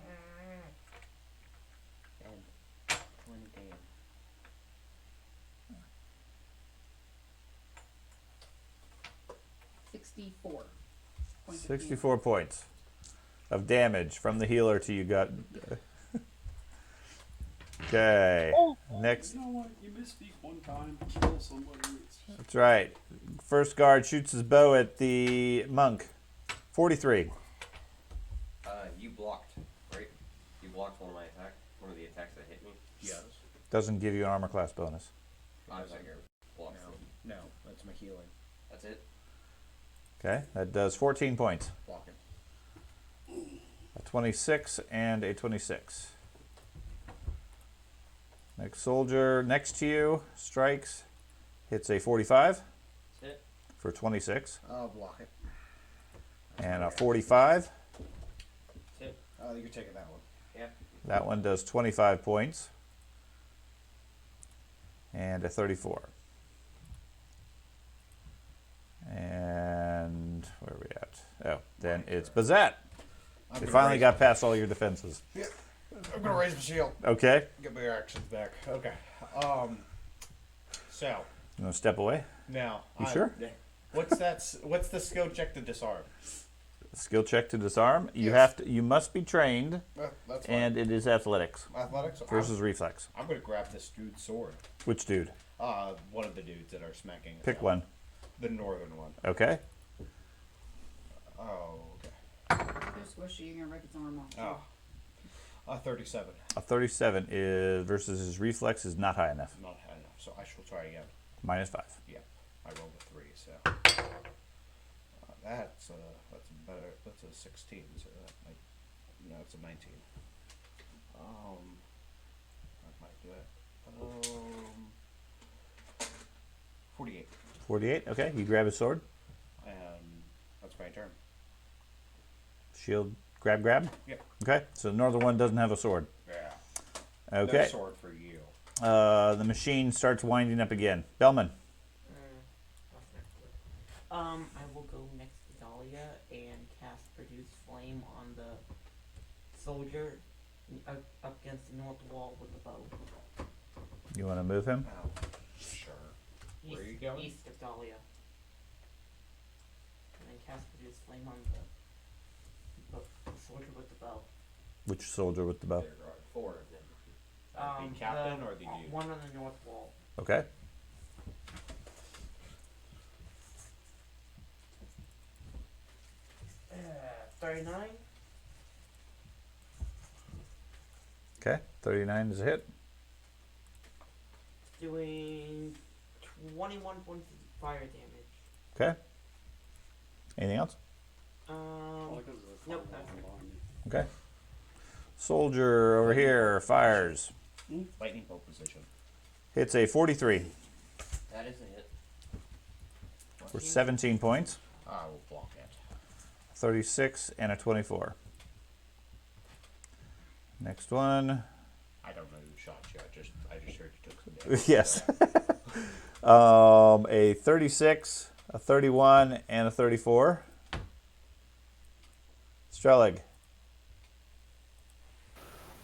64. points of 64 points of damage from the healer to you got. Okay. Next. You know what? You misspeak one time, kill somebody. That's right. First guard shoots his bow at the monk. 43. You blocked, right? You blocked one of my attack, one of the attacks that hit me. Yes. Doesn't give you an armor class bonus. I was like, blocks. No, that's my healing. That's it. Okay. That does 14 points. Blocking. A 26 and a 26. Next soldier next to you strikes. Hits a 45 That's it. for 26. I'll block it. And a 45. That's it. Oh, you're taking that one. Yeah. That one does 25 points. And a 34. And where are we at? Oh, then it's Bazette. You finally got past all your defenses. I'm gonna raise my shield. Okay. Get my actions back. Okay. So You want to step away? now. You sure? What's that? What's the skill check to disarm? Skill check to disarm. You Yes. have to. You must be trained, That's fine. and it is athletics Athletics versus reflex. I'm gonna grab this dude's sword. Which dude? One of the dudes that are smacking. us Pick out. one. The northern one. Okay. Oh, okay. You're squishy, you're gonna break its arm off. Oh. 37. A 37 is versus his reflex is not high enough. Not high enough, so I shall try again. -5. Yeah, I rolled a 3, so that's better. That's a 16, so that might. No, it's a 19. That might do it. 48, 48. Okay. You grab his sword. and that's my turn. Shield. Grab. Yep. Okay. So the northern one doesn't have a sword. Yeah. Okay. No sword for you. The machine starts winding up again. Bellman. I will go next to Dahlia and cast Produce Flame on the soldier up against the north wall with the bow. You want to move him? Oh, sure. Where are you going? East of Dahlia. And then cast Produce Flame on the soldier with the bow. Which soldier with the bow? There are 4 of them. The captain or the dude? One on the north wall. Okay. Uh, 39. Okay. 39 is a hit. Doing 21 points of fire damage. Okay. Anything else? Nope, that's it. Okay. Soldier over here fires. Lightning bolt position. Hits a 43 That is a hit. for 17 points. I will block it. 36 and a 24. Next one. I don't know who shot you. I just heard you took some damage. Yes. A 36, a 31, and a 34. Strelig.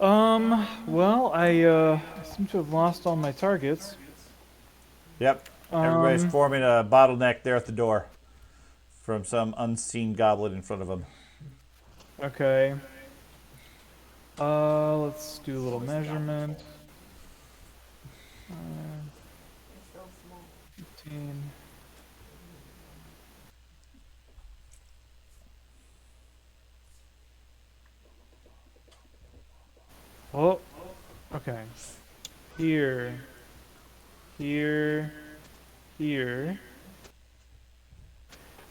Well, I seem to have lost all my targets. Yep. Everybody's forming a bottleneck there at the door from some unseen goblin in front of them. Okay. Let's do a little measurement. It's so small. 15. Oh, okay. Here, here, here.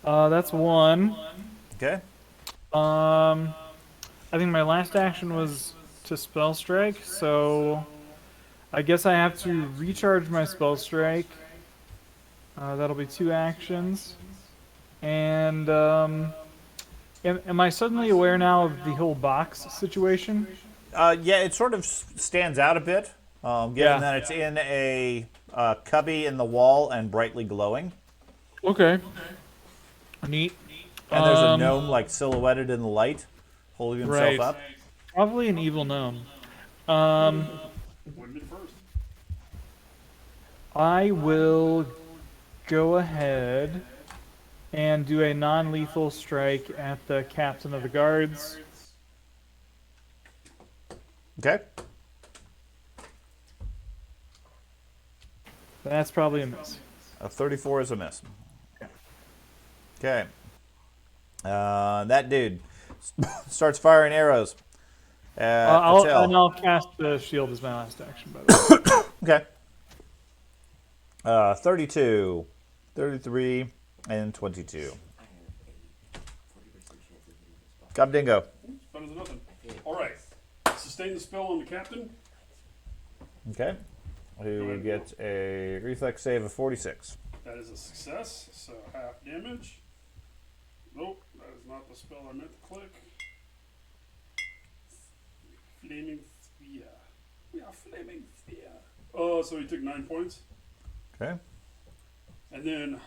That's one. Okay. I think my last action was to spell strike, so I guess I have to recharge my spell strike. That'll be 2 actions. And am I suddenly aware now of the whole box situation? Yeah, it sort of stands out a bit, given Yeah. that it's in a cubby in the wall and brightly glowing. Okay. Neat. And there's a gnome like silhouetted in the light, holding himself Right. up. Probably an evil gnome. Wouldn't it first? I will go ahead and do a non-lethal strike at the captain of the guards. Okay. That's probably a miss. A 34 is a miss. Okay. That dude starts firing arrows at Patel. And I'll cast the shield as my last action, by the way. Okay. 32, 33, and 22. Gobdingo. It's better than nothing. Alright. Sustain the spell on the captain. Okay. Who gets a reflex save of 46. That is a success, so half damage. Nope, that is not the spell I meant to click. Flaming Sphere. We are Flaming Sphere. So he took 9 points. Okay. And then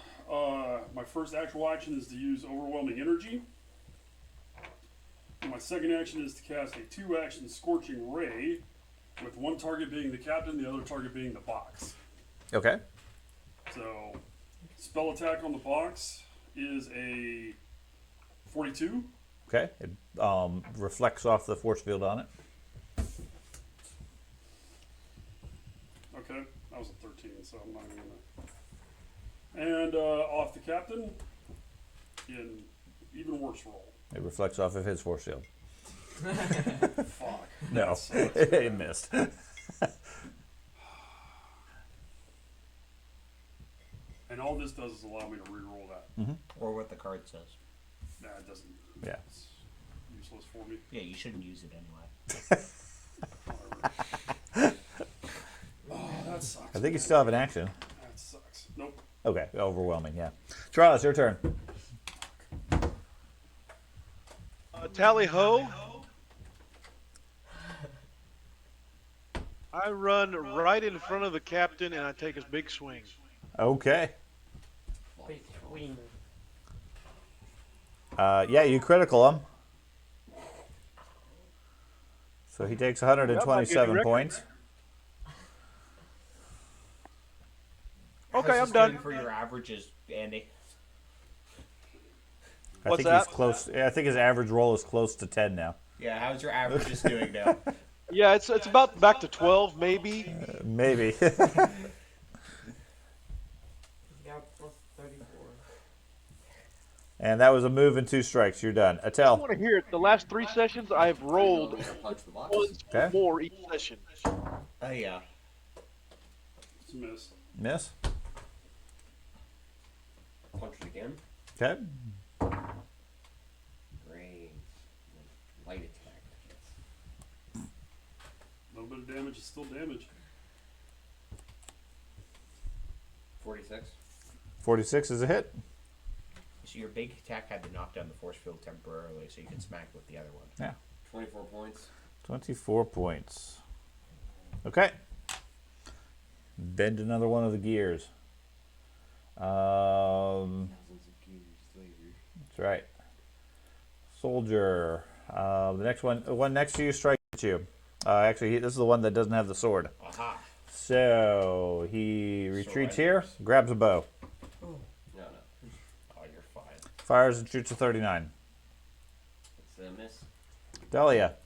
my first actual action is to use Overwhelming Energy. And my second action is to cast a 2-action Scorching Ray, with one target being the captain, the other target being the box. Okay. So, spell attack on the box is a 42. Okay. It reflects off the force field on it. Okay, that was a 13, so I'm not even gonna. And off the captain, in even worse roll. It reflects off of his force field. Fuck. No, That it missed. And all this does is allow me to reroll that. Or what the card says. Nah, it doesn't. Yeah. It's useless for me. Yeah, you shouldn't use it anyway. Whatever. Oh, that sucks. I think you still have an action. That sucks. Nope. Okay, overwhelming, yeah. Charles, your turn. Tally ho! I run right in front of the captain and I take a big swing. Okay. Big swing. Yeah, you critical him. So he takes That might be a new 127 record. points. Okay, How's I'm this done. doing for your averages, Andy? I What's think he's that? close. I think his average roll is close to 10 now. Yeah, how's your averages doing now? Yeah, it's about back to 12 maybe. Maybe. He's got plus 34. And that was a move and 2 strikes. You're done. I Attell. want to hear it. The last 3 sessions, I've rolled Punch the box. once or Okay. more each session. Oh yeah. It's a miss. Miss. Punch it again. Okay. Great. Light attack. A little bit of damage is still damage. 46. 46 is a hit. So your big attack had to knock down the force field temporarily, so you can smack with the other one. Yeah. 24 points. 24 points. Okay. Bend another one of the gears. That's right. Soldier. The next one, the one next to you strikes at you. Actually, this is the one that doesn't have the sword. Aha. So he retreats here, grabs a bow, No. Oh, you're fine. fires and shoots a 39. It's a miss. Delia.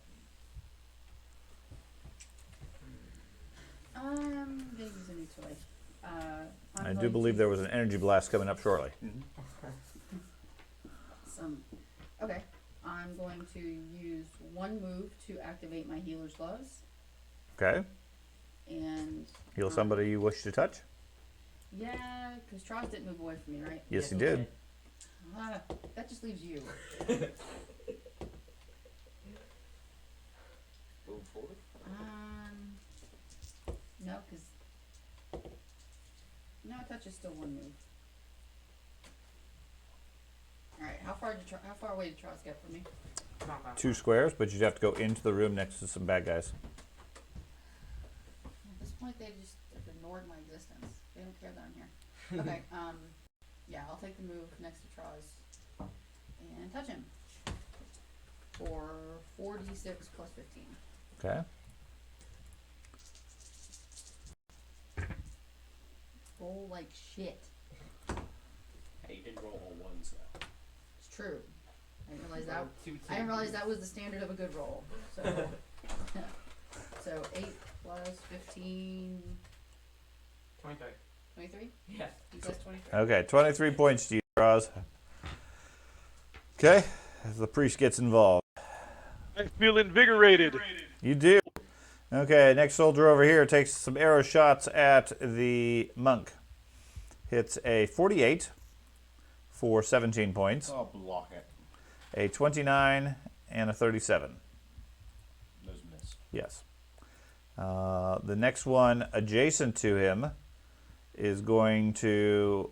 Gonna use a new toy. I do believe there was an energy blast coming up shortly. Okay, I'm going to use one move to activate my healer's gloves, Okay. and Heal somebody you wish to touch. yeah, because Charles didn't move away from me, right? Yes, he did. That just leaves you. Move forward. No, because no, touch is still one move. All right, how far away did Charles get from me? Not that 2 squares, but you'd have to go into the room next to some bad guys. At this point, they just have ignored my existence. They don't care that I'm here. Okay, yeah, I'll take the move next to Charles and touch him for 4d6 plus 15. Okay. Roll like shit. Hey, you didn't roll all ones though. It's true. I didn't realize that. Two, I didn't realize that was the standard of a good roll. So, so 8 plus 15, 23. 23? Yes. He says 23. Okay, 23 points to you, Roz. Okay, as the priest gets involved. I feel invigorated. You do. Okay, next soldier over here takes some arrow shots at the monk. Hits a 48 for 17 points, Oh, block it. a 29, and a 37. Those miss. Yes. The next one adjacent to him is going to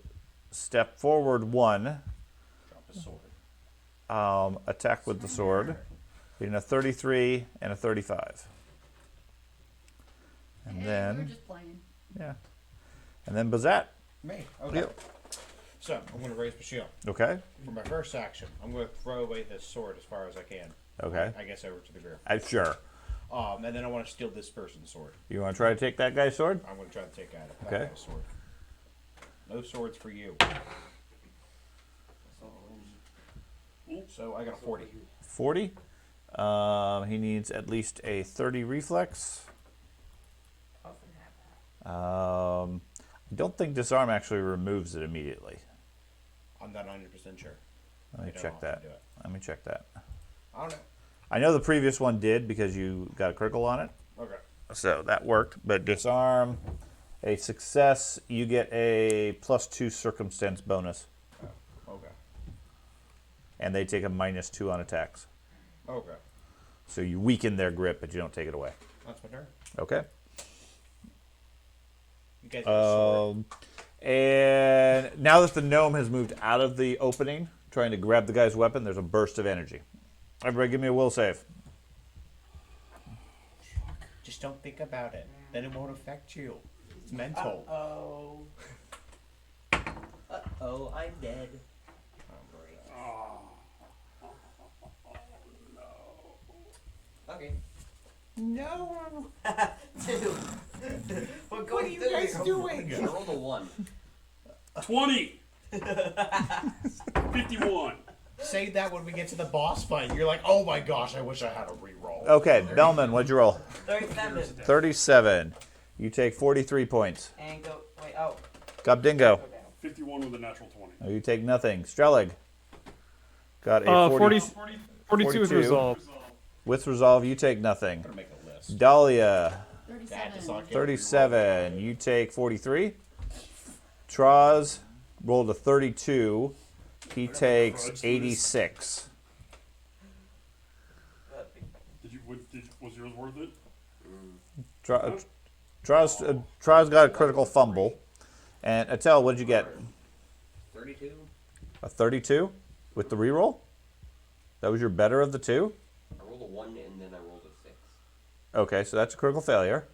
step forward 1, Drop a sword. attack with the sword, being a 33 and a 35. And Hey, we were then, just playing. yeah. And then Bazat. Me. Okay. Yep. So I'm going to raise my shield. Okay. For my first action, I'm going to throw away this sword as far as I can. Okay. I guess over to the rear. Sure. And then I want to steal this person's sword. You want to try to take that guy's sword? I'm going to try to take out that Okay. guy's sword. No swords for you. So I got a 40. 40. He needs at least a 30 reflex. I don't think disarm actually removes it immediately. I'm not 100% sure. Let me don't check often that. do it. Let me check that. I don't know. I know the previous one did because you got a critical on it. Okay. So that worked. But disarm, a success, you get a +2 circumstance bonus. Okay. And they take a -2 on attacks. Okay. So you weaken their grip, but you don't take it away. That's my turn. Okay. You guys have a sword. And now that the gnome has moved out of the opening, trying to grab the guy's weapon, there's a burst of energy. Everybody give me a will save. Just don't think about it. Then it won't affect you. It's mental. Oh. Oh, I'm dead. Oh, great. Okay. No. 2. What are you guys doing? I rolled a 1. 20. 51. Say that when we get to the boss fight. You're like, oh my gosh, I wish I had a reroll. Okay, Bellman, what'd you roll? 37. 37. You take 43 points. And go. Wait. Oh. Gobdingo. Go down. 51 with a natural 20. Oh, you take nothing. Strelig. Got a 42 with 42. resolve. With resolve, you take nothing. I'm gonna make a list. Dahlia, 37. 37. You take 43. Troz rolled a 32. He takes 86. Was yours worth it? Troz got a critical fumble. And Attell, what did you get? 32. A 32 with the reroll? That was your better of the two? I rolled a 1 and then I rolled a 6. Okay, so that's a critical failure.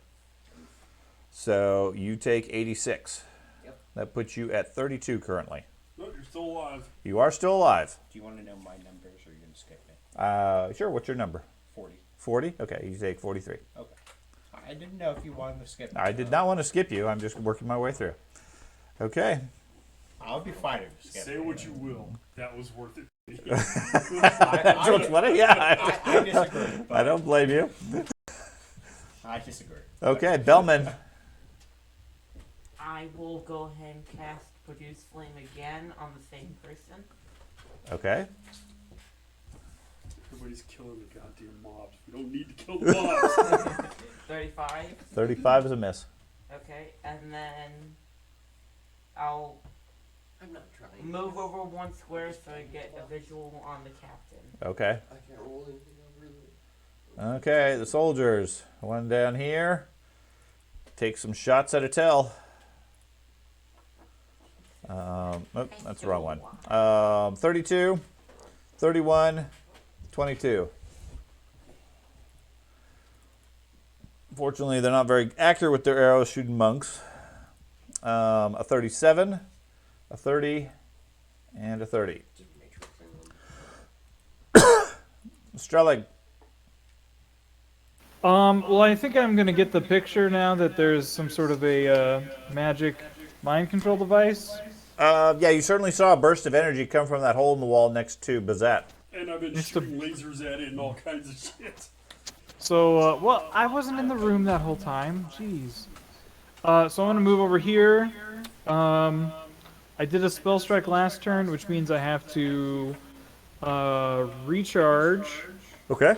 So you take 86. Yep. That puts you at 32 currently. No, you're still alive. You are still alive. Do you want to know my numbers or are you going to skip it? Sure, what's your number? 40. 40? Okay, you take 43. Okay. I didn't know if you wanted to skip it. I did not want to skip you. I'm just working my way through. Okay. I'll be fine if you skip Say it. what you will. That was worth it. So it's funny? Yeah. I disagree. But I don't blame you. I disagree. Okay, Bellman. I will go ahead and cast Produce Flame again on the same person. Okay. Everybody's killing the goddamn mobs. We don't need to kill the mobs. 35. 35 is a miss. Okay, and then I'll I'm not trying. move over 1 square so I get a visual on the captain. Okay. I can't roll anything over. Okay, the soldiers. One down here. Take some shots at Attell. That's the wrong one. 32, 31, 22. Fortunately, they're not very accurate with their arrows shooting monks. A 37, a 30, and a 30. Just matrixing them. Strelig. Well, I think I'm gonna get the picture now that there's some sort of a magic mind control device. Yeah, you certainly saw a burst of energy come from that hole in the wall next to Bazette. And I've been Just a- shooting lasers at it and all kinds of shit. So, well, I wasn't in the room that whole time. Jeez. So I'm gonna move over here. I did a spell strike last turn, which means I have to recharge. Okay.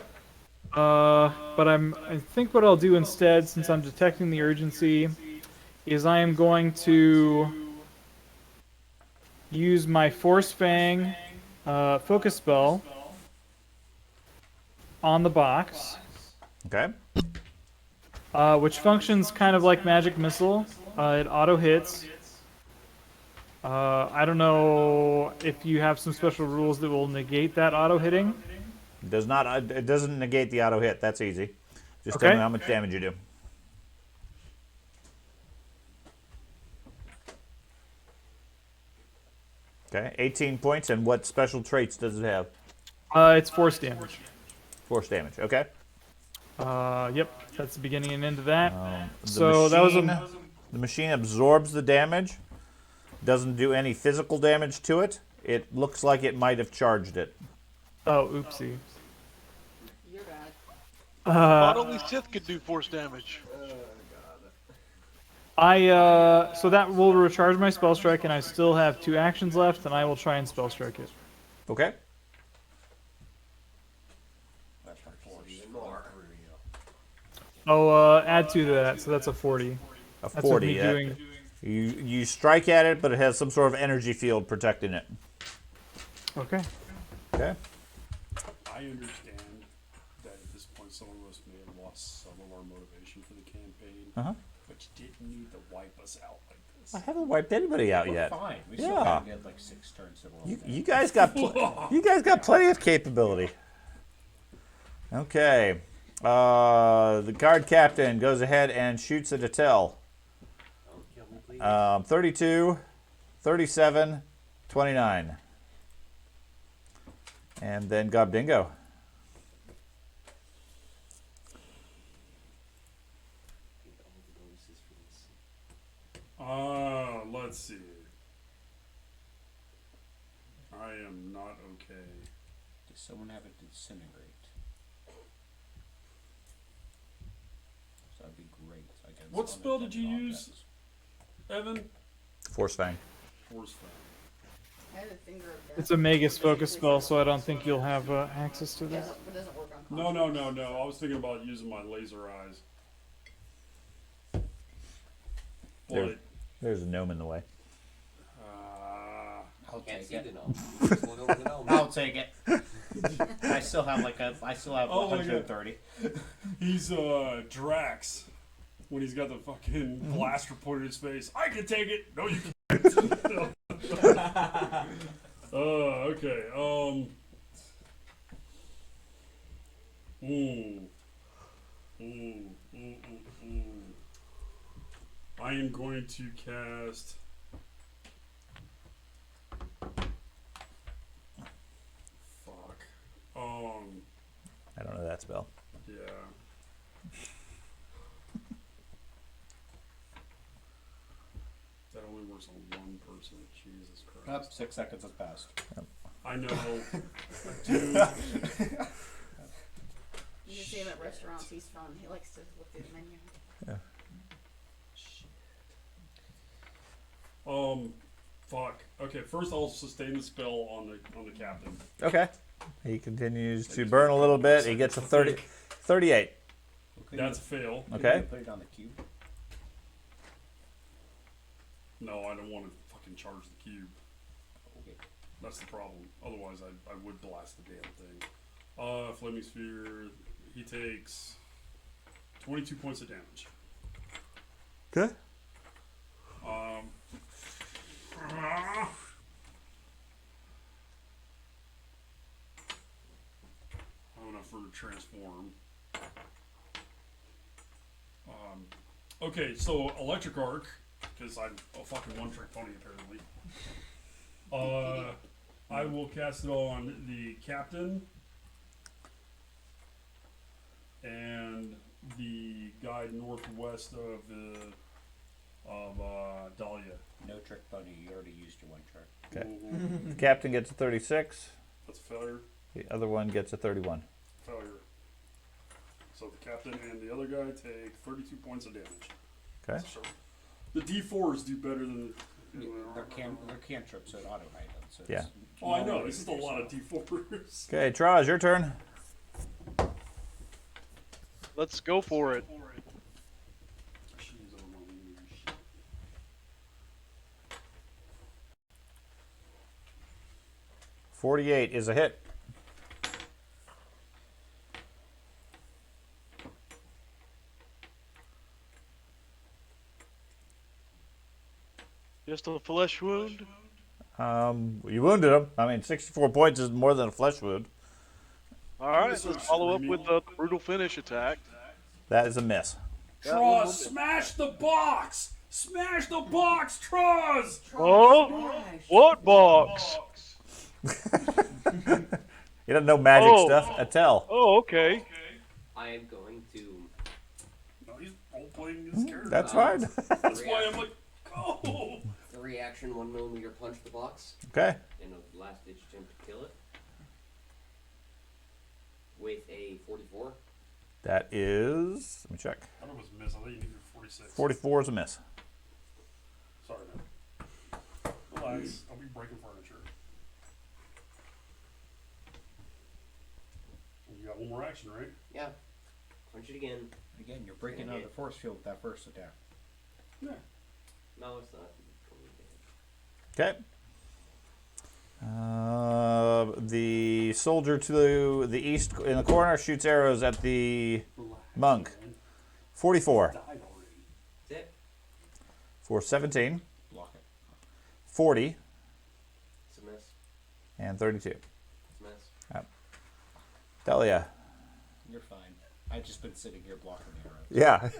But I think what I'll do instead, since I'm detecting the urgency, is I am going to use my Force Fang focus spell on the box, Okay. which functions kind of like Magic Missile. It auto hits. I don't know if you have some special rules that will negate that auto hitting. Does not. It doesn't negate the auto hit. That's easy. Just tell Okay. me how much damage you do. Okay, 18 points. And what special traits does it have? It's force damage. Force damage. Okay. Yep, that's the beginning and end of that. The So that was machine, a the machine absorbs the damage. Doesn't do any physical damage to it. It looks like it might have charged it. oh, oopsie. You're bad. Not only Sith could do force damage. So that will recharge my spell strike, and I still have 2 actions left, and I will try and spell strike it. Okay. Even more. Oh, add 2 to that, so that's a 40. A That's 40. with me yeah. doing. You strike at it, but it has some sort of energy field protecting it. Okay. Okay. I understand that at this point some of us may have lost some of our motivation for the campaign, Uh-huh. but you didn't need to wipe us out like this. I haven't wiped anybody out We're yet. fine. We still Yeah. have to get like 6 turns to roll. You guys got you guys got plenty of capability. Okay. The guard captain goes ahead and shoots at Attell. Don't kill me, please. 32, 37, 29. And then Gobdingo. Let's see. I am not okay. Does someone have a disintegrate? So that'd be great. Against What spell did you unattended use, objects. Evan? Force Fang. Force Fang. I have a finger of death. It's a Magus focus spell, so I don't think you'll have access to this. It doesn't work on No. constructs. I was thinking about using my laser eyes. But, There's a gnome in the way. I'll Can't take see it. the gnome. You just look over the gnome. I'll take it. I still have Oh my God. 130. he's Drax when he's got the fucking blaster pointed in his face. I can take it. No, you can't. Okay. I am going to cast. Fuck. I don't know that spell. Yeah. That only works on one person. Jesus Christ. 6 seconds has passed. I know. Dude. You can see him at restaurants. He's fun. He likes to look through the menu. Fuck. Okay, first I'll sustain the spell on the captain. Okay. He continues to burn a little bit. He gets a 38. That's a fail. Okay. Put it on the cube. No, I don't want to fucking charge the cube. Okay. That's the problem. Otherwise, I would blast the damn thing. Flaming Sphere. He takes 22 points of damage. Okay. I'm gonna further transform. Okay, so electric arc, because I'm a fucking one-trick pony apparently. I will cast it on the captain and the guy northwest of Dahlia. No trick pony. You already used your 1 trick. Okay. Mhm. The captain gets a 36. That's a failure. The other one gets a 31. Failure. So the captain and the other guy take 32 points of damage. Okay. So the D4s do better than They're cantrips, so it auto hide them. So Yeah. it's Oh, I know. normally This is a lot of D4s. Okay, Traz, your turn. Let's go for it. Jeez, I don't know what you shit. $48 is a hit. Just a flesh wound. You wounded him. I mean, 64 points is more than a flesh wound. All right, let's follow up with a brutal finish attack. That is a miss. Troz, smash the box! Smash the box, Troz! Oh, what box? You don't know magic Oh. stuff. A tell. Oh, okay. I am going to. No, he's role playing his character. That's fine. That's why I'm like, go! The reaction 1mm punch the box Okay. in a last ditch attempt to kill it. With a 44. That is. Let me check. I thought it was a miss. I thought you needed 46. 44 is a miss. Sorry, man. Relax. Don't be breaking furniture. You got one more action, right? Yeah. Punch it again. Again, you're breaking out of the force field with that first attack. Yeah. No, it's not. Okay. The soldier to the east in the corner shoots arrows at the Relax, monk. man. 44 Died already. That's it. for 17, Block it. 40, It's a miss. and 32. It's a miss. Delia. You're fine. I've just been sitting here blocking the arrows. Yeah.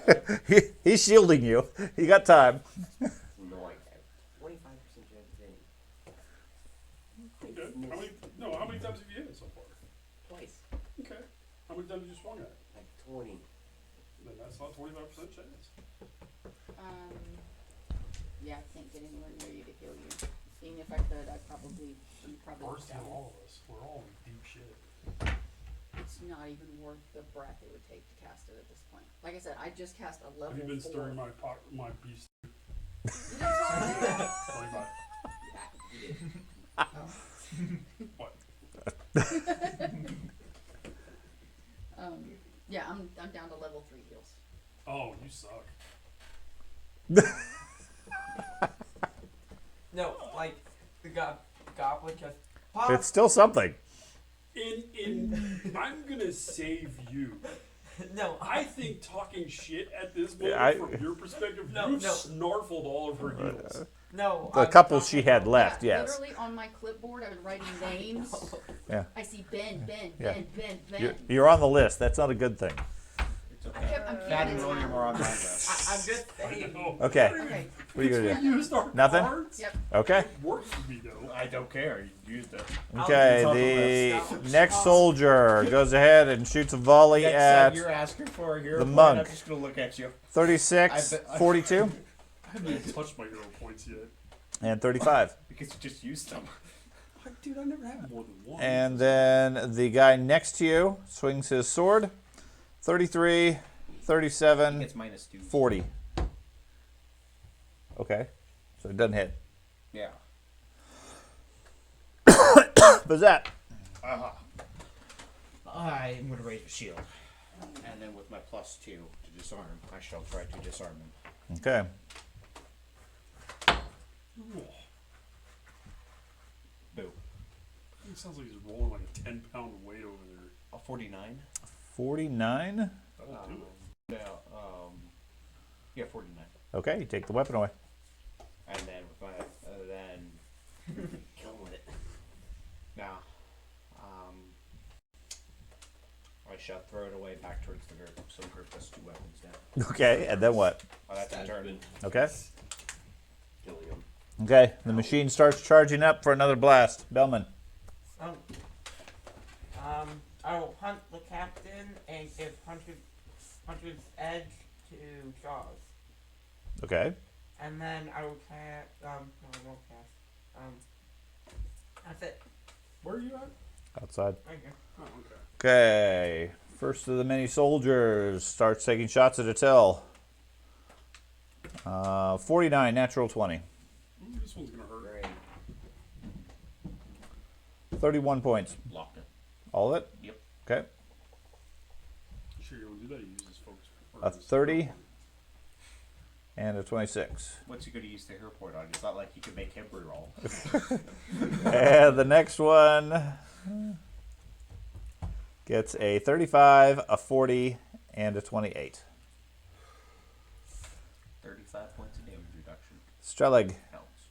He's shielding you. You got time. No, I have 25% chance of hitting. Okay. How many times have you hit it so far? Twice. Okay. How many times have you swung at it? Like 20. Then that's not 25% chance. Yeah, I can't get anywhere near you to heal you. Even if I could, I'd probably Worse than die. all of us. We're all in deep shit. It's not even worth the breath it would take to cast it at this point. Like I said, I just cast a level Have you been 4. stirring my beast? You didn't tell me that. 25. You did. What? Yeah, I'm down to level 3 heals. Oh, you suck. No, like the goblin just. It's still something. I'm gonna save you. No, I think talking shit at this moment, Yeah, from your perspective, No, you've no. snarfled all of her heals. no. The I'm couple talking she had about- left, Yeah, yes. literally on my clipboard, I've been writing names. Yeah. I see Ben, Yeah. Ben. You're on the list. That's not a good thing. It's I'm okay. keeping Not it even down. more on my list. I'm just saying. No. Okay. Okay. What are you gonna We used our Nothing? cards. Yep. do? Okay. Works for me though. I don't care. You used it. Okay. The next soldier goes ahead and shoots a volley Next at time you're asking for a hero the point, monk. I'm just gonna look at you. 36, I bet- 42, I haven't even touched my hero points yet. and 35. Because you just used them. Dude, I never had more than one. And then the guy next to you swings his sword. 33, He 37, gets -2. 40. Okay. So it doesn't hit. Yeah. Bazat. I'm going to raise a shield. And then with my +2 to disarm, I shall try to disarm him. Okay. Boo. It sounds like he's rolling like a 10-pound weight over there. A 49? 49. That'll do it. Yeah, yeah, 49. Okay, you take the weapon away. And then with my, kill him with it. Now, I shall throw it away back towards the group, so the group has 2 weapons now. Okay, and then what? Oh, that's a turn. Okay. Killing him. Okay, the machine starts charging up for another blast. Bellman. I will hunt the captain and give Hunter's Edge to Jaws. Okay. And then I will cast, no, I won't cast. That's it. Where are you at? Outside. Right here. Oh, okay. Okay. First of the many soldiers starts taking shots at Attell. 49, natural 20. This one's gonna hurt. Great. 31 points. Locked it. All of it? Yep. Okay. You sure you don't do that? You use this focus. A 30 and a 26. What's he going to use the hero point on? It's not like you can make him reroll. And the next one gets a 35, a 40, and a 28. 35 points of damage reduction. Streleg. Helps.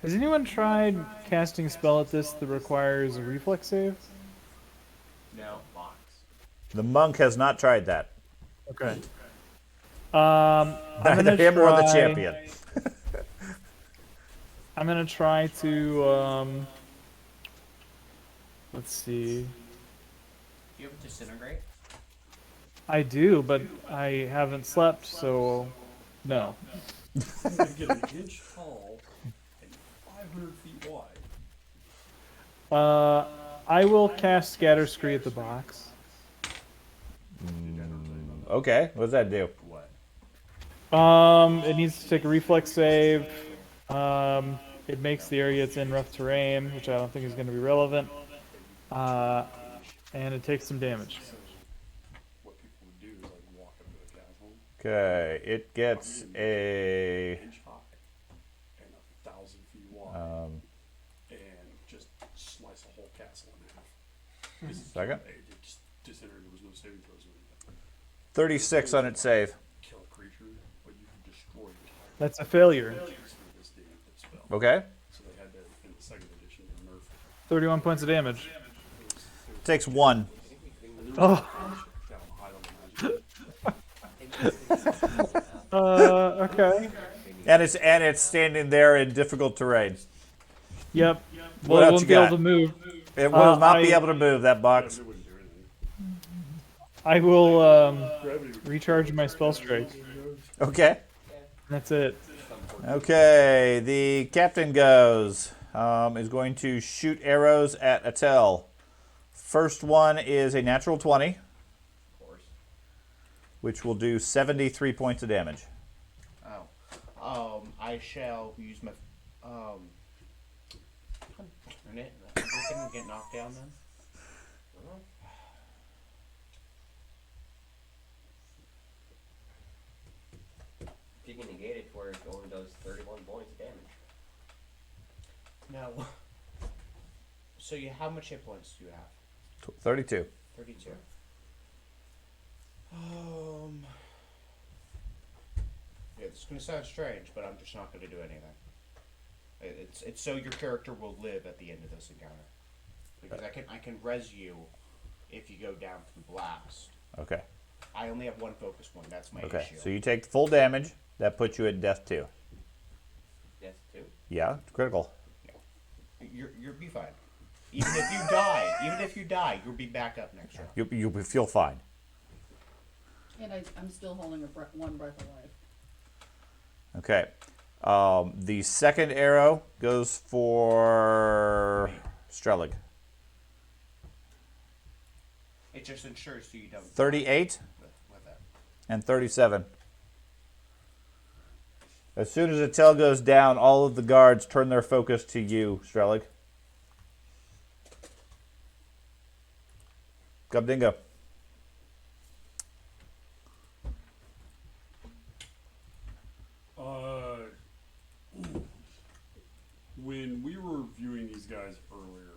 Has anyone tried casting a spell at this that requires a reflex save? No, box. The monk has not tried that. Okay. I'm Neither gonna him or the try- champion. I'm gonna try to let's see. Do you have disintegrate? I do, but I haven't slept, so no. I'm gonna get an inch tall and 500 feet wide. I will cast Scatter Scree at the box. Okay, what does that do? What? It needs to take a reflex save. It makes the area it's in rough terrain, which I don't think is going to be relevant. And it takes some damage. What people would do is like walk up to the castle, Okay, it gets a... inch high and 1,000 feet wide, and just slice a whole castle in half. Second. It just disintegrated. There was no saving throws or anything. 36 on its save. Kill a creature, but you can destroy the entire That's a failure. creature with this damn spell. Okay. So they had that in the second edition. They nerfed 31 points of damage. Takes 1. Oh, down high on the magic. okay. And it's standing there in difficult terrain. Yep. What Well, it else won't you be able got? to move. It will not be I- able to move that box. It wouldn't do anything. I will Gravity would recharge my spell strike. Okay. That's it. Okay. The captain goes. Is going to shoot arrows at Attell. First one is a natural 20, Of course. which will do 73 points of damage. Oh. I shall use my turn it. Is it gonna get knocked down then? If you can negate it where it only does 31 points of damage. No. So how much hit points do you have? 32. 32. Yeah, it's gonna sound strange, but I'm just not gonna do anything. It's so your character will live at the end of this encounter. Because I can res you if you go down from blast. Okay. I only have one focus point. That's my Okay. issue. So you take full damage. That puts you at death 2. That's 2. Yeah, it's critical. You'll be fine. Even if you die, you'll be back up next round. You'll feel fine. And I'm still holding one breath alive. Okay. The second arrow goes for Strelig. It just ensures so you don't 38 with it. and 37. As soon as the tail goes down, all of the guards turn their focus to you, Strelig. Gubdingo. When we were viewing these guys earlier,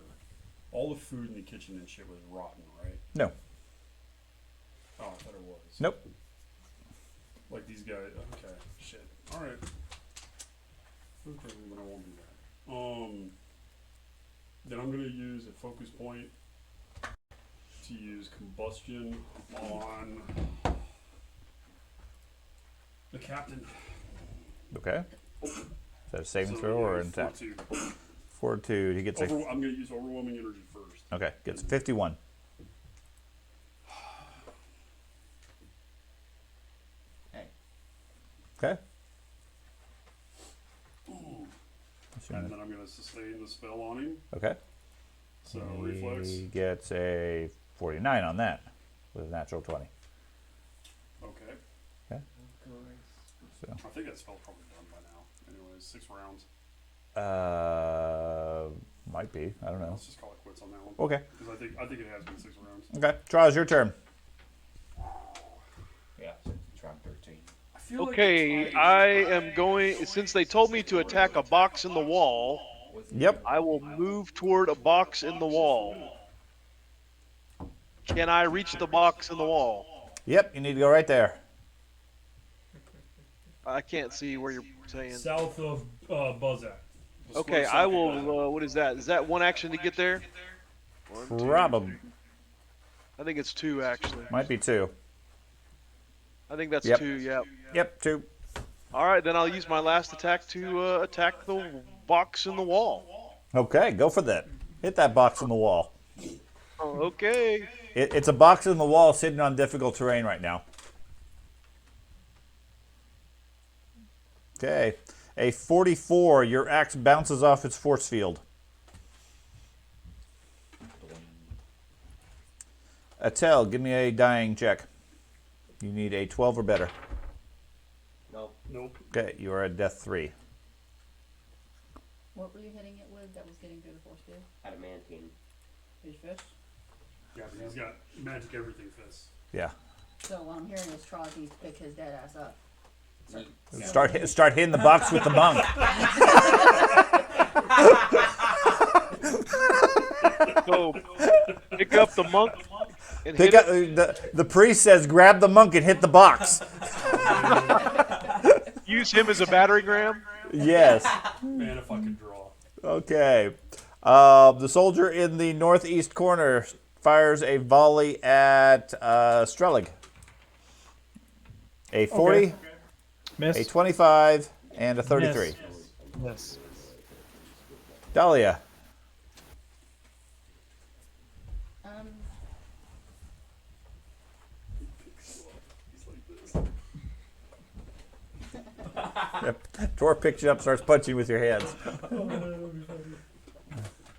all the food in the kitchen and shit was rotten, right? No. Oh, I thought it was. Nope. Like these guys. Okay. Shit. All right. Okay, but I won't do that. Then I'm gonna use a focus point to use combustion on the captain. Okay. Is that a saving So, throw or yeah, an attack? fortitude. Fortitude. He gets a. I'm gonna use overwhelming energy first. Okay. Gets 51. Hey. Okay. And then I'm gonna sustain the spell on him. Okay. So reflex. He gets a 49 on that with a natural 20. Okay. Okay. So. I think that spell's probably done by now. Anyways, 6 rounds. Might be. I don't know. Let's just call it quits on that one. Okay. Because I think it has been 6 rounds. Okay. Charles, your turn. Yeah, since it's round 13. I feel Okay, I am going. Since they told me to attack a box in the wall, Yep. I will move toward a box in the wall. Can I reach the box in the wall? Yep. You need to go right there. I can't see where you're saying. south of Buzzat. The Okay, square I south of will. Buzzat. What is that? Is that one action to get there? One, two, Probably. I think it's 2 actually. Might be 2. I think that's Yep. 2. Yeah. Yep. 2. All right, then I'll use my last attack to attack the box in the wall. Okay. Go for that. Hit that box in the wall. Oh, okay. It's a box in the wall sitting on difficult terrain right now. Okay. A 44. Your axe bounces off its force field. Attell, give me a dying check. You need a 12 or better. Nope. Nope. Okay, you are at death 3. What were you hitting it with that was getting through the force field? Adamantine. His fist? Yeah, but he's got magic everything fists. Yeah. So what I'm hearing is Troz needs to pick his dead ass up. Start hitting the box with the monk. So pick up the monk and Pick hit up, it. the priest says grab the monk and hit the box. Use him as a battering ram. Yes. Man, if I could draw. Okay. The soldier in the northeast corner fires a volley at Strelig. A 40, Okay. Miss. a 25, and a 33. Miss. Dahlia. Tor picks you up, starts punching with your hands.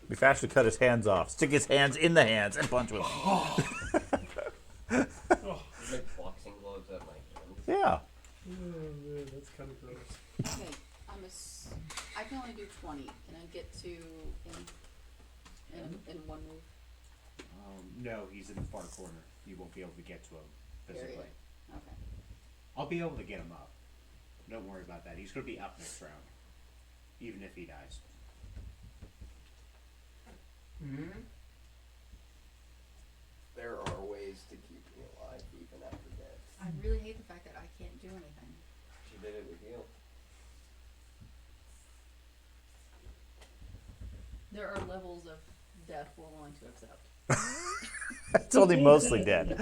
Be fast to cut his hands off. Stick his hands in the hands and punch with them. Make boxing gloves out of my hands. Yeah. Man, that's kind of gross. Okay, I can only do 20. Can I get to in one move? No, he's in the far corner. You won't be able to get to him physically. Period. Okay. I'll be able to get him up. Don't worry about that. He's going to be up next round, even if he dies. There are ways to keep me alive even after death. I really hate the fact that I can't do anything. She did it with you. There are levels of death we're willing to accept. It's only mostly dead.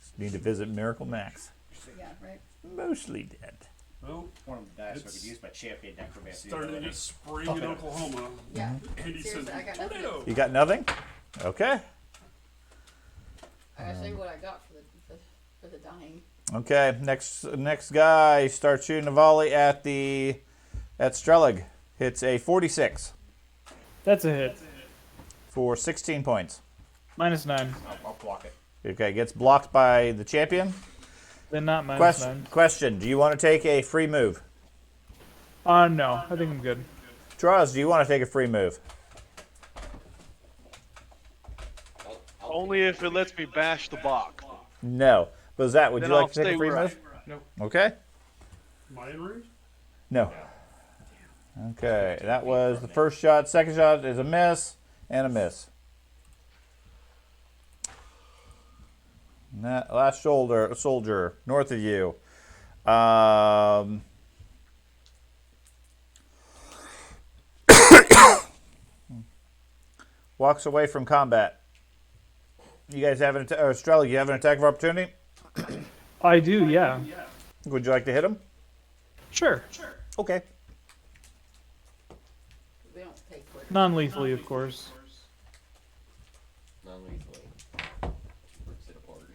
Just need to visit Miracle Max. Yeah, right? Mostly dead. Well, One of the dice I It's could use my champion necromancy. starting to ability. get spring in Oklahoma. Yeah. Andy says, Seriously, I got nothing. tornado. You got nothing? Okay. I gotta show you what I got for the dying. Okay. Next guy starts shooting a volley at Strelig. Hits a 46 That's a hit. for 16 points. -9. I'll block it. Okay, gets blocked by the champion. Then not -9. Question: do you want to take a free move? No, I think I'm good. Traz, do you want to take a free move? Only if it lets me bash the box. No. But that would Then you like I'll to take stay a free where I move? Nope. Okay. Am I in range? No. Okay, that was the first shot. Second shot is a miss and a miss. And that last soldier north of you. Walks away from combat. You guys have Strela, you have an attack of opportunity? I do, yeah. Would you like to hit him? Sure. Okay. We don't take quick. Non-lethally, of course. Non-lethally. Rips it apart.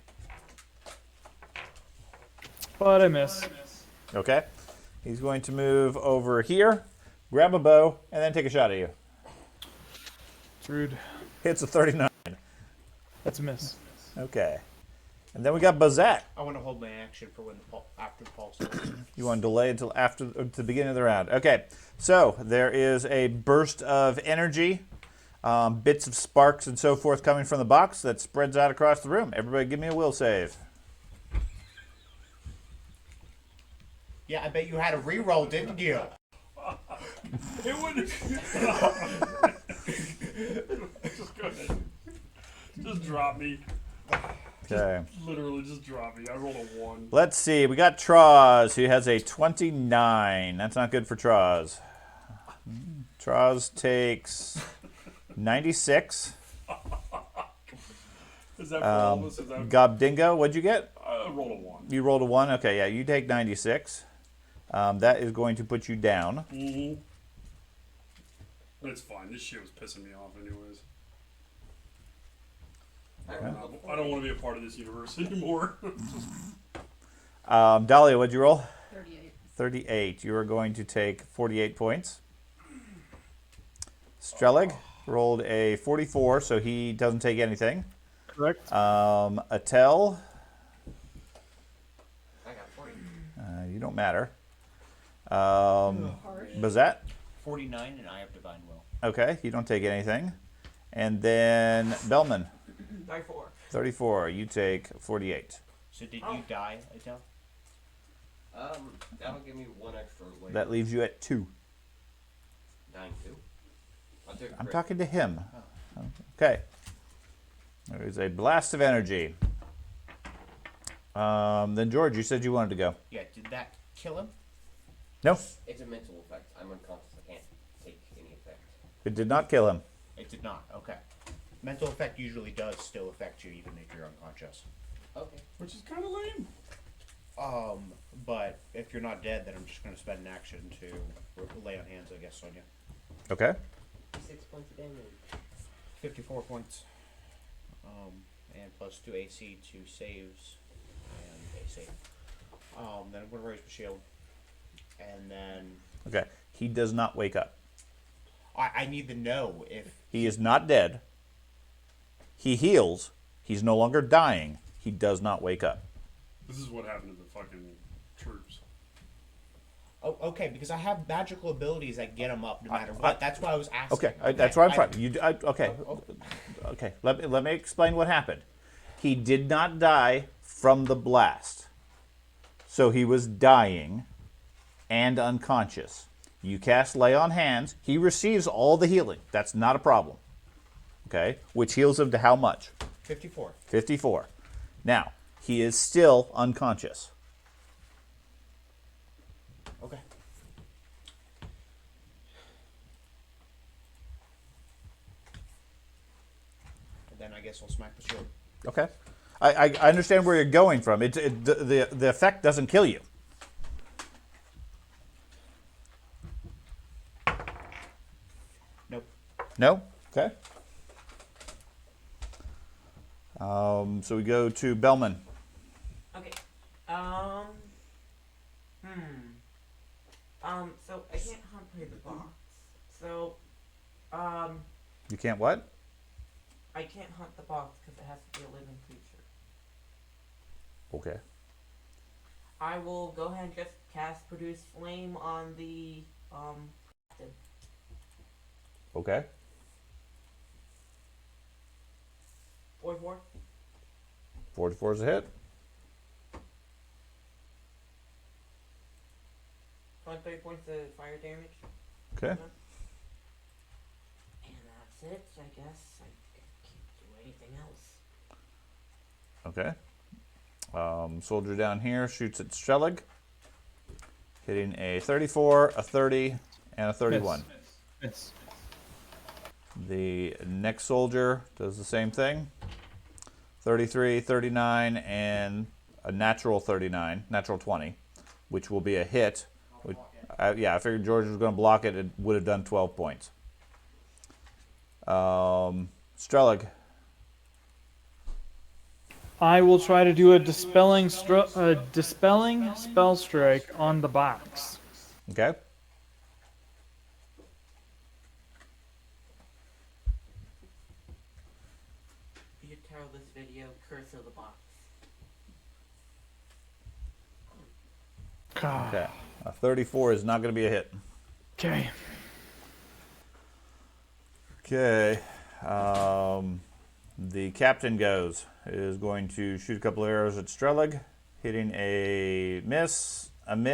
But I miss. Okay. He's going to move over here, grab a bow, and then take a shot at you. It's rude. Hits a 39. That's a miss. Okay. And then we got Bazette. I want to hold my action for when after the pulse. You want to delay until after the beginning of the round. Okay. So there is a burst of energy, bits of sparks and so forth coming from the box that spreads out across the room. Everybody give me a will save. Yeah, I bet you had a reroll, didn't you? It would. Just go ahead. Just drop me. Okay. Literally, just drop me. I rolled a 1. Let's see. We got Troz, who has a 29. That's not good for Troz. Troz takes 96. Is that for all of us? Is that, Gobdingo, what'd you get? I rolled a 1. You rolled a 1? Okay, yeah, you take 96. That is going to put you down. Mm-hmm. It's fine. This shit was pissing me off anyways. I don't want to be a part of this universe anymore. Dahlia, what'd you roll? 38. 38. You are going to take 48 points. Strelig rolled a 44, so he doesn't take anything. Correct. Attel, I got 40. you don't matter. Bazette, 49, and I have divine will. okay, you don't take anything. And then Bellman, 34. 34. You take 48. So did you die, Adele? That'll give me 1 extra later. That leaves you at 2. Dying 2. I'll take a I'm crit. talking to him. Okay. There is a blast of energy. Then George, you said you wanted to go. Yeah, did that kill him? No, It's a mental effect. I'm unconscious. I can't take any effect. it did not kill him. It did not. Okay. Mental effect usually does still affect you, even if you're unconscious. Okay. Which is kind of lame. But if you're not dead, then I'm just going to spend an action to lay on hands, I guess, on you. Okay. 6 points of damage. 54 points. And plus 2 AC, 2 saves, and a save. Then I'm going to raise my shield. And then Okay. He does not wake up. I need to know if He is not dead. He heals. He's no longer dying. He does not wake up. This is what happened to the fucking troops. Oh, okay, because I have magical abilities that get him up no matter what. That's why I was asking. Okay, that's what I'm trying. Okay, okay. Let me explain what happened. He did not die from the blast, so he was dying and unconscious. You cast Lay on Hands. He receives all the healing. That's not a problem. Okay, which heals him to how much? 54. 54. Now he is still unconscious. Okay. And then I guess I'll smack the shield. Okay, I understand where you're going from. The effect doesn't kill you. Nope. No? Okay. So we go to Bellman. Okay. So I can't hunt through the box. So, You can't what? I can't hunt the box because it has to be a living creature. Okay. I will go ahead and just cast Produce Flame on the, captain. Okay. 4-4. 44 is a hit. 23 points of fire damage. Okay. And that's it, I guess. I can't do anything else. Okay. Soldier down here shoots at Strelig, hitting a 34, a 30, and a 31. It's The next soldier does the same thing. 33, 39, and a natural 39, natural 20, which will be a hit. Yeah, I figured George was going to block it. It would have done 12 points. Strelig. I will try to do a dispelling spell strike on the box. Okay. You title this video Curse of the Box. God. Okay. A 34 is not going to be a hit. Okay. Okay. The captain is going to shoot a couple of arrows at Strelig, hitting a miss, and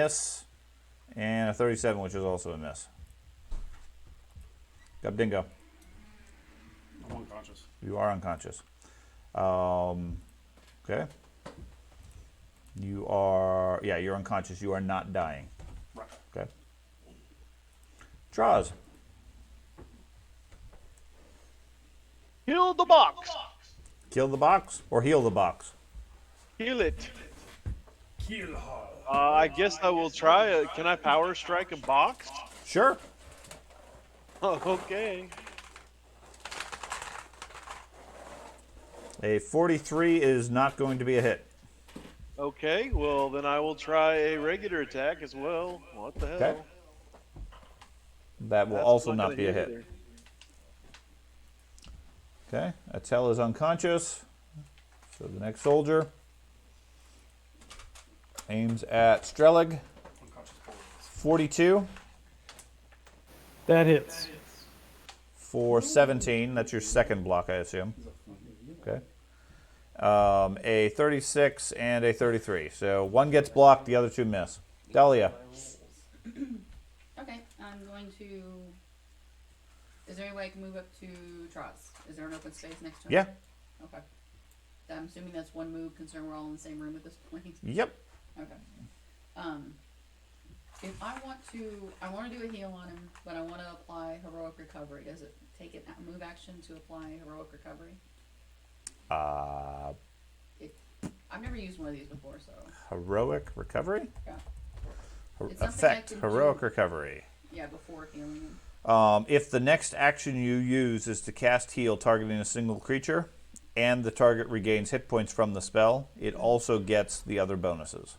a 37, which is also a miss. Got Dingo. I'm unconscious. You are unconscious. Okay. You're unconscious. You are not dying. Right. Okay. Draws. Heal the box. Kill the box or heal the box? Heal it. Kill her. I guess I will try. Can I power strike a box? Sure. Okay. A 43 is not going to be a hit. Okay, well then I will try a regular attack as well. What the hell? Okay. That will That's also gonna not be a hit. either. Okay. Attel is unconscious. So the next soldier aims at Strelig. Unconscious forward. 42 That hits. for 17. That's your second block, I assume. Okay. A 36 and a 33. So one gets blocked, the other two miss. Dahlia. Okay, I'm going to. Is there any way I can move up to Troz? Is there an open space next to him? Yeah. Okay. I'm assuming that's one move, considering we're all in the same room at this point. Yep. Okay. If I want to do a heal on him, but I want to apply heroic recovery. Does it take a move action to apply heroic recovery? I've never used one of these before, so. Heroic recovery? Yeah. It's something I Effect, can heroic do. recovery. Yeah, before healing him. If the next action you use is to cast heal targeting a single creature, and the target regains hit points from the spell, it also gets the other bonuses.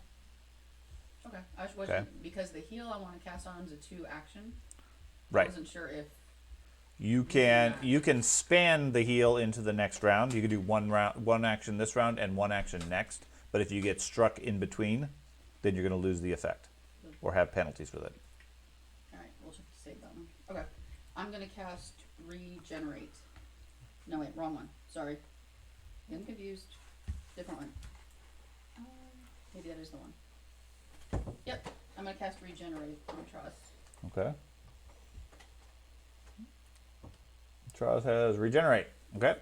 Okay. I was Okay. because the heal I want to cast on is a 2 action. I Right. wasn't sure if You can span the heal into the next round. You can do one action this round and one action next. But if you get struck in between, then you're going to lose the effect or have penalties with it. Alright, we'll just save that one. Okay. I'm gonna cast Regenerate. No, wait, wrong one. Sorry. Getting confused. Different one. Maybe that is the one. Yep. I'm gonna cast Regenerate on Troz. Okay. Charles has regenerate. Okay.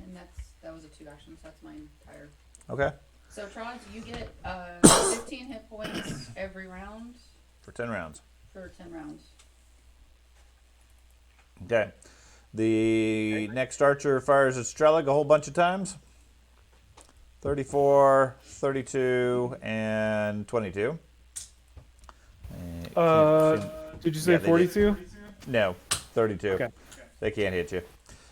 And that was a 2 action, so that's my entire. Okay. So Troz, you get 15 hit points every round For 10 rounds. for 10 rounds. Okay. The next archer fires at Strelig a whole bunch of times. 34, 32, and 22. Did you say Yeah, they did. 42? No, 32. Okay. They can't hit you.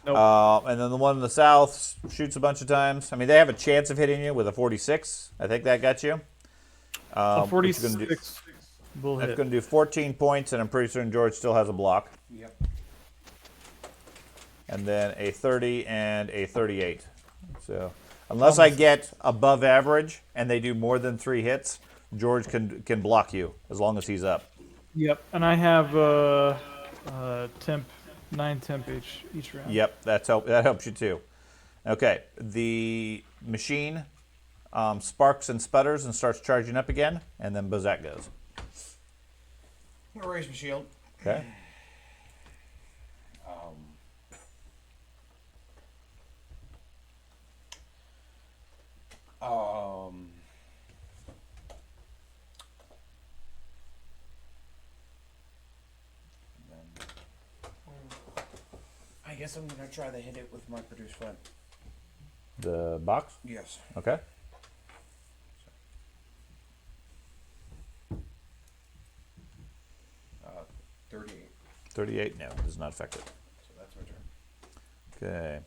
Nope. And then the one in the south shoots a bunch of times. I mean, they have a chance of hitting you with a 46. I think that got you. A Which is 46 will That's hit. going to do 14 points, and I'm pretty certain George still has a block. Yep. And then a 30 and a 38. So unless I get above average and they do more than 3 hits, George can block you as long as he's up. Yep, and I have temp 9 temp each round. Yep, that helps you too. Okay, the machine sparks and sputters and starts charging up again, and then Bozak goes. I'm gonna raise my shield. Okay. I guess I'm gonna try to hit it with my produce flint. The box? Yes. Okay. Uh, 38. 38, no, does not affect it. So that's my turn. Okay.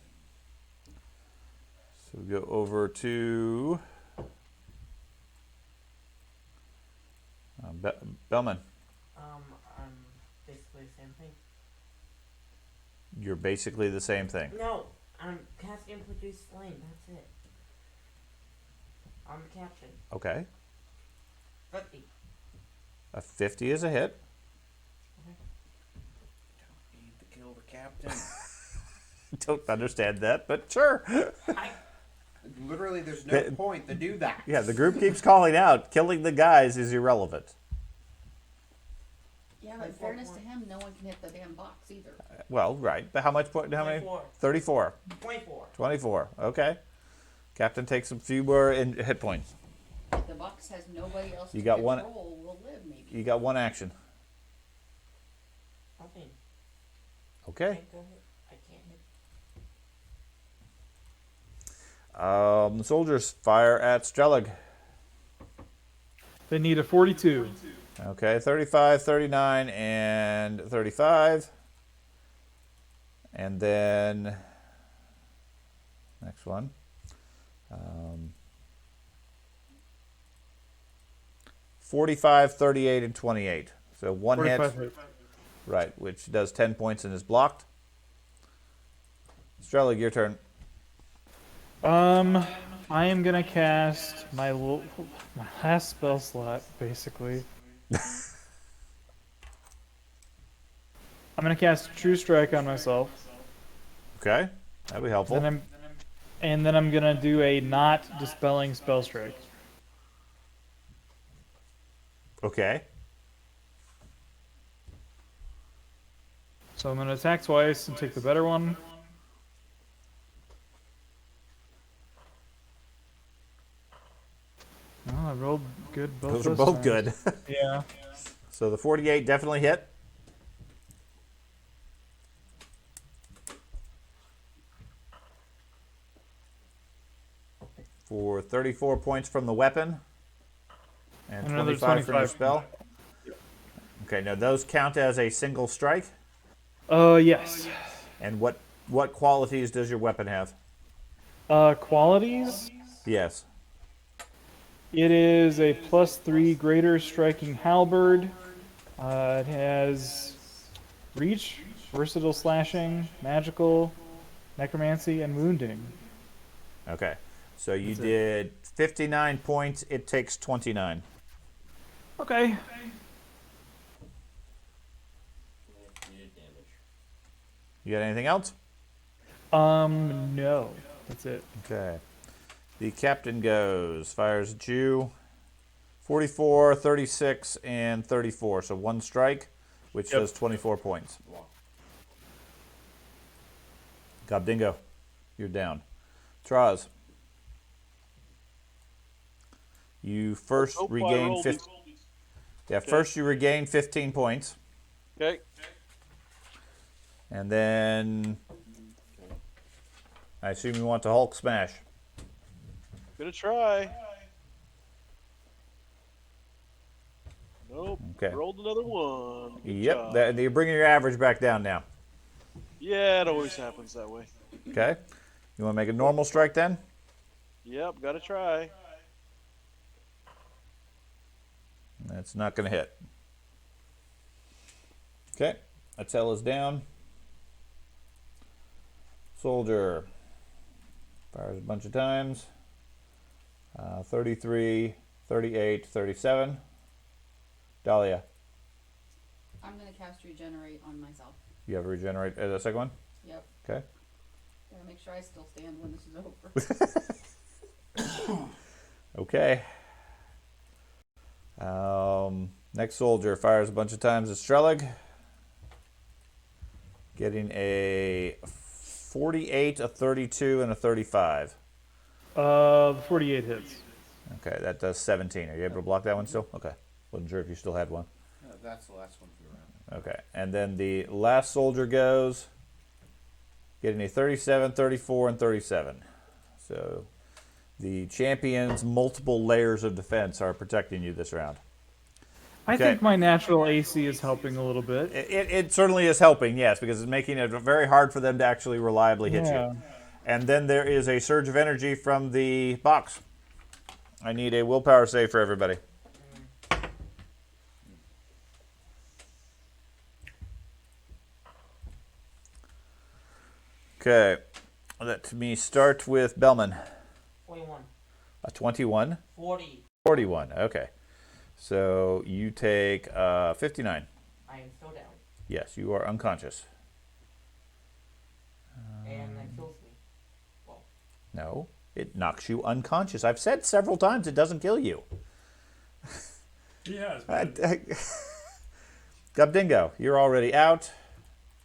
So we go over to Bellman. I'm basically the same thing. You're basically the same thing. No, I'm casting Produce Flame, that's it. I'm the captain. Okay. 50. A 50 is a hit. Need to kill the captain. Don't understand that, but sure. Literally, there's no The- point to do that. Yeah, the group keeps calling out, killing the guys is irrelevant. Yeah, but in fairness to him, no one can hit the damn box either. Well, right. But how much point? How many? 24. 34. 24. 24. Okay. Captain takes a few more hit points. If the box has nobody else You to got control, one- we'll live maybe. You got one action. Nothing. Okay. Can't go hit. I can't hit. The soldiers fire at Strelig. They need a 42. Okay, 35, 39, and 35. And then, next one. 45, 38, and 28. So one hit, 45 hit. right, which does 10 points and is blocked. Strelig, your turn. I am gonna cast my last spell slot, basically. I'm gonna cast True Strike on myself. Okay, that'd be helpful. Then I'm gonna do a not dispelling spell strike. Okay. So I'm gonna attack twice and take the better one. Oh, I rolled good both Those are those both times. good. Yeah. So the 48 definitely hit. For 34 points from the weapon. And Another 25 from your 25. spell. Okay, now those count as a single strike. Yes. And what qualities does your weapon have? Qualities? Yes. It is a +3 greater striking halberd. It has reach, versatile slashing, magical, necromancy, and wounding. Okay. So you That's it. did 59 points. It takes 29. Okay. You did damage. You got anything else? No. That's it. Okay. The captain goes, fires at you. 44, 36, and 34. So one strike, which Yep. does 24 points. Gobdingo, you're down. Traz, you first Hope I regain roll these. first you regain 15 points, Okay. and then I assume you want to Hulk smash. Gonna try. Nope. Okay. Rolled another one. Good Yep, job. you're bringing your average back down now. Yeah, it always happens that way. Okay, you want to make a normal strike then? Yep, gotta try. That's not going to hit. Okay, Attel is down. Soldier fires a bunch of times. 33, 38, 37. Dahlia, I'm gonna cast regenerate on myself. you have a regenerate as a second one? Yep. Okay. Gotta make sure I still stand when this is over. Okay. Next soldier fires a bunch of times at Strelig. Getting a 48, a 32, and a 35. The 48 hits. Okay, that does 17. Are you able to block that one still? Okay. Wasn't sure if you still had one. That's the last one for the round. Okay. And then the last soldier goes, getting a 37, 34, and 37. So the champion's multiple layers of defense are protecting you this round. I Okay. think my natural AC is helping a little bit. It certainly is helping, yes, because it's making it very hard for them to actually reliably hit Yeah. you. And then there is a surge of energy from the box. I need a willpower save for everybody. Okay, let me start with Bellman. 21. A 21, 40. 41. Okay, so you take 59. I am still down. Yes, you are unconscious. And that kills me. Well, No, it knocks you unconscious. I've said several times it doesn't kill you. He has. Gobdingo, you're already out.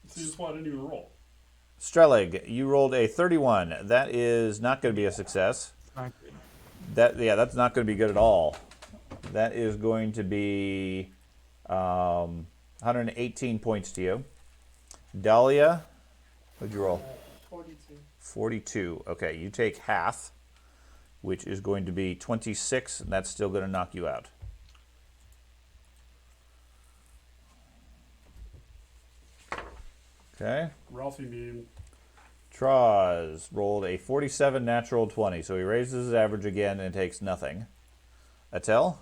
See, that's why I didn't even roll. Strelig, you rolled a 31. That is not going to be a success. Not good. That's not going to be good at all. That is going to be 118 points to you. Dahlia, what'd you roll? 42. 42. Okay, you take half, which is going to be 26, and that's still going to knock you out. Okay. Ralphie mean. Traz rolled a 47 natural 20, so he raises his average again and takes nothing. Attel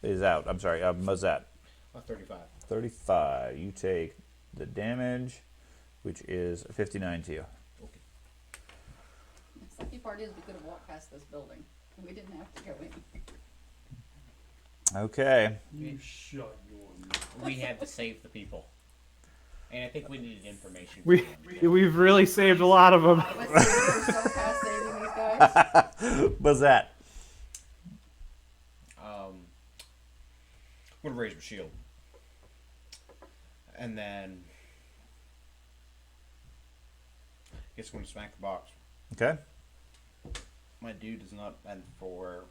is out. I'm sorry, Mazat. 35. 35. You take the damage, which is 59 to you. The sucky part is we could have walked past this building, and we didn't have to go in. Okay. You shut your mouth. We had to save the people. And I think we needed information. We've really saved a lot of them. I was so past saving these guys. Mazat. I'm gonna raise my shield, and then I guess I'm gonna smack the box. Okay. My dude is not meant for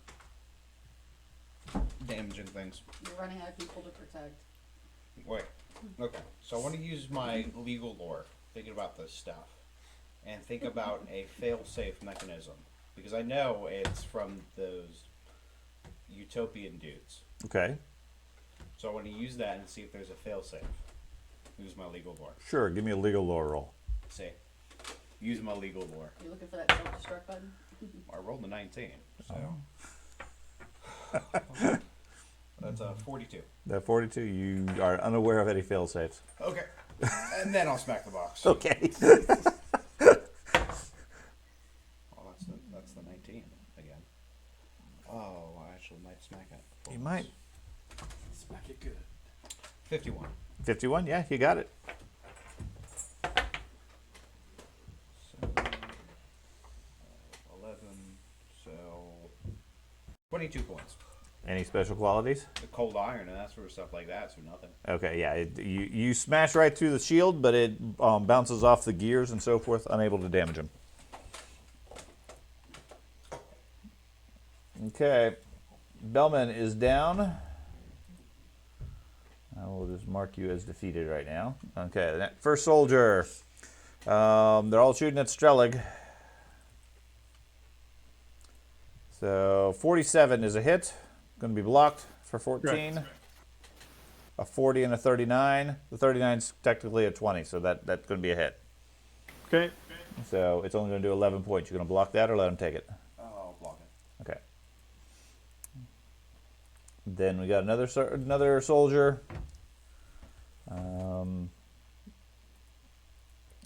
damaging things. You're running out of people to protect. Wait. Okay. So I want to use my legal lore, thinking about this stuff, and think about a fail-safe mechanism, because I know it's from those utopian dudes. Okay. So I want to use that and see if there's a fail-safe. Use my legal lore. Sure, give me a legal lore roll. Say, use my legal lore. You're looking for that self-destruct self-destruct button? I rolled a 19, so that's a 42. That 42, you are unaware of any fail safes. Okay, and then I'll smack the box. Okay. Well, that's the 19 again. Oh, I actually might smack it. You might. Smack it good. 51. 51, yeah, you got it. So, 11, so 22 points. Any special qualities? The cold iron and that sort of stuff like that, so nothing. Okay, yeah, you smash right through the shield, but it bounces off the gears and so forth, unable to damage him. Okay, Bellman is down. I will just mark you as defeated right now. Okay, the first soldier. They're all shooting at Strelig. So 47 is a hit. Going to be blocked for 14. Correct. A 40 and a 39. The 39 is technically a 20, so that's going to be a hit. Okay. So it's only going to do 11 points. You're going to block that or let him take it? I'll block it. Okay. Then we got another soldier.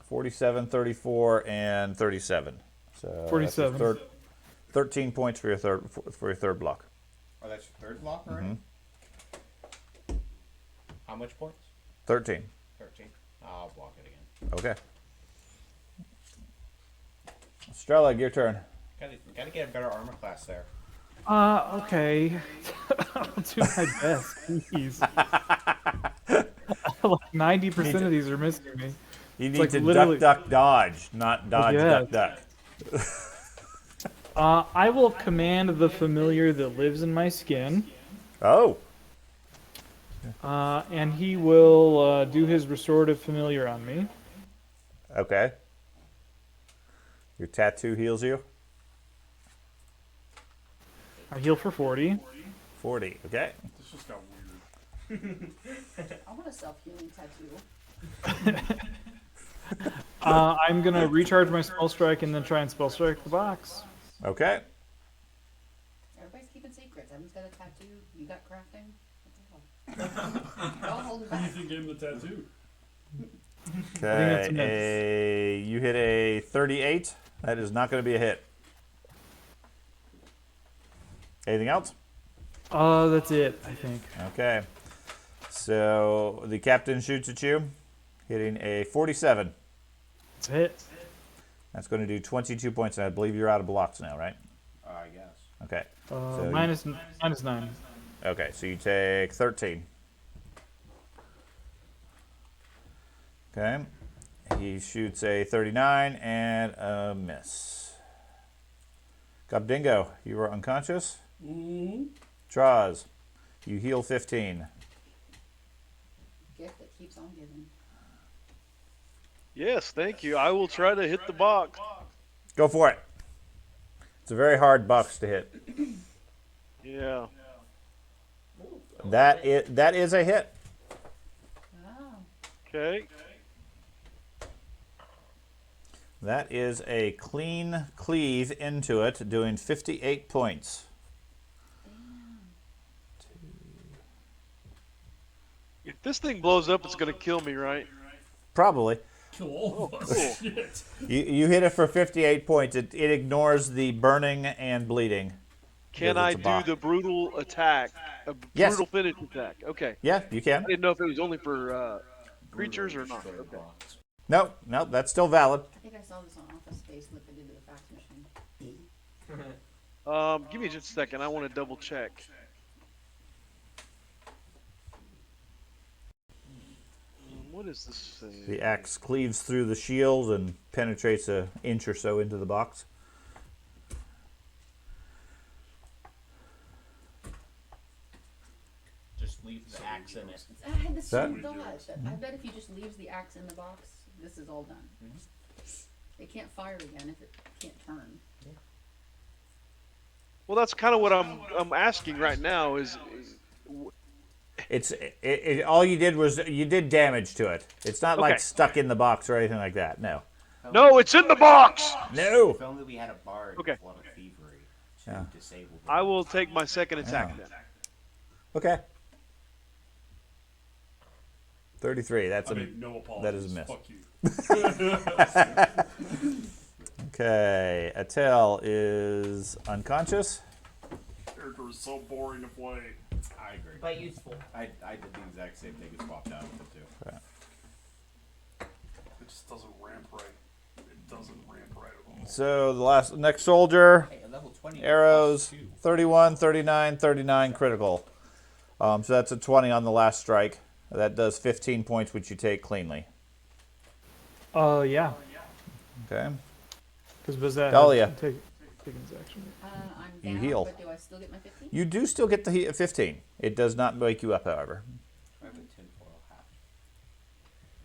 47, 34, and 37. So that's 47. 13 points for your third block. Oh, that's your third block already? How much points? 13. 13. I'll block it again. Okay. Strelig, your turn. Gotta get a better armor class there. Okay. I'll do my best, please. Like 90% of these are missing me. You need like to literally- duck, dodge, not dodge, Yeah. duck. I will command the familiar that lives in my skin, Oh, and he will do his restorative familiar on me. okay. Your tattoo heals you. I heal for 40. 40, okay. This just got weird. I want a self-healing tattoo. I'm gonna recharge my spell strike and then try and spell strike the box. Okay. Everybody's keeping secrets. Evan's got a tattoo. You got crafting. What the hell? Don't hold it Who do you back. think gave him the tattoo? that's a miss. Okay, you hit a 38. That is not going to be a hit. Anything else? That's it, I think. Okay. So the captain shoots at you, hitting a 47. That's a hit. That's going to do 22 points, and I believe you're out of blocks now, right? I guess. Okay. So you- minus 9. Okay, so you take 13. Okay. He shoots a 39 and a miss. Gobdingo, you were unconscious. Mm-hmm. Traz, you heal 15. Gift that keeps on giving. Yes, thank you. I will try to hit the box. Go for it. It's a very hard box to hit. Yeah. That is a hit. Oh. Okay. That is a clean cleave into it, doing 58 points. If this thing blows up, it's gonna kill me, right? Probably. Kill all of us. cool. Shit. You hit it for 58 points. It ignores the burning and bleeding. Can Because I it's a do box. the brutal attack? A Yes. brutal finish attack. Okay. Yeah, you can. I didn't know if it was only for creatures or not. Destroy Okay. box. No, that's still valid. I think I saw this on Office Space what they did to the fax machine. Give me just a second. I want to double check. What is this say? The axe cleaves through the shield and penetrates an inch or so into the box. Just leave the axe in it. I had the That- same thought. That I bet if he just leaves the axe in the box, this is all done. It can't fire again if it can't turn. Well, that's kind of what I'm asking right now. Is All you did was you did damage to it. It's not like Okay. stuck in the box or anything like that. No. No, it's in the box! No. If only we had a bard Okay. with a lot of thievery to Yeah. disable them. I will take my second attack Yeah. then. Okay. 33. I make no apologies. that is a miss. Fuck you. Okay. Attell is unconscious. Character is so boring to play. I agree. But useful. I did the exact same thing and swapped out with it too. It just doesn't ramp right. It doesn't ramp right at all. So the next soldier, Hey, a level 20 arrows, plus 2. 31, 39, 39 critical. So that's a 20 on the last strike. That does 15 points, which you take cleanly. Yeah. Okay. Because was that Dahlia. taking his action? I'm You down, heal. but do I still get my 15? You do still get the 15. It does not wake you up, however. I have a tinfoil hat.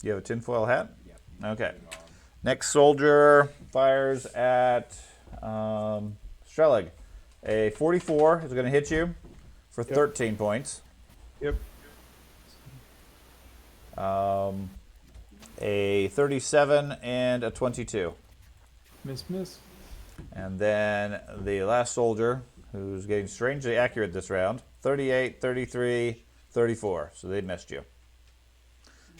You have a tinfoil hat? Yep. Okay. Next soldier fires at Strelig. A 44 is going to hit you for 13 points. Yep. A 37 and a 22. Miss. And then the last soldier, who's getting strangely accurate this round, 38, 33, 34. So they missed you.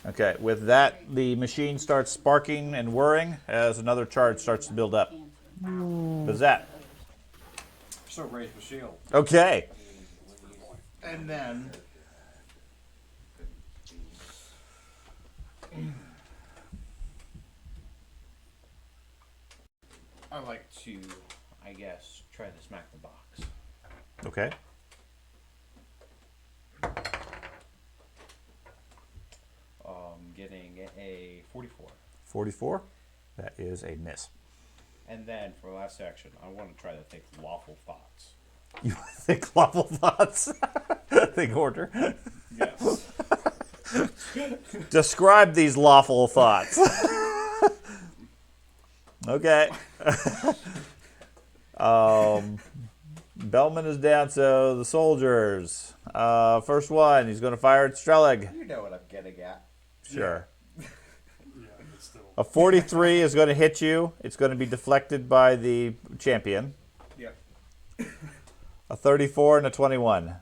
Okay, with that, the machine starts sparking and whirring as another charge starts to build up. What's that? So raise the shield. Okay. And then I like to, I guess, try to smack the box. Okay. Getting a 44. 44. That is a miss. And then for last action, I want to try to think lawful thoughts. You think lawful thoughts? Think order. Yes. Describe these lawful thoughts. Okay. Bellman is down, so the soldiers. First one, he's going to fire at Strelig. You know what I'm getting at. Sure. Yeah, but still. A 43 is going to hit you. It's going to be deflected by the champion. Yep. A 34 and a 21.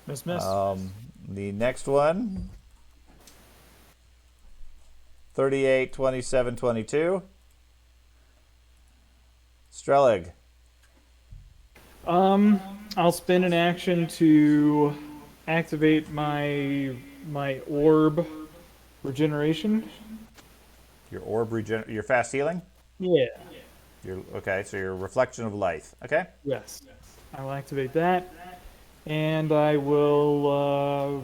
Miss. The next one. 38, 27, 22. Strelig. I'll spend an action to activate my orb regeneration. Your orb your fast healing? Yeah. Okay, so your reflection of life. Okay? Yes. I will activate that, and I will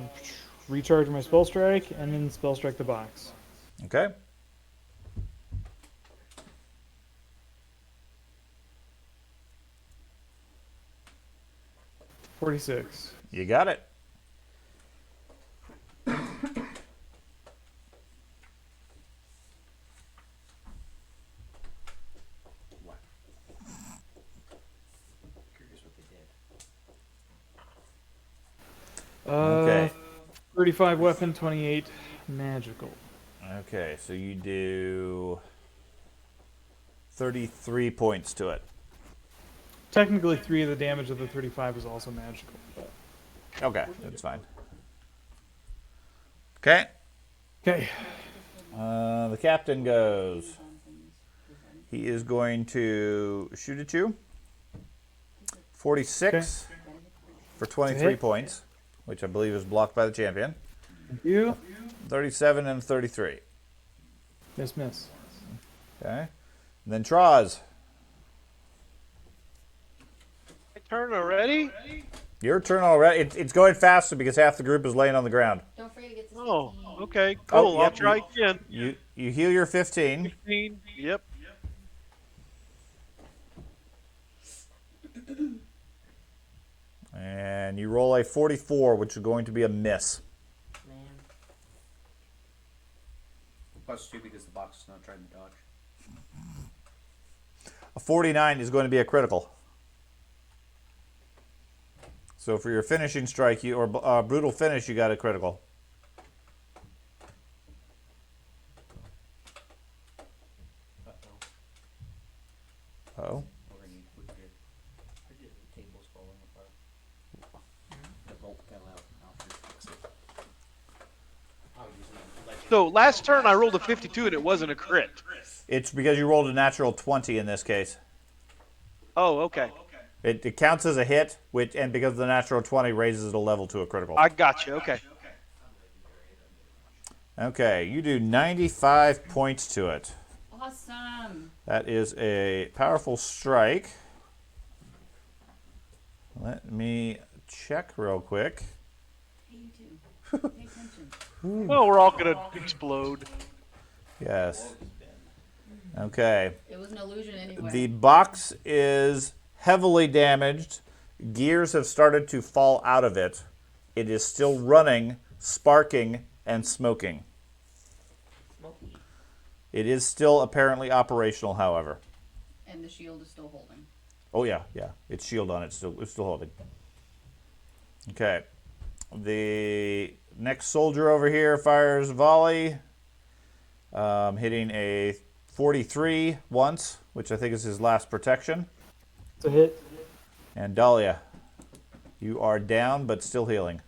recharge my spell strike, and then spell strike the box. Okay. $46. You got it. What? Curious what they did. Okay. 35 weapon, 28 magical. Okay, so you do 33 points to it. Technically, 3 of the damage of the 35 is also magical. But... Okay, that's fine. Okay. Okay. The captain goes. He is going to shoot at you. 46 for 23 hit. points, which I believe is blocked by the champion. Thank you. 37 and 33. Miss. Okay. And then Traz. My turn already? Your turn already. It's going faster because half the group is laying on the ground. Don't forget to get this. Oh, 15. okay, Oh, cool. I'll yep, try again. You heal your 15. 15. Yep. And you roll a 44, which is going to be a miss. Man. Plus 2 because the box is not trying to dodge. A 49 is going to be a critical. So for your finishing strike, or brutal finish, you got a critical. Oh. We're gonna need wood here. The table's falling apart. The bolt fell out. I'll have to fix it. I'll use my legend. So last turn I rolled a 52 and it wasn't a crit. It's because you rolled a natural 20 in this case. Oh, okay. It counts as a hit, and because of the natural 20 raises it a level to a critical. I got you. Okay. Okay, you do 95 points to it. Awesome. That is a powerful strike. Let me check real quick. Hey, you two. Pay attention. Well, we're all gonna explode. Yes. Okay. It was an illusion anyway. The box is heavily damaged. Gears have started to fall out of it. It is still running, sparking, and smoking. Smoky. It is still apparently operational, however. And the shield is still holding. Oh yeah. It's shield on it. It's still holding. Okay. The next soldier over here fires volley, hitting a 43 once, which I think is his last protection. It's a hit. And Dahlia, you are down but still healing.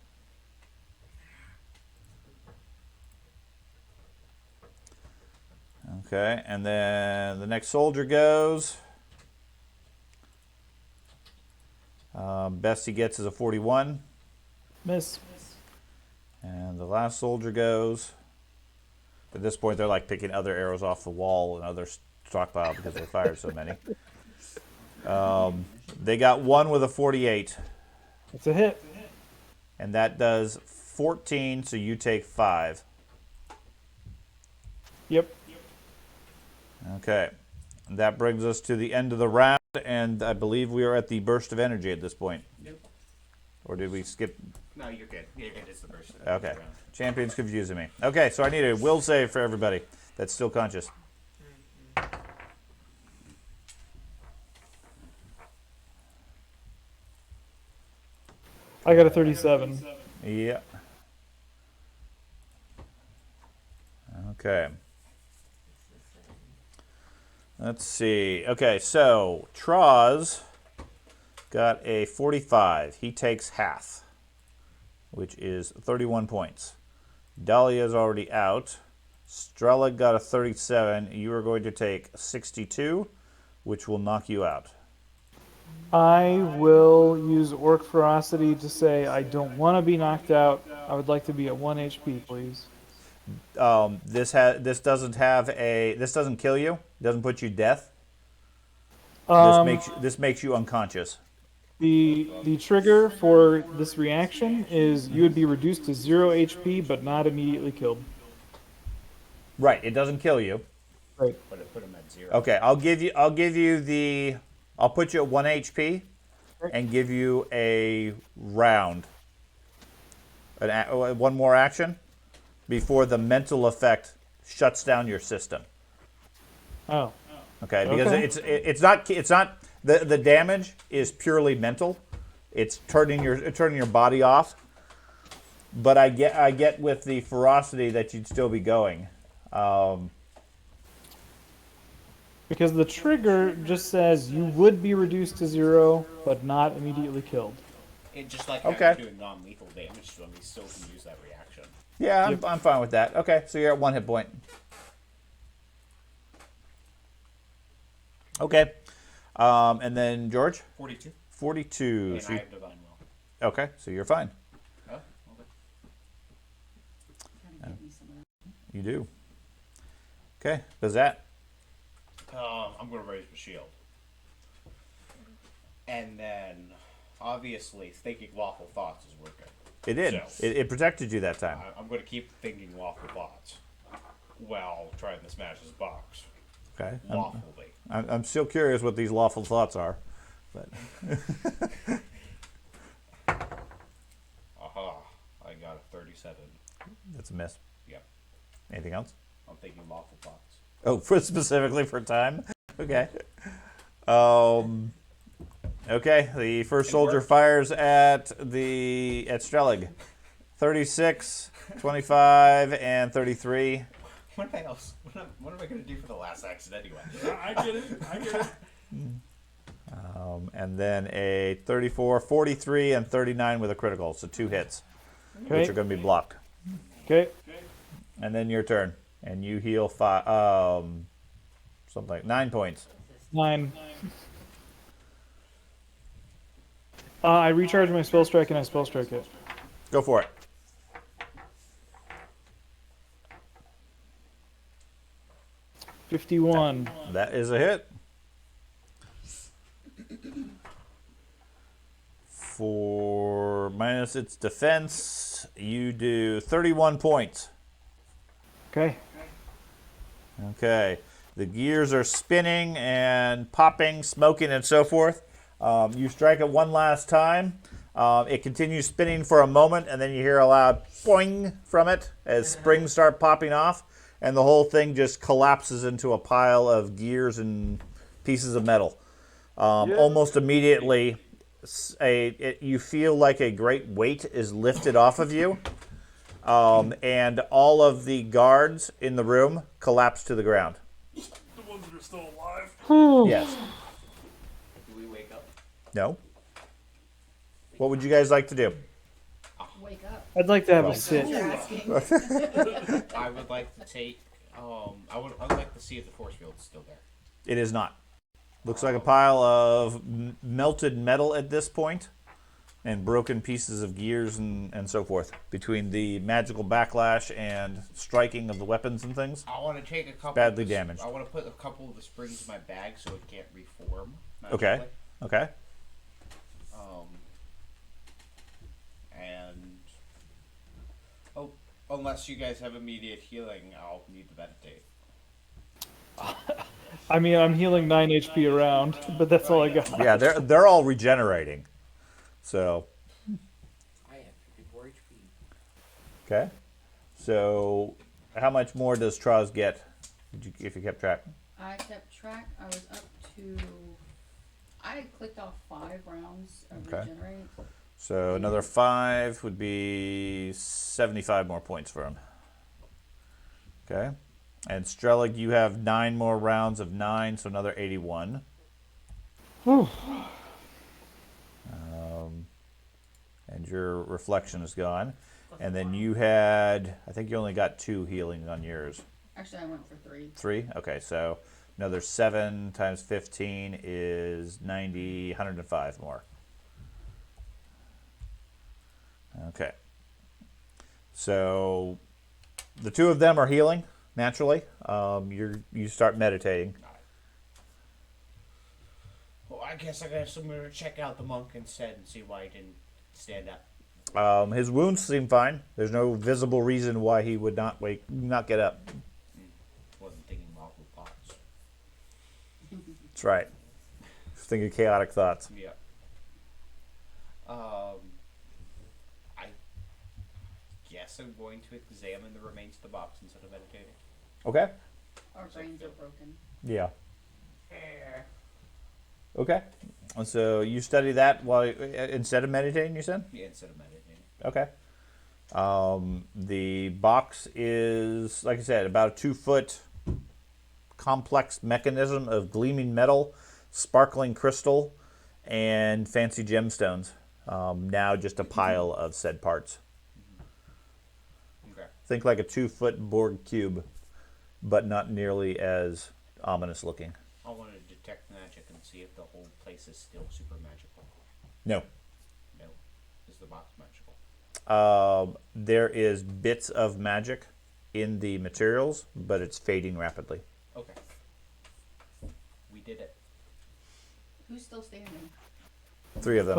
Okay, and then the next soldier goes. Best he gets is a 41. Miss. And the last soldier goes. At this point, they're like picking other arrows off the wall and other stockpile because they fired so many. They got one with a 48. It's a hit. And that does 14, so you take 5. Yep. Okay. And that brings us to the end of the round, and I believe we are at the burst of energy at this point. Nope. Or did we skip? No, you're good. You're good. It's the burst. Okay. Champion's confusing me. Okay, so I need a will save for everybody that's still conscious. I got a 37. Yeah. Okay. Let's see. Okay, so Troz got a 45. He takes half, which is 31 points. Dahlia's already out. Strella got a 37. You are going to take 62, which will knock you out. I will use Orc Ferocity to say I don't want to be knocked out. I would like to be at 1 HP, please. This doesn't kill you. Doesn't put you to death. This makes you unconscious. The trigger for this reaction is you would be reduced to 0 HP, but not immediately killed. Right. It doesn't kill you. Right. But it put him at 0. Okay. I'll put you at 1 HP, and give you a round. One more action before the mental effect shuts down your system. Oh. Okay, because it's not the damage is purely mental. It's turning your body off. But I get with the ferocity that you'd still be going. Because the trigger just says you would be reduced to 0, but not immediately killed. It just like Okay. doing non-lethal damage to him, he still can use that reaction. Yeah, I'm fine with that. Okay, so you're at 1 hit point. Okay. And then George? 42. 42. And So I you- have Divine Will. okay, so you're fine. Oh, okay. Gotta get me some of that. You do. Okay, Bazat. I'm going to raise my shield. And then, obviously, thinking lawful thoughts is working. It did. So- It protected you that time. I'm going to keep thinking lawful thoughts while trying to smash his box. Okay. Lawfully. I'm still curious what these lawful thoughts are. But Aha. I got a 37. that's a miss. Yep. Anything else? I'm thinking lawful thoughts. Oh, specifically for time? Okay. Okay, the first soldier fires at Strelig. 36, 25, and 33. What am I going to do for the last action anyway? I get it. And then a 34, 43, and 39 with a critical. So 2 hits, which Okay. are going to be blocked. Okay. And then your turn. And you heal something like 9 points. 9. I recharge my spell strike and I spell strike it. Go for it. $51. That is a hit. For minus its defense, you do 31 points. Okay. Okay. The gears are spinning and popping, smoking, and so forth. You strike it one last time. It continues spinning for a moment, and then you hear a loud boing from it as springs start popping off, and the whole thing just collapses into a pile of gears and pieces of metal. Almost immediately, you feel like a great weight is lifted off of you, and all of the guards in the room collapse to the ground. The ones that are still alive. Yes. Do we wake up? No. What would you guys like to do? Wake up. I'd like to have Well. a sit. You're asking. I would like to take. I would like to see if the force field's still there. It is not. Looks like a pile of melted metal at this point, and broken pieces of gears and so forth. Between the magical backlash and striking of the weapons and things, I want to take a couple. Badly of the, damaged. I want to put a couple of the springs in my bag so it can't reform. Okay. magically. Okay. And unless you guys have immediate healing, I'll need to meditate. I mean, I'm healing 9 HP around, but that's all I got. Yeah, they're all regenerating. So I have 54 HP. okay. So how much more does Traz get? If you kept track? I kept track. I was up to. I had clicked off 5 rounds of Okay. regenerate. So another 5 would be 75 more points for him. Okay. And Strelig, you have 9 more rounds of 9, so another 81. Whew. And your reflection is gone. And then you had, I think you only got 2 healing on yours. Actually, I went for 3. 3? Okay, so another 7 times 15 is 90, 105 more. Okay. So the 2 of them are healing naturally. You start meditating. Well, I guess I guess I'm gonna check out the monk instead and see why he didn't stand up. His wounds seem fine. There's no visible reason why he would not get up. Wasn't thinking awful thoughts. That's right. Thinking chaotic thoughts. Yeah. I guess I'm going to examine the remains of the box instead of meditating. Okay. Our brains are broken. Yeah. Okay. And so you study that while instead of meditating, you said? Yeah, instead of meditating. Okay. The box is, like I said, about a 2-foot complex mechanism of gleaming metal, sparkling crystal, and fancy gemstones. Now just a pile of said parts. Okay. Think like a 2-foot Borg cube, but not nearly as ominous looking. I want to detect magic and see if the whole place is still super magical. No. No. Is the box magical? There is bits of magic in the materials, but it's fading rapidly. Okay. We did it. Who's still standing? 3 of them.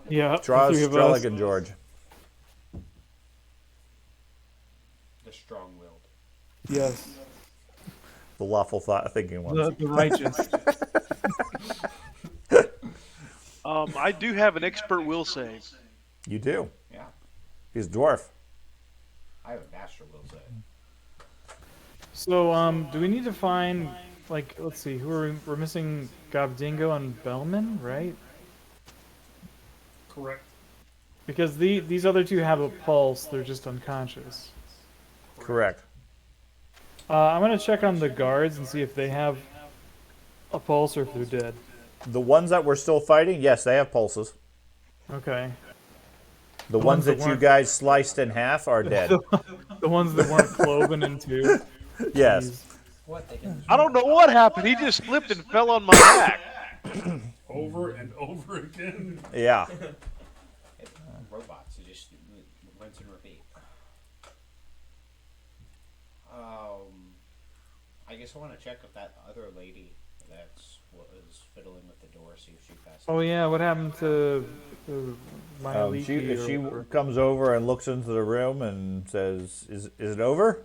Yeah. Traz, 3 of us. Strelig, and George. The strong-willed. Yes. The lawful thinking ones. The righteous. I do have an expert will save. You do. Yeah. He's a dwarf. I have a master will say. So, do we need to find, like, let's see, who are we? We're missing Gobdingo and Bellman, right? Correct. Because these other 2 have a pulse, they're just unconscious. Correct. I'm gonna check on the guards and see if they have a pulse or if they're dead? The ones that we're still fighting, yes, they have pulses. Okay. The The ones ones that that you weren't- guys sliced in half are dead. The ones that weren't cloven in two. Yes. Jeez. What they can. I don't know what happened. He just slipped and fell on my back. Over and over again. Yeah. Robots, you just rinse and repeat. I guess I want to check with that other lady that's was fiddling with the door, see if she passed. Oh yeah, what happened to my She comes over and looks into the room and says, "Is it over?"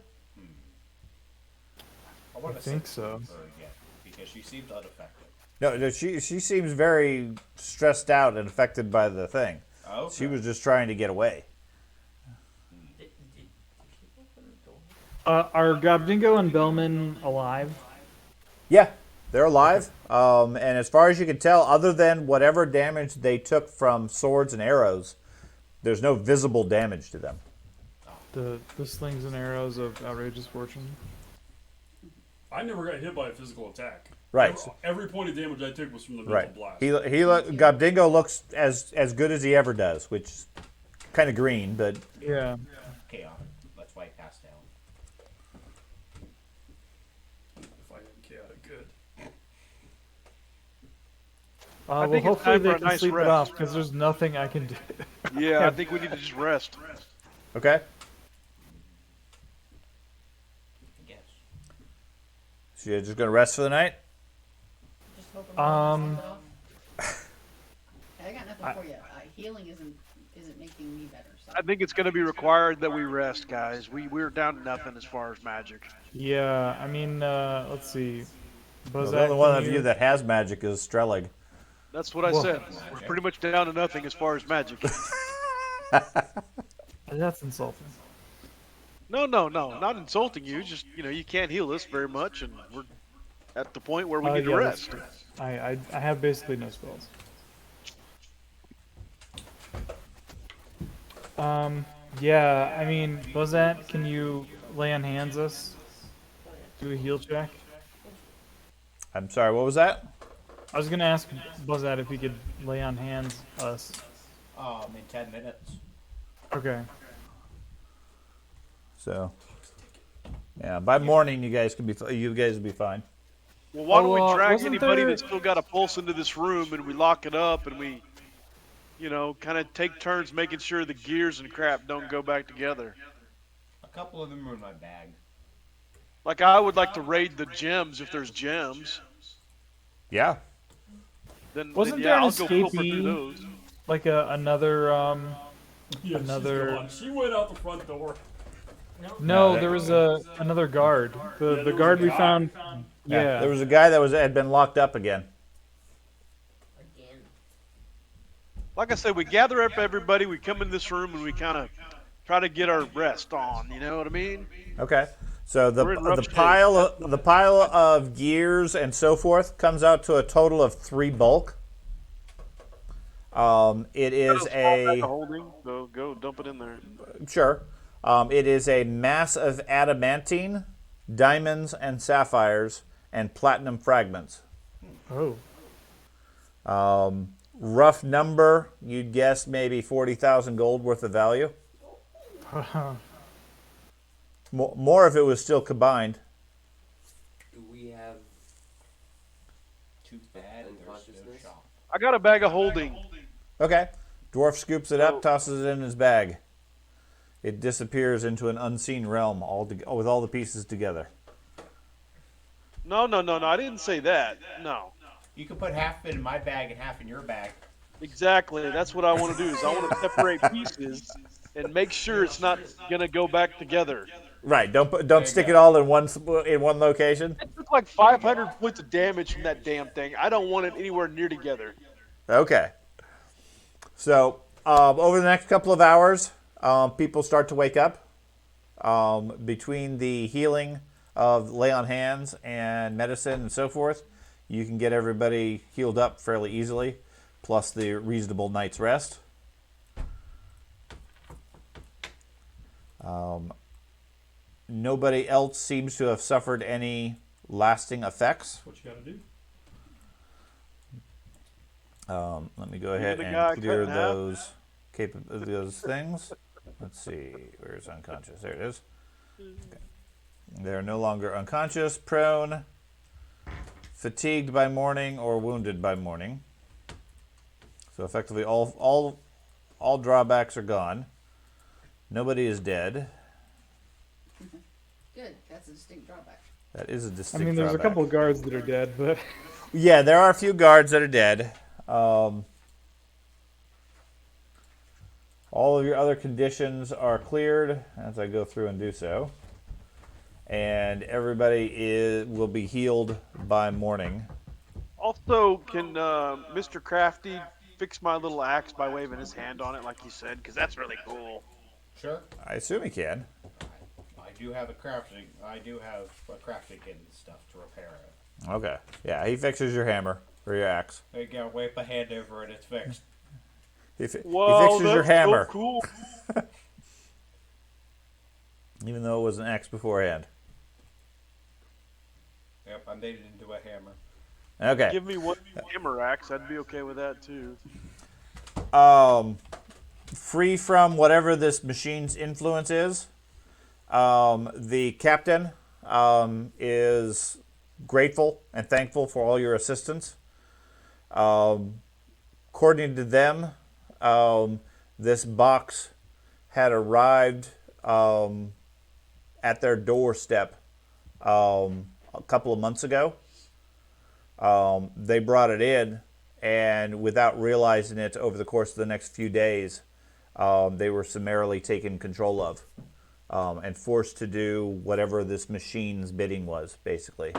I want I to think so. her again because she seemed unaffected. No, she seems very stressed out and affected by the thing. Okay. She was just trying to get away. Did she open the door? Are Gobdingo and Bellman alive? Yeah, they're alive. And as far as you can tell, other than whatever damage they took from swords and arrows, there's no visible damage to them. The slings and arrows of outrageous fortune. I never got hit by a physical attack. Right. Every point of damage I took was from the mental Right. blast. Gobdingo looks as good as he ever does, which is kind of green, but Yeah. Chaotic. That's why he passed down. If I am chaotic good. Well, think it's hopefully time they for a can nice sleep it rest. off because there's nothing I can do. Yeah, I think we need to just rest. okay. I guess. So you're just gonna rest for the night? Just hoping Um, I got nothing for you. Healing isn't making me better. So. I think it's going to be required that we rest, guys. We're down to nothing as far as magic. Yeah, I mean, let's see. Well, Bozak, the only one can of you that has magic is Streleg. That's what I Whoa. said. We're pretty much down to nothing as far as magic. That's insulting. No, not insulting you. Just you can't heal us very much, and we're at the point where we need to Yeah, that's rest. true. I have basically no spells. Yeah, I mean, Bozat, can you lay on hands us? Do a heal check? I'm sorry, what was that? I was gonna ask Bozat if he could lay on hands us. In 10 minutes. Okay. So, yeah, by morning you guys will be fine. Well, why don't Oh, we drag wasn't anybody there- that's still got a pulse into this room and we lock it up and we, kind of take turns making sure the gears and crap don't go back together. A couple of them are in my bag. Like I would like to raid the gems if there's gems. Yeah. Wasn't yeah, there an I'll go pilfer through escapee? those. Like another Yeah, Another- She's gone. She went out the front door. No, there was another guard. Yeah, The there guard was we a guy. found. Yeah. There was a guy that had been locked up again. Again. Like I said, we gather up everybody, we come in this room and we kind of try to get our rest on. You know what I mean? Okay. So the We're in rough the shape. pile of gears and so forth comes out to a total of 3 bulk. It is Got a small bag a of holding, so go dump it in there. sure. It is a mass of adamantine, diamonds and sapphires, and platinum fragments. Oh. Rough number, you'd guess maybe 40,000 gold worth of value. More if it was still combined. Do we have Too bad there's no unconsciousness? shop. I got a bag of holding. Okay. Dwarf scoops it up, So- tosses it in his bag. It disappears into an unseen realm with all the pieces together. No, I didn't say that. No. You can put half in my bag and half in your bag. Exactly. That's what I want to do. Is I want to separate pieces and make sure it's not gonna go back together. Right. Don't stick it all in one location. It took like 500 points of damage from that damn thing. I don't want it anywhere near together. Okay. So over the next couple of hours, people start to wake up. Between the healing of lay on hands and medicine and so forth, you can get everybody healed up fairly easily, plus the reasonable night's rest. Nobody else seems to have suffered any lasting effects. What you gotta do? Let me go Even ahead the and guy clear cut in half? those things. Let's see, where's unconscious? There it is. Okay. They're no longer unconscious, prone, fatigued by morning, or wounded by morning. So effectively, all drawbacks are gone. Nobody is dead. Good. That's a distinct drawback. That is a I distinct mean, there's a drawback. couple of guards that are dead, but Yeah, there are a few guards that are dead. All of your other conditions are cleared as I go through and do so. And everybody will be healed by morning. Also, can Mr. Crafty fix my little axe by waving his hand on it like he said? Because that's really cool. Sure. I assume he can. I do have a crafting kit and stuff to repair it. Okay. Yeah, he fixes your hammer or your axe. There you go. Wipe a hand over it. It's fixed. He Whoa, fixes your that's hammer, so cool. even though it was an axe beforehand. Yep, I made it into a hammer. Okay. Give me one hammer axe. I'd be okay with that too. Free from whatever this machine's influence is, the captain is grateful and thankful for all your assistance. According to them, this box had arrived at their doorstep a couple of months ago. They brought it in, and without realizing it, over the course of the next few days, they were summarily taken control of and forced to do whatever this machine's bidding was, basically.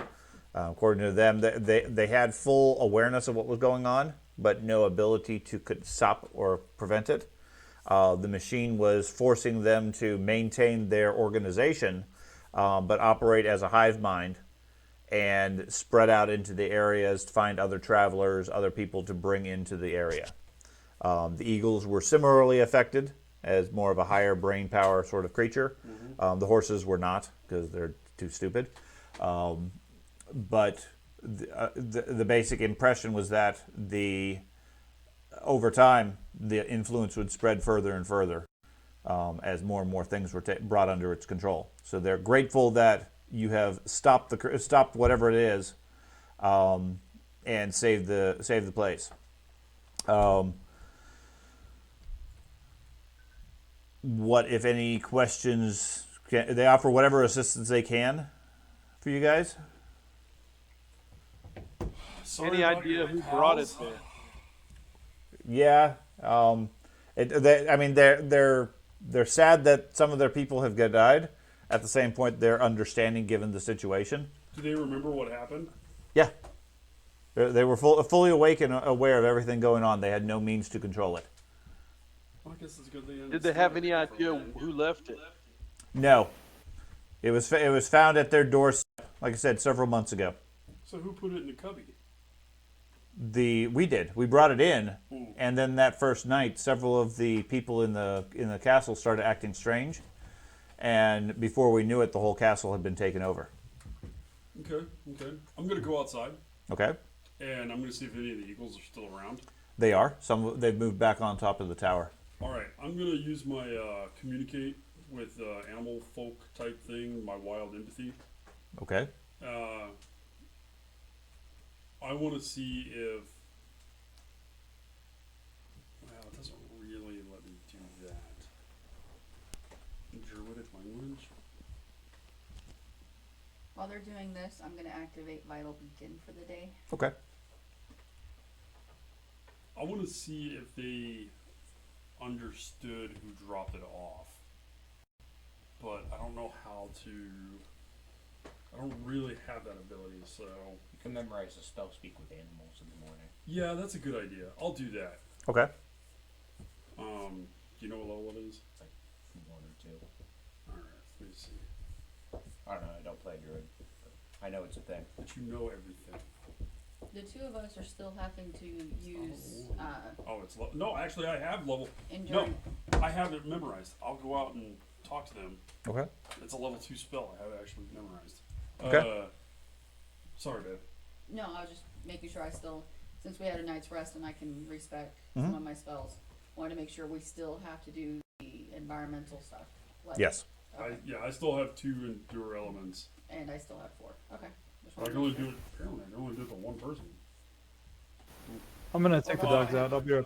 According to them, they had full awareness of what was going on, but no ability to stop or prevent it. The machine was forcing them to maintain their organization, but operate as a hive mind and spread out into the areas to find other travelers, other people to bring into the area. The eagles were similarly affected as more of a higher brain power sort of creature. The horses were not, because they're too stupid. But the basic impression was that over time, the influence would spread further and further as more and more things were brought under its control. So they're grateful that you have stopped whatever it is and saved the place. What, if any, questions? They offer whatever assistance they can for you guys. Sorry Any about idea your who brought it pals. there? Yeah. They're sad that some of their people have died. At the same point, they're understanding given the situation. Do they remember what happened? Yeah. They were fully awake and aware of everything going on. They had no means to control it. Well, I guess it's good they Did they have understood any it idea for who left it? No. It was found at their doorstep, like I said, several months ago. So who put it in the cubby? We did. We brought it in, Ooh. and then that first night, several of the people in the castle started acting strange, and before we knew it, the whole castle had been taken over. Okay. I'm gonna go outside Okay, and I'm gonna see if any of the eagles are still around. they are. They've moved back on top of the tower. All right, I'm gonna use my communicate with animal folk type thing, my wild empathy. Okay. I want to see if. Well, it doesn't really let me do that. Druidic language. While they're doing this, I'm going to activate Vital Beacon for the day. Okay. I want to see if they understood who dropped it off. But I don't know how to. I don't really have that ability, so. You can memorize the spell speak with animals in the morning. Yeah, that's a good idea. I'll do that. Okay. Do you know what level it is? It's like 1 or 2. Alright, let me see. I don't know. I don't play druid. But I know it's a thing. But you know everything. The two of us are still having to use Oh, it's no. Actually, I have level. enduring. No, I have it memorized. I'll go out and talk to them. Okay. It's a level 2 spell. I have it actually memorized. Okay. Sorry, babe. No, I was just making sure I still since we had a night's rest and I can respec Mhm. some of my spells, wanted to make sure we still have to do the environmental stuff. Like, Yes. Okay. I still have 2 endure elements. And I still have 4. Okay. Just I wanted can to only make do sure. it. Apparently, I can only do it to one person. I'm gonna take the dogs out. I'll be right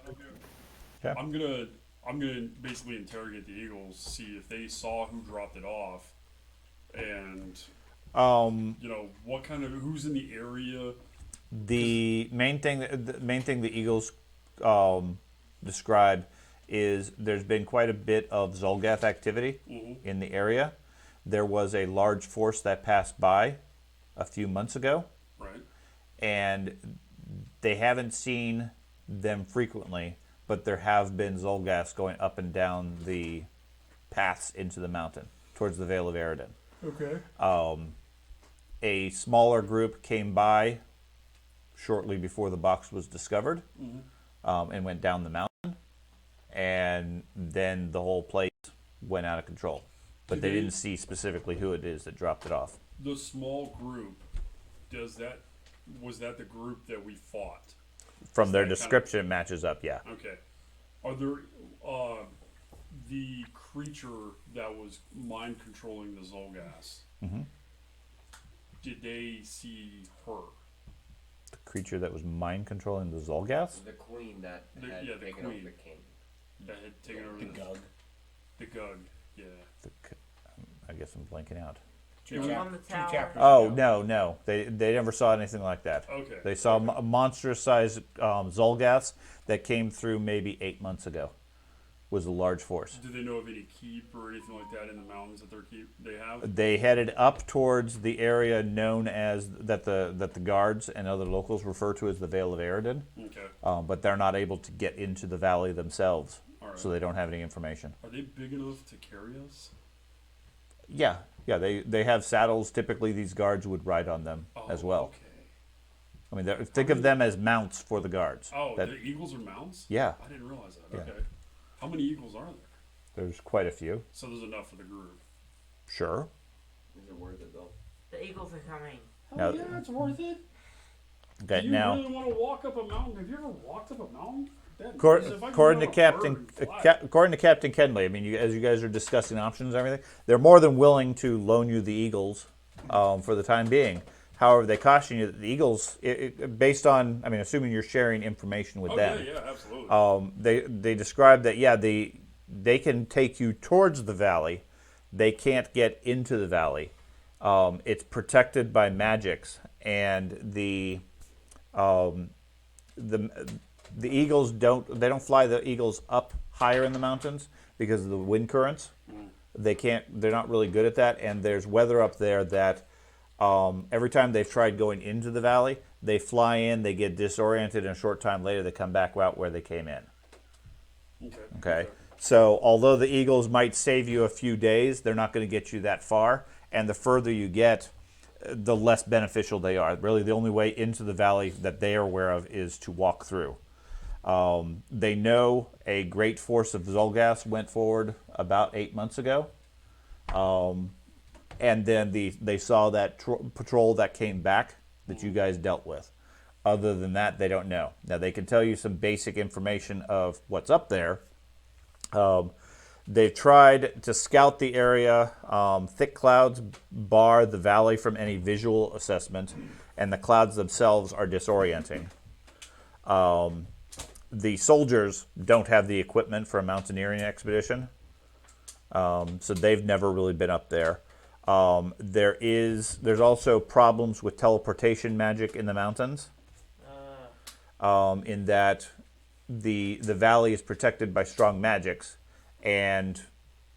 back. I'm gonna basically interrogate the eagles, see if they saw who dropped it off, and you know what kind of who's in the area. The main thing the Eagles describe is there's been quite a bit of Zolgath activity in the area. There was a large force that passed by a few months ago, Right. and they haven't seen them frequently, but there have been Zolgaths going up and down the paths into the mountain towards the Vale of Eridan. Okay. A smaller group came by shortly before the box was discovered, and went down the mountain, and then the whole place went out of control. But Did they they- didn't see specifically who it is that dropped it off. The small group, was that the group that we fought? From Is their that kind of- description, it matches up, yeah. Okay. Are there the creature that was mind controlling the Zolgas? Mhm. Did they see her? The creature that was mind controlling the Zolgaths? The queen that The- had yeah, the taken queen. over the king. That had taken over The Gug. The Gug, yeah. I guess I'm blanking out. It was- On the tower. chapters. Oh, no. They never saw anything like that. Okay. They saw monstrous sized Zolgaths that came through maybe 8 months ago. Was a large force. Do they know of any keep or anything like that in the mountains that they have? They headed up towards the area known as that the guards and other locals refer to as the Vale of Eridan, Okay. but they're not able to get into the valley themselves, All right. so they don't have any information. Are they big enough to carry us? Yeah, they have saddles. Typically, these guards would ride on them as well. Okay. I mean, think of them as mounts for the guards. Oh, That- the eagles are mounts? Yeah. I didn't realize that. Yeah. Okay. How many eagles are there? There's quite a few. So there's enough for the group. Sure. Is it worth it though? The eagles are coming. Now- yeah, it's worth it. Okay, Do you now. really want to walk up a mountain? Have you ever walked up a mountain? That- According if I could according get to on a Captain, bird and fly- according to Captain Kenley, I mean, as you guys are discussing options and everything, they're more than willing to loan you the Eagles for the time being. However, they caution you that the Eagles, based on, I mean, assuming you're sharing information with them, yeah, absolutely. they describe that they can take you towards the valley, they can't get into the valley. It's protected by magics, and the eagles don't fly the eagles up higher in the mountains because of the wind currents. They're not really good at that, and there's weather up there that every time they've tried going into the valley, they fly in, they get disoriented, and a short time later they come back out where they came in. Okay. So although the eagles might save you a few days, they're not going to get you that far, and the further you get, the less beneficial they are. Really, the only way into the valley that they are aware of is to walk through. They know a great force of Zolgaths went forward about 8 months ago, and then they saw that patrol that came back that you guys dealt with. Other than that, they don't know. Now, they can tell you some basic information of what's up there. They've tried to scout the area. Thick clouds bar the valley from any visual assessment, and the clouds themselves are disorienting. The soldiers don't have the equipment for a mountaineering expedition, so they've never really been up there. There's also problems with teleportation magic in the mountains, in that the valley is protected by strong magics and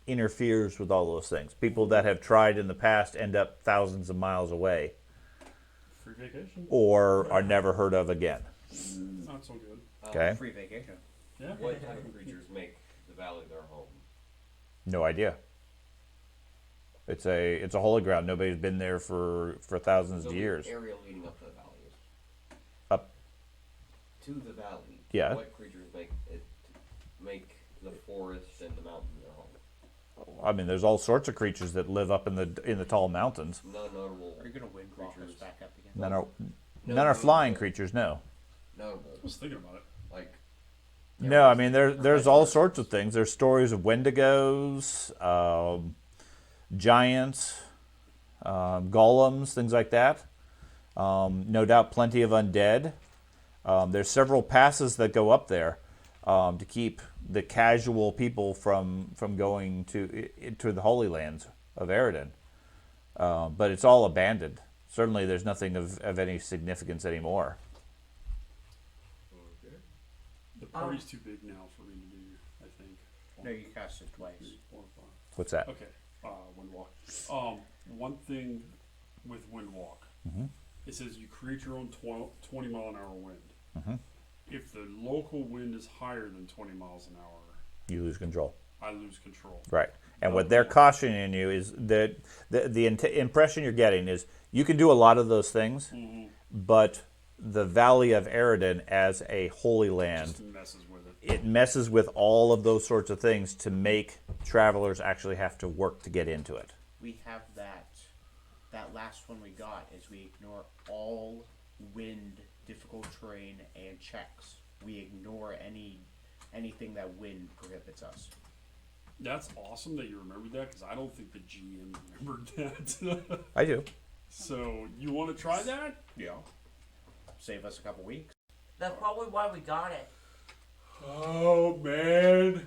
interferes with all those things. People that have tried in the past end up thousands of miles away Free vacation. or are never heard of again. Not so good. Okay. Free vacation. Yeah. What type of creatures make the valley their home? No idea. It's a holy ground. Nobody's been there for thousands So of the years. area leading up to the valley is Up. to the valley. Yeah. What creatures make the forest and the mountain their home? I mean, there's all sorts of creatures that live up in the tall mountains. None notable Are you gonna win creatures. creatures back up again? None are flying creatures. No. notable. I was thinking about it. Like, No, I mean there's all sorts of things. There's stories of Wendigos, giants, golems, things like that. No doubt, plenty of undead. There's several passes that go up there to keep the casual people from going to the Holy Lands of Eridan. But it's all abandoned. Certainly, there's nothing of any significance anymore. Okay. The party's too big now for me to do. I think. No, you cast it twice. 3, 4, 5. What's that? Okay. Windwalk. One thing with Windwalk. Mm-hmm. It says you create your own 20 mile an hour wind. Mm-hmm. If the local wind is higher than 20 miles an hour, You lose control. I lose control. Right. And what they're cautioning you is that the impression you're getting is you can do a lot of those things, Mm-hmm. but the Valley of Eridan as a holy land, Just messes with it. it messes with all of those sorts of things to make travelers actually have to work to get into it. We have that. That last one we got is we ignore all wind, difficult terrain, and checks. We ignore anything that wind prohibits us. That's awesome that you remembered that because I don't think the GM remembered that. I do. So you want to try that? Yeah. Save us a couple weeks. That's probably why we got it. Oh man.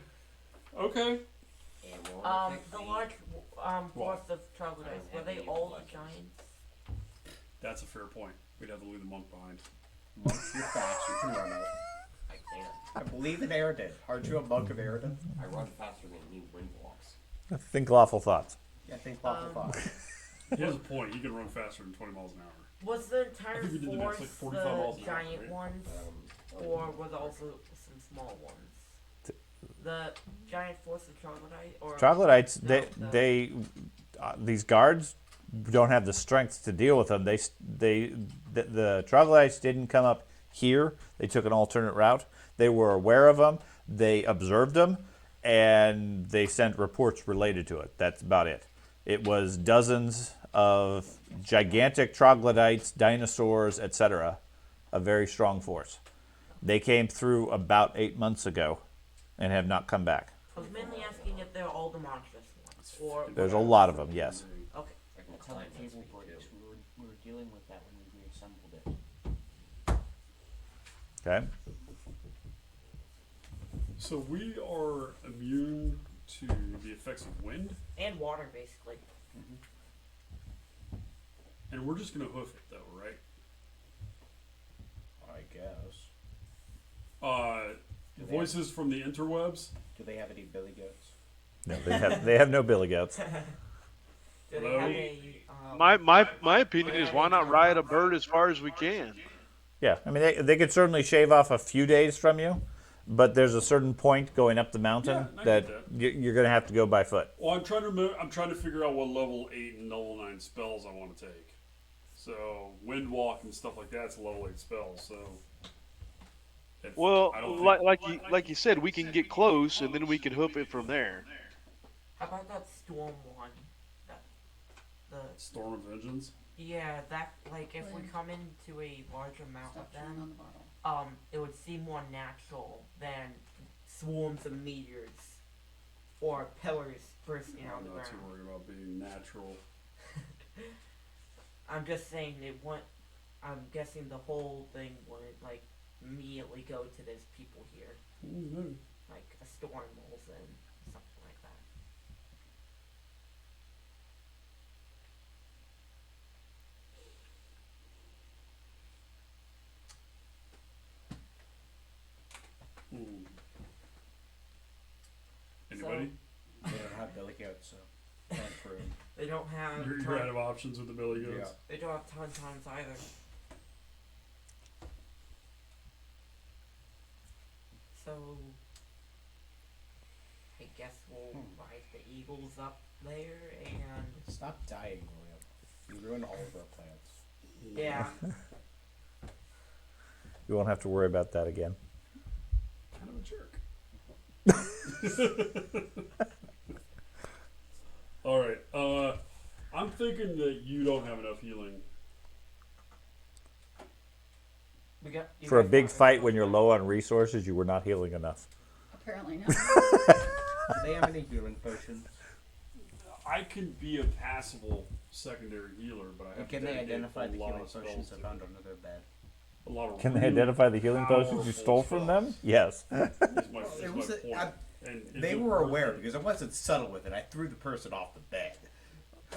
Okay. it won't affect The me. large force of troglodytes, were they all the giants? That's a fair point. We'd have to leave the monk behind. Monk, you're fast. You can run out. I can't. I believe in Eridan. Aren't you a monk of Eridan? I run faster than you Windwalks. Think lawful thoughts. Yeah, think lawful thought. He has a point. You can run faster than 20 miles an hour. Was the entire think we did the force next, like, 45 miles the an hour, giant right? ones, or was also some small ones? The giant force of troglodyte, or Troglodytes, No, they these guards don't have the strength to deal with them. The troglodytes didn't come up here. They took an alternate route. They were aware of them. They observed them, and they sent reports related to it. That's about it. It was dozens of gigantic troglodytes, dinosaurs, etc. A very strong force. They came through about 8 months ago and have not come back. I was mainly asking if they're all the monstrous ones, or There's a lot of them, yes. okay. I can That's how the climb that table speed, breaks. too. We were dealing with that when we reassembled it. Okay. So we are immune to the effects of wind, And water, basically. and we're just gonna hoof it though, right? I guess. Voices from the interwebs. Do they have any billy goats? No, they have no billy goats. Do they Hello? have a, My opinion is why not ride a bird as far as we can. Yeah, I mean they could certainly shave off a few days from you, but there's a certain point going up the mountain Yeah, I that get you're going to have to go by foot. Well, I'm trying to remember, I'm trying to figure out what level 8 and level 9 spells I want to take. So Windwalk and stuff like that's a level 8 spell. So. Well, I don't think- like you said, we can get close and then we can hoof it from there. how about that storm one? That, the Storm of Vengeance. yeah, that like if we come into a large amount Stop of chewing on them, the bottle. it would seem more natural than swarms of meteors or pillars bursting out of I'm the not too ground. worried about being natural. I'm just saying it won't. I'm guessing the whole thing would like immediately go to there's people here, Mm-hmm. like a storm rolls in, something like that. Anybody? They don't have billy goats, so can't prove. They don't have. You're out of options with the Billy Goats. They don't have tauntauns either. So, I guess we'll ride the eagles up there and Stop dying, William. You ruined all of our plans. yeah. You won't have to worry about that again. Kind of a jerk. All right. I'm thinking that you don't have enough healing. For a big fight when you're low on resources, you were not healing enough. Apparently not. Do they have any healing potions? I can be a passable secondary healer, but I have And can to they dedicate identify a the lot healing of spells potions I to found it. under their bed? A lot of Can they really identify the healing potions you powerful stole from them? spells Yes. is my It point. And is they it were worth aware it? because I wasn't subtle with it. I threw the person off the bed.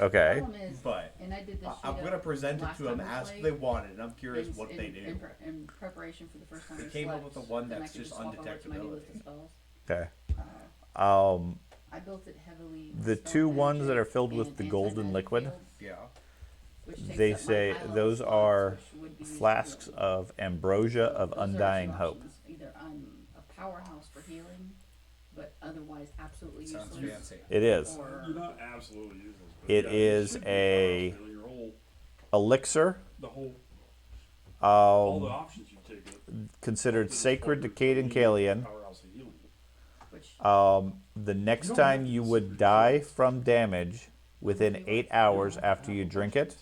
Okay. Problem is, But and I did this I'm sheet going to up present it last to them time we as played, they wanted, and I'm curious is what in, they do. in preparation for the first time They I came up slept, with the one then I that's could just swap over to my new list of undetectability. spells. Okay. Uh, I built it heavily. The spell two ones that magic are filled with and the golden anti-magic liquid, fields, Yeah. which takes they up my say high level those slots, are which would be used for flasks healing. of ambrosia So of those are undying two hope. options. Either I'm a powerhouse for healing, but otherwise absolutely Sounds useless. fancy. It is. Or You're not absolutely useless. But It yeah, is should be a powerful, your whole, elixir, all the options you take. considered sacred to Cade and Kalian. Powerhouse of healing. which The next time you would die from damage within 8 hours after you drink it,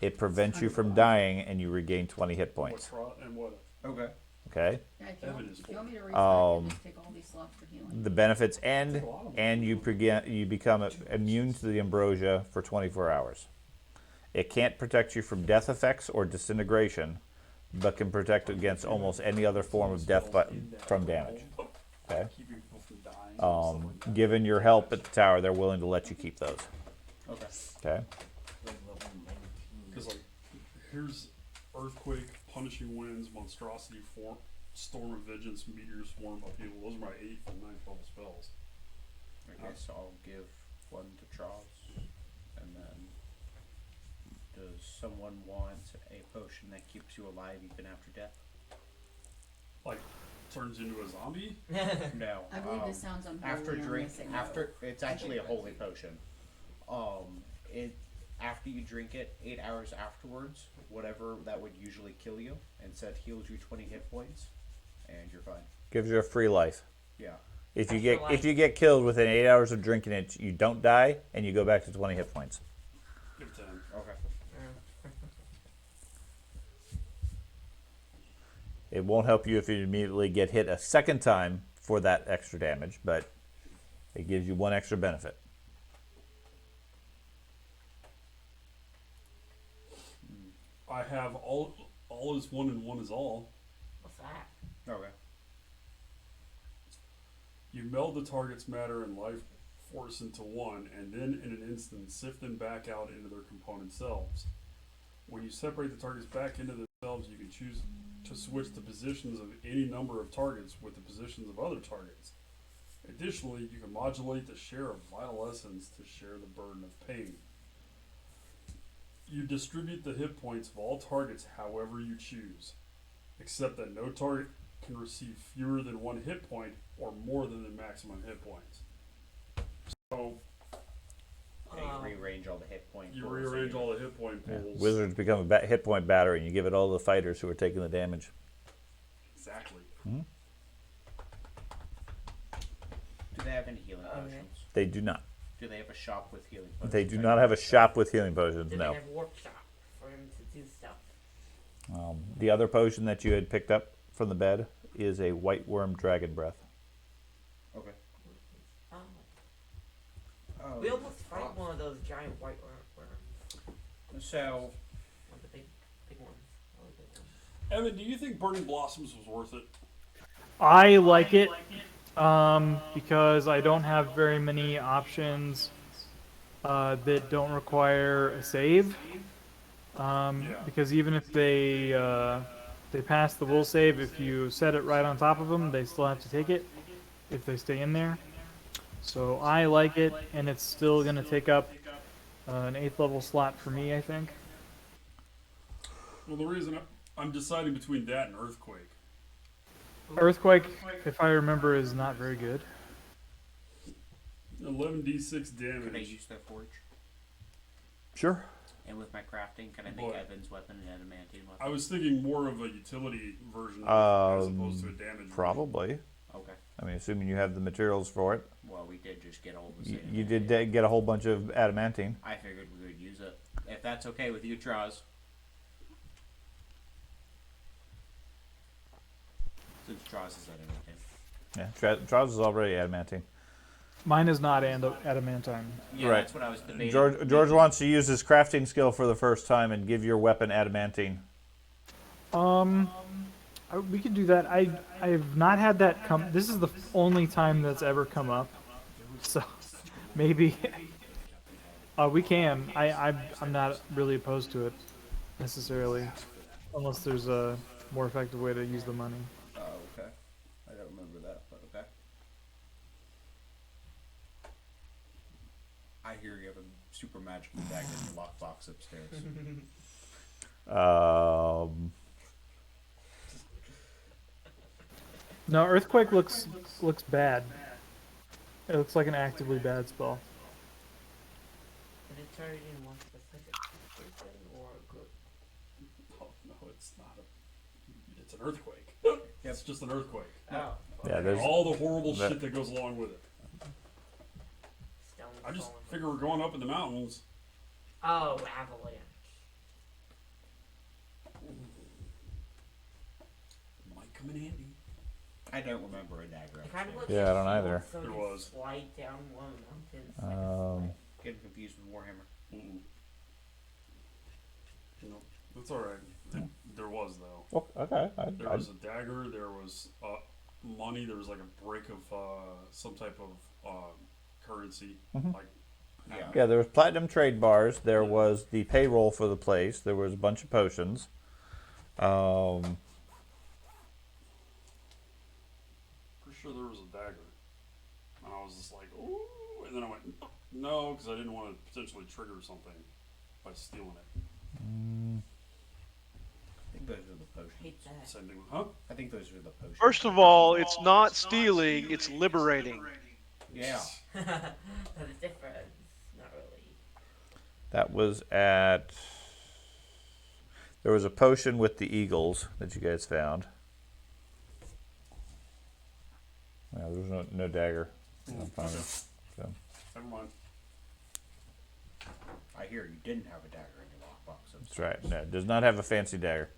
it prevents you from dying and you regain 20 hit points. And what? Okay. Okay? yeah, if you want me to reset, just take all these slots for healing. The benefits end, and you become immune to the ambrosia for 24 hours. It can't protect you from death effects or disintegration, but can protect against almost any other form of death from damage. Okay? Keeping people from dying. and stuff like that. Given your help at the tower, they're willing to let you keep those. Okay. Okay? Because, like, here's Earthquake, Punishing Winds, Monstrosity, Storm of Vengeance, Meteor Swarm, Upheaval. Those are my 8th and 9th level spells. I guess I'll give one to Charles. And then, does someone want a potion that keeps you alive even after death? Like, turns into a zombie? No. I believe this sounds unholy. After and I'm drink, gonna say no. after it's actually a holy potion. It after you drink it, 8 hours afterwards, whatever that would usually kill you, instead heals you 20 hit points, and you're fine. Gives you a free life. Yeah. If you get killed within 8 hours of drinking it, you don't die, and you go back to 20 hit points. Give 10. Okay. It won't help you if you immediately get hit a second time for that extra damage, but it gives you one extra benefit. I have all is one and one is all. What's that? Okay. You meld the target's matter and life force into one, and then in an instant sift them back out into their component selves. When you separate the targets back into themselves, you can choose to switch the positions of any number of targets with the positions of other targets. Additionally, you can modulate the share of vital essence to share the burden of pain. You distribute the hit points of all targets however you choose, except that no target can receive fewer than one hit point or more than the maximum hit points. So Yeah, you rearrange all the hit points. you rearrange all the hit point Yeah. pools. Wizards become a hit point battery, and you give it all to the fighters who are taking the damage. Exactly. Do they have any healing Okay. potions? They do not. Do they have a shop with healing potions? They do I not can have a look at? shop with healing potions, Do no. they have workshop for him to do stuff? The other potion that you had picked up from the bed is a white worm dragon breath. Okay. Oh. Oh, We almost fight one of those giant white worms. So, One of the big ones. Really big ones. Evan, do you think Burning Blossoms was worth it? I like it because I don't have very many options that don't require a save. Because even if they pass the will save, if you set it right on top of them, they still have to take it if they stay in there. So I like it, and it's still going to take up an 8th level slot for me, I think. Well, the reason I'm deciding between that and Earthquake. Earthquake, if I remember, is not very good. 11d6 could I damage. use their forge? Sure. And with my crafting, can I make Boy. Evan's weapon an adamantine weapon? I was thinking more of a utility version as opposed to a damage version. Probably. Okay. I mean, assuming you have the materials for it. Well, we did just get all the You, same. you did get a whole bunch of adamantine. I figured we would use it. If that's okay with you, Traz. Since Jaws is adamantine. Yeah, Charles is already adamantine. Mine is not adamantine. Yeah, Right. that's what I was debating. George wants to use his crafting skill for the first time and give your weapon adamantine. We could do that. I've not had that come. This is the only time that's ever come up. So maybe we can. I'm not really opposed to it necessarily, unless there's a more effective way to use the money. Oh, okay. I don't remember that, but okay. I hear you have a super magical dagger in the lockbox upstairs. No, earthquake looks bad. It looks like an actively bad spell. Did it turn it in one specific person or a group? Oh, no, it's not it's an earthquake. It's just an earthquake. Oh. Yeah, there's All the horrible shit that goes along with it. Stone I just falling. figure we're going up in the mountains. Oh, avalanche. Might come in handy. I don't remember a dagger. It kind of looks Yeah, I like don't a either. shield, so There you was. slide down one of the mountains. Like a slide. Getting confused with Warhammer. Mm-mm. No, that's all right. There was though. Oh, okay. There was a dagger. There was money. There was like a brick of some type of currency. Like Yeah, there was platinum trade bars. There was the payroll for the place. There was a bunch of potions. pretty sure there was a dagger. And I was just like, ooh, and then I went no, because I didn't want to potentially trigger something by stealing it. I think those are the potions. Hate that. Same thing with I think those are the potions. First of all, it's not stealing, it's liberating. Yeah. That's different. Not really. That was at. There was a potion with the eagles that you guys found. Yeah, there was no dagger. Okay. So. Never mind. I hear you didn't have a dagger in your lockbox. That's right. No, it does not have a fancy dagger.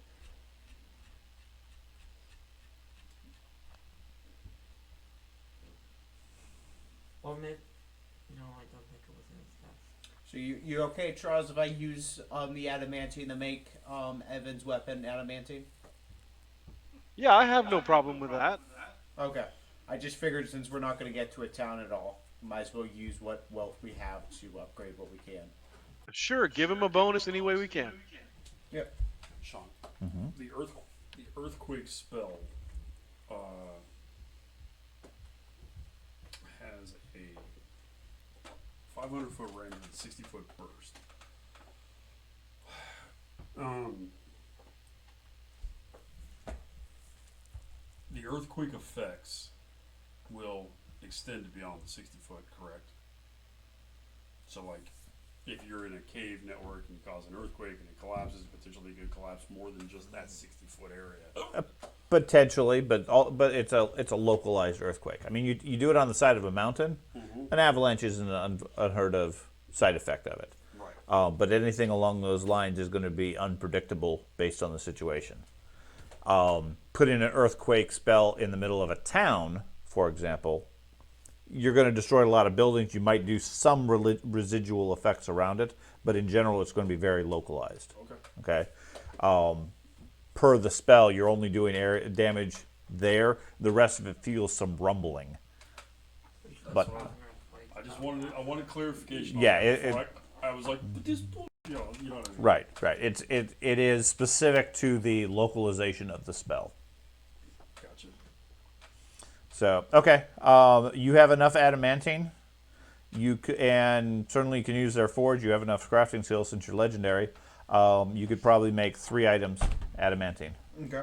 Or maybe. No, I don't think it was in his stuff. So you okay, Charles, if I use the adamantine to make Evan's weapon adamantine? Yeah, I have no problem with that. Okay. I just figured since we're not going to get to a town at all, might as well use what wealth we have to upgrade what we can. Sure, give him a bonus any way we can. Yep. Sean, the earthquake spell has a 500-foot range and 60-foot burst. The earthquake effects will extend beyond the 60-foot, correct? So, like, if you're in a cave network and you cause an earthquake and it collapses, it potentially could collapse more than just that 60-foot area. Potentially, but it's a localized earthquake. I mean, you do it on the side of a mountain, an avalanche is an unheard of side effect of it. Right. But anything along those lines is going to be unpredictable based on the situation. Putting an earthquake spell in the middle of a town, for example, you're going to destroy a lot of buildings. You might do some residual effects around it, but in general, it's going to be very localized. Okay. Per the spell, you're only doing area damage there. The rest of it feels some rumbling. But I just wanted clarification. Yeah, on that it- before I was like, but this, you know what I mean? right. It is specific to the localization of the spell. Gotcha. So okay, you have enough adamantine. And certainly you can use their forge. You have enough crafting skills since you're legendary. You could probably make 3 items adamantine. Okay.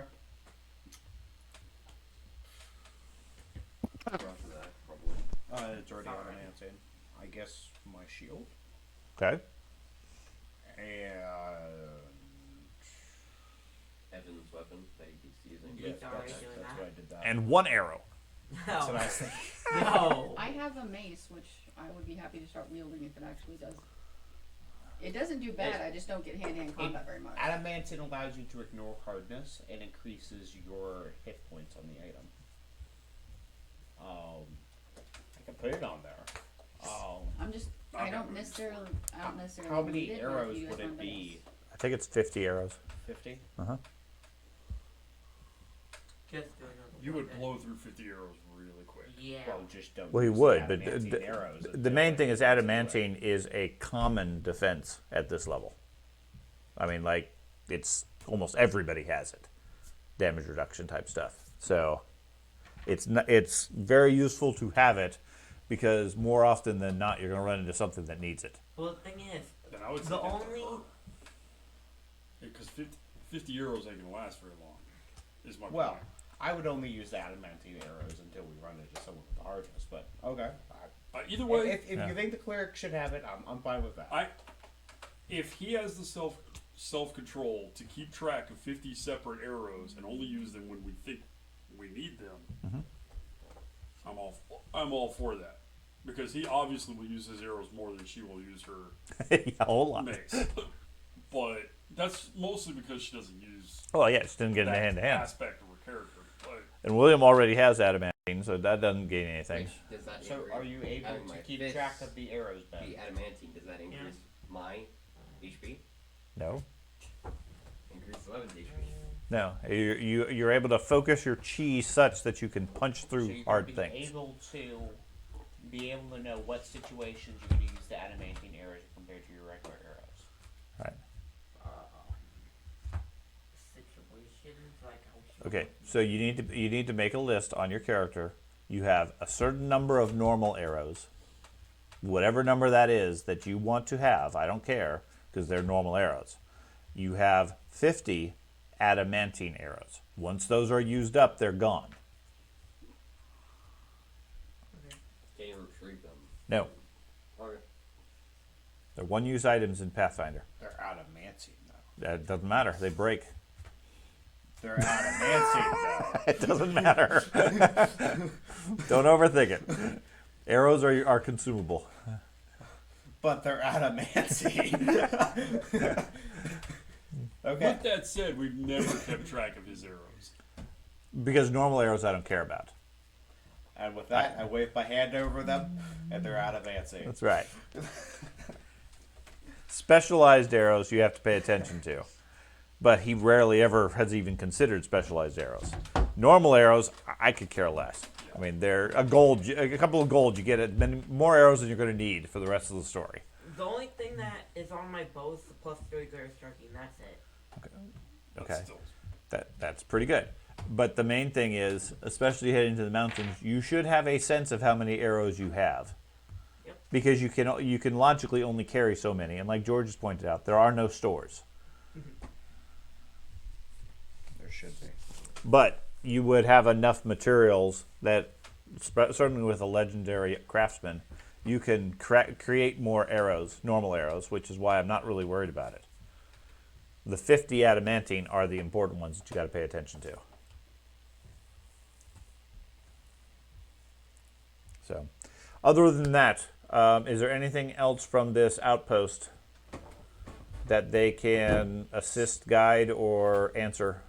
After that, probably. It's already adamantine. I guess my shield. Okay. And Evan's weapon that he keeps using. yeah, He's already that's doing why that. I did that. And 1 arrow. That's what I No. was thinking. No. I have a mace, which I would be happy to start wielding if it actually does It doesn't do bad. I just don't get hand-to-hand combat very much. Adamantine allows you to ignore hardness and increases your hit points on the item. I can put it on there. I'm just. I don't necessarily. How many need it, but if arrows you guys would it want be? I think it's 50 arrows. 50? Uh-huh. Just doing it. You would blow through 50 arrows really quick. Yeah. Well, just don't. Well, he use the would, but adamantine arrows the until main it thing is gets into it. adamantine is a common defense at this level. I mean, like, it's almost everybody has it. Damage reduction type stuff. So it's very useful to have it because more often than not, you're going to run into something that needs it. Well, the thing is, Then I would say the only because 50 arrows ain't gonna last very long. Is my Well, point. I would only use the adamantine arrows until we run into someone with the hardness, but okay. Either way, If you think the cleric should have it, I'm fine with that. if he has the self control to keep track of 50 separate arrows and only use them when we think we need them, I'm all for that because he obviously will use his arrows more than she will use her Yeah, a whole lot. mace. But that's mostly because she doesn't use Well, yeah, just didn't get into that hand-to-hand. aspect of her character. But And William already has adamantine, so that doesn't gain anything. Wait, does that So increase- are you able having to my keep fists track of the arrows, Ben? be adamantine? Does that increase my HP? No? Increase 11's HP. No. You're able to focus your chi such that you can punch So through you're hard gonna things. be able to know what situations you're going to use the adamantine arrows compared to your regular arrows. Right. situations like how she Okay, so you need to make a list on your character. You have a certain number of normal arrows, whatever number that is that you want to have. I don't care because they're normal arrows. You have 50 adamantine arrows. Once those are used up, they're gone. Can you retrieve them? No, Okay. they're one-use items in Pathfinder. They're adamantine, though. That doesn't matter. They break. They're adamantine, though. It doesn't matter. Don't overthink it. Arrows are consumable. But they're adamantine. Okay. with that said, we've never kept track of his arrows. Because normal arrows I don't care about. And with that, I wave my hand over them, and they're adamantine. That's right. Specialized arrows you have to pay attention to. But he rarely ever has even considered specialized arrows. Normal arrows, I could care less. I mean, they're a couple of gold, you get it. More arrows than you're going to need for the rest of the story. The only thing that is on my bow is the +3 glare striking. That's it. That's Okay. still- That's pretty good. But the main thing is, especially heading into the mountains, you should have a sense of how many arrows you have. Yep. Because you can logically only carry so many. And like George has pointed out, there are no stores. There should be. But you would have enough materials that, certainly with a legendary craftsman, you can create more arrows, normal arrows, which is why I'm not really worried about it. The 50 adamantine are the important ones that you got to pay attention to. So, other than that, is there anything else from this outpost that they can assist, guide, or answer?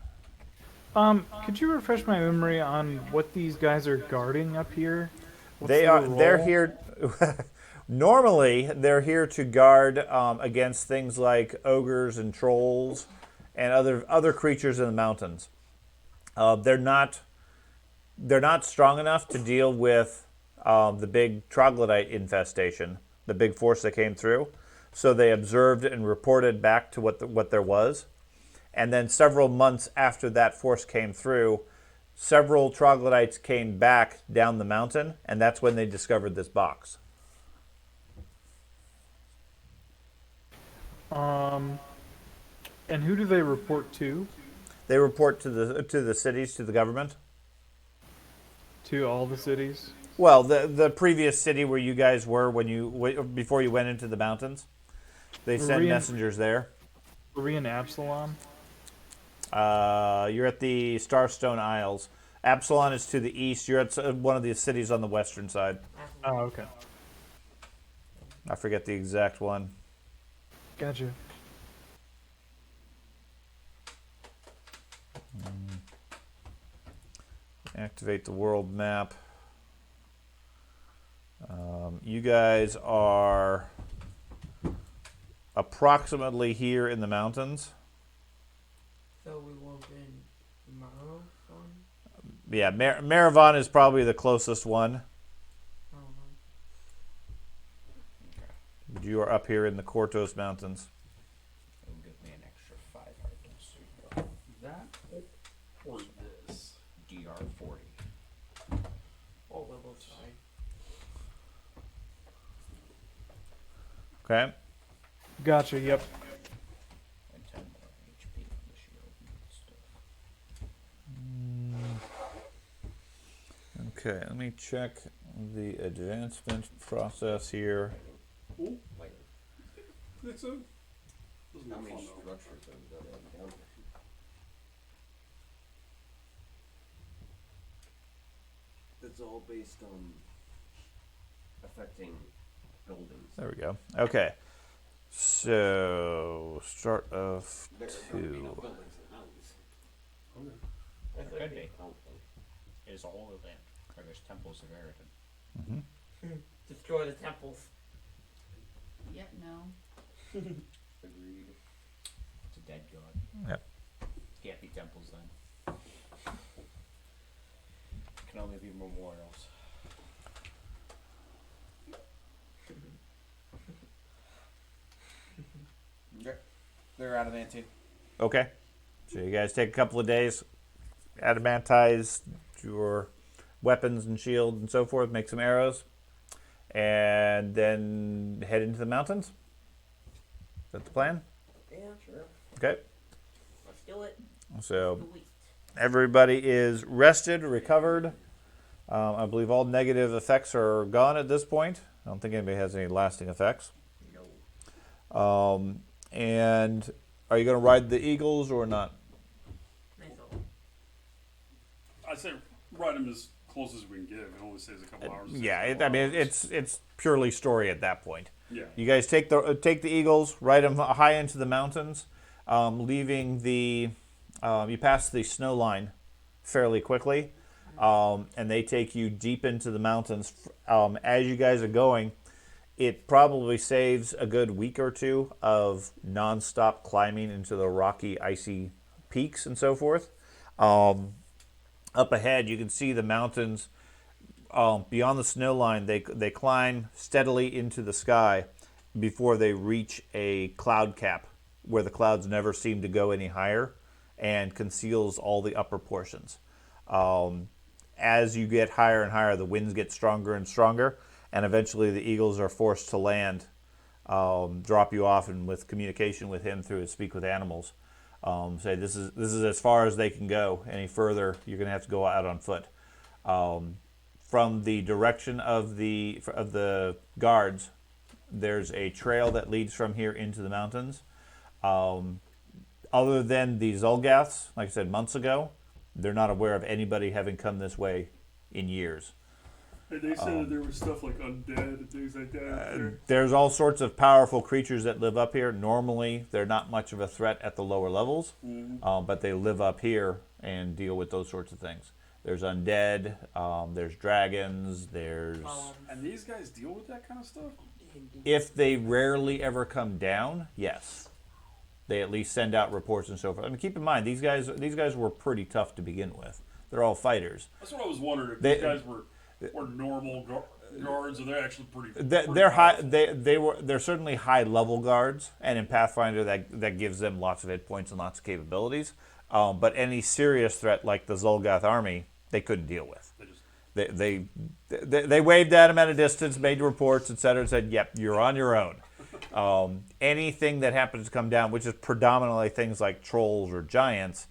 Could you refresh my memory on what these guys are guarding up here? What's They're their role? here. Normally, they're here to guard against things like ogres and trolls and other creatures in the mountains. They're not strong enough to deal with the big troglodyte infestation, the big force that came through. So they observed and reported back to what there was. And then several months after that force came through, several troglodytes came back down the mountain, and that's when they discovered this box. And who do they report to? They report to the cities, to the government. To all the cities? Well, the previous city where you guys were before you went into the mountains, they sent Maria- messengers there. Are we in Absalom? You're at the Starstone Isles. Absalon is to the east. You're at one of the cities on the western side. Oh, okay. I forget the exact one. Gotcha. Activate the world map. You guys are approximately here in the mountains. So we will in tomorrow one? Yeah, Maravon is probably the closest one. But you are up here in the Kortos Mountains. It'll give me an extra 5 items. That or this? DR40. Oh, level side. Okay. Gotcha. Yep. And 10 more HP on the shield and stuff. Okay, let me check the advancement process here. Ooh, Like, think so? Doesn't how look many fun though. structures have we got down here? It's all based on affecting buildings. There we go. Okay. So, start of There are going to be no 2. buildings in the mountains. Okay. There could be. I don't think. It is all of land, where there's temples of Eridan. Destroy the temples. Yep, no. Agreed. It's a dead god. Yep. Can't be temples then. Can only be memorials. Okay. They're adamantine. Okay. So you guys take a couple of days, adamantize your weapons and shield and so forth, make some arrows, and then head into the mountains. Is that the plan? Yeah, Sure. Okay. let's do it. So Do it. everybody is rested, recovered. I believe all negative effects are gone at this point. I don't think anybody has any lasting effects. No. And are you going to ride the eagles or not? Nice little. I'd say ride them as close as we can get. It only says a couple hours. Yeah, I mean it's purely story at that point. Yeah. You guys take the eagles, ride them high into the mountains, leaving the you pass the snow line fairly quickly, and they take you deep into the mountains. As you guys are going, it probably saves a good week or two of nonstop climbing into the rocky, icy peaks and so forth. Up ahead, you can see the mountains. Beyond the snow line, they climb steadily into the sky before they reach a cloud cap where the clouds never seem to go any higher and conceals all the upper portions. As you get higher and higher, the winds get stronger and stronger, and eventually the eagles are forced to land, drop you off, and with communication with him through his speak with animals, say this is as far as they can go. Any further, you're going to have to go out on foot. From the direction of the guards, there's a trail that leads from here into the mountains. Other than the Zolgaths, like I said months ago, they're not aware of anybody having come this way in years. And they said that there was stuff like undead and things like that up there. There's all sorts of powerful creatures that live up here. Normally, they're not much of a threat at the lower levels, but they live up here and deal with those sorts of things. There's undead, there's dragons, there's... And these guys deal with that kind of stuff? If they rarely ever come down, yes. They at least send out reports and so forth. I mean, keep in mind, these guys were pretty tough to begin with. They're all fighters. That's what I was wondering. If They- these guys were normal guards, or they're actually pretty. They're high. They're certainly high level guards, and in Pathfinder that gives them lots of hit points and lots of capabilities. But any serious threat like the Zolgath army, they couldn't deal with. They waved at him at a distance, made reports, etc., and said, "Yep, you're on your own." Anything that happens to come down, which is predominantly things like trolls or giants,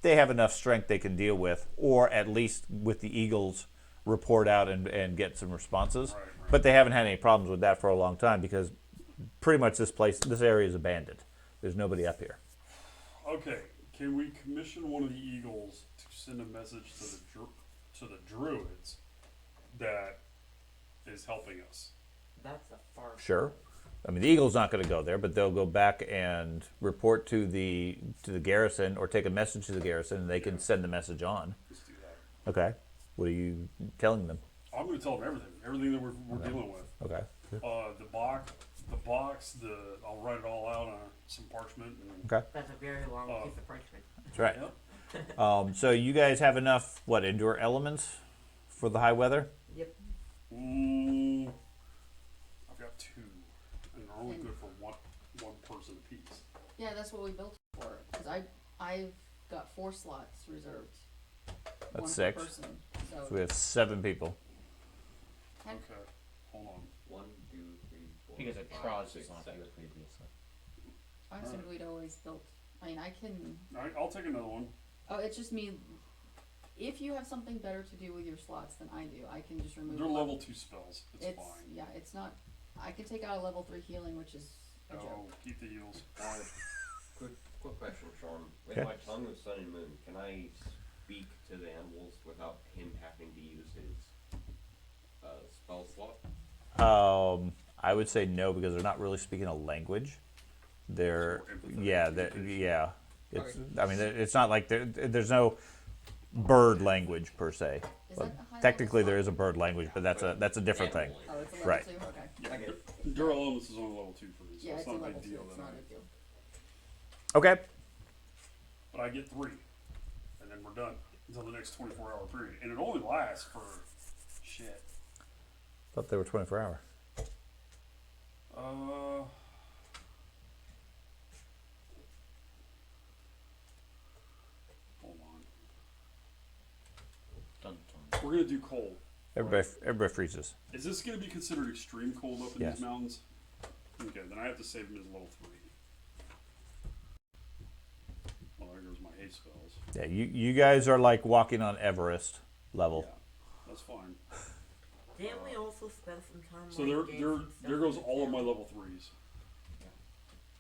they have enough strength they can deal with, or at least with the eagles report out and get some responses. Right. But they haven't had any problems with that for a long time because pretty much this area is abandoned. There's nobody up here. Okay, can we commission one of the eagles to send a message to the druids that is helping us? That's a far. Sure. I mean, the Eagle's not going to go there, but they'll go back and report to the garrison or take a message to the garrison, and they can send the message on. Let's do that. Okay. What are you telling them? I'm going to tell them everything that we're dealing with. Okay. The box, I'll write it all out on some parchment. And, Okay. That's a very long piece of parchment. That's right. Yep. So you guys have enough endure elements for the high weather? Yep. I've got 2, and they're only good for one person apiece. Yeah, that's what we built it for. Because I've got 4 slots reserved. That's One 6. per person. So So we have 7 people. Okay, hold on. 1, 2, 3, 4. Because a 5, Troz 6, is not 7. here previously. I assumed we'd always built. I mean, I can. All right, I'll take another one. Oh, it's just me. If you have something better to do with your slots than I do, I can just remove. They're a level 2 spells. It's fine. Yeah, it's not. I can take out a level 3 healing, which is a Oh, joke. keep the heals. Quick question, Sean. With Okay. my tongue of sun and moon, can I speak to the animals without him having to use his spell slot? I would say no because they're not really speaking a language. They're It's more empathetic yeah, communication. yeah. It's Okay. I mean it's not like there's no bird language per se. Is Well, that a high technically level there is a bird language, but that's a different thing. Animal. Oh, it's a level Right. 2? Okay. Yeah, I get it. Endure elements is on level 2 for me, so Yeah, it's it's a not a level big 2. deal. It's That not a big deal. Okay. But I get 3, and then we're done until the next 24-hour period, and it only lasts for shit. Thought they were 24 hour. Hold on. Dun, dun. We're gonna do cold. Everybody freezes. Is this gonna be considered extreme cold up in Yes. these mountains? Okay, then I have to save them as level 3. Well, there goes my haste spells. Yeah, you guys are like walking on Everest level. Yeah, that's fine. Didn't we also spend some time? So like, there, getting there, some stuff there goes in all of my town? level 3s,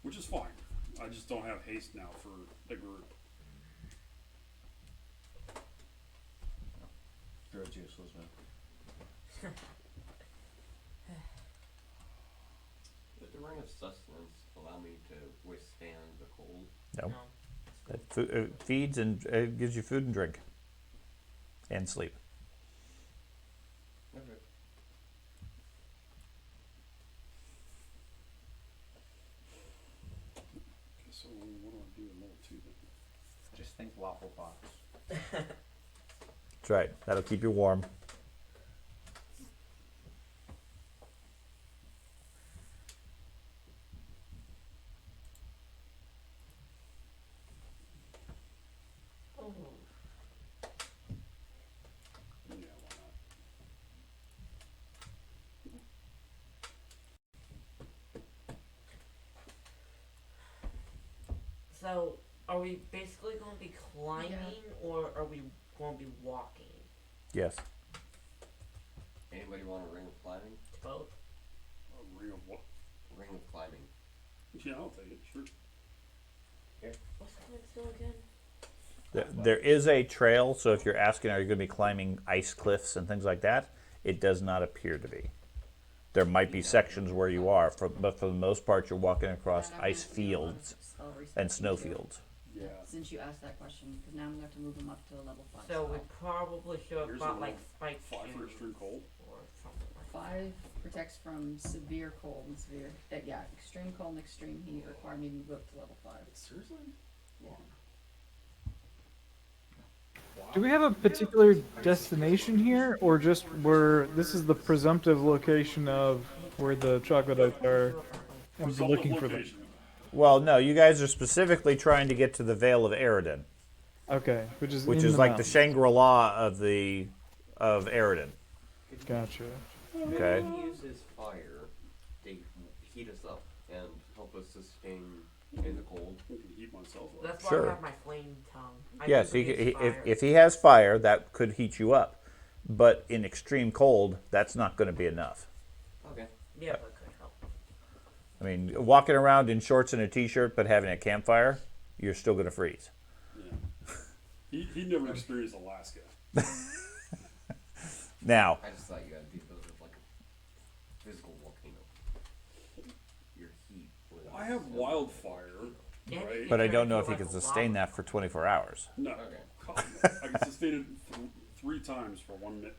which is fine. I just don't have haste now for the group. Druid's useless, man. Does the ring of sustenance allow me to withstand the cold? No, No. it feeds and gives you food and drink, and sleep. Okay. Okay, so what do I do in level 2 then? Just think waffle box. That's right. That'll keep you warm. Oh. Yeah, why not? So, are we basically going to be climbing, or are we going to be walking? Yes. Anybody want a ring of climbing? Both. A ring of what? Ring of climbing. Yeah, I'll take it, sure. What's the next one again? There is a trail, so if you're asking, are you going to be climbing ice cliffs and things like that? It does not appear to be. There might be sections where you are, but for the most part, you're walking across And I'm ice gonna do a lot of fields spell resets and too. snow fields. Yeah. Since you asked that question, because now I'm gonna have to move them up to a level 5. So we probably should have Here's got a like level spike 5 for shoes extreme cold. or something like that. 5 protects from severe cold and severe. Yeah, extreme cold and extreme heat require me to move up to level 5. Seriously? Yeah. Do we have a particular destination here, or just where this is the presumptive location of where the troglodytes are, and we're Presumptive looking for them? location. Well, no, you guys are specifically trying to get to the Vale of Eridan, Okay, which is which in is the like mountains. the Shangri-La of Eridan. Gotcha. Okay. He uses fire to heat us up and help us sustain in the cold. I can heat myself up. That's why Sure. I have my flame tongue. I Yes, can produce fire. if he has fire, that could heat you up. But in extreme cold, that's not going to be enough. Okay. Yeah, that could help. I mean, walking around in shorts and a t-shirt but having a campfire, you're still going to freeze. Yeah. He never experienced Alaska. Now, I just thought you had to be built with like a physical volcano. I have wildfire, Yeah, right? But I don't know Turn if he into, can like, sustain lava. that for 24 hours. No. Okay. God, I can sustain it 3 times for 1 minute.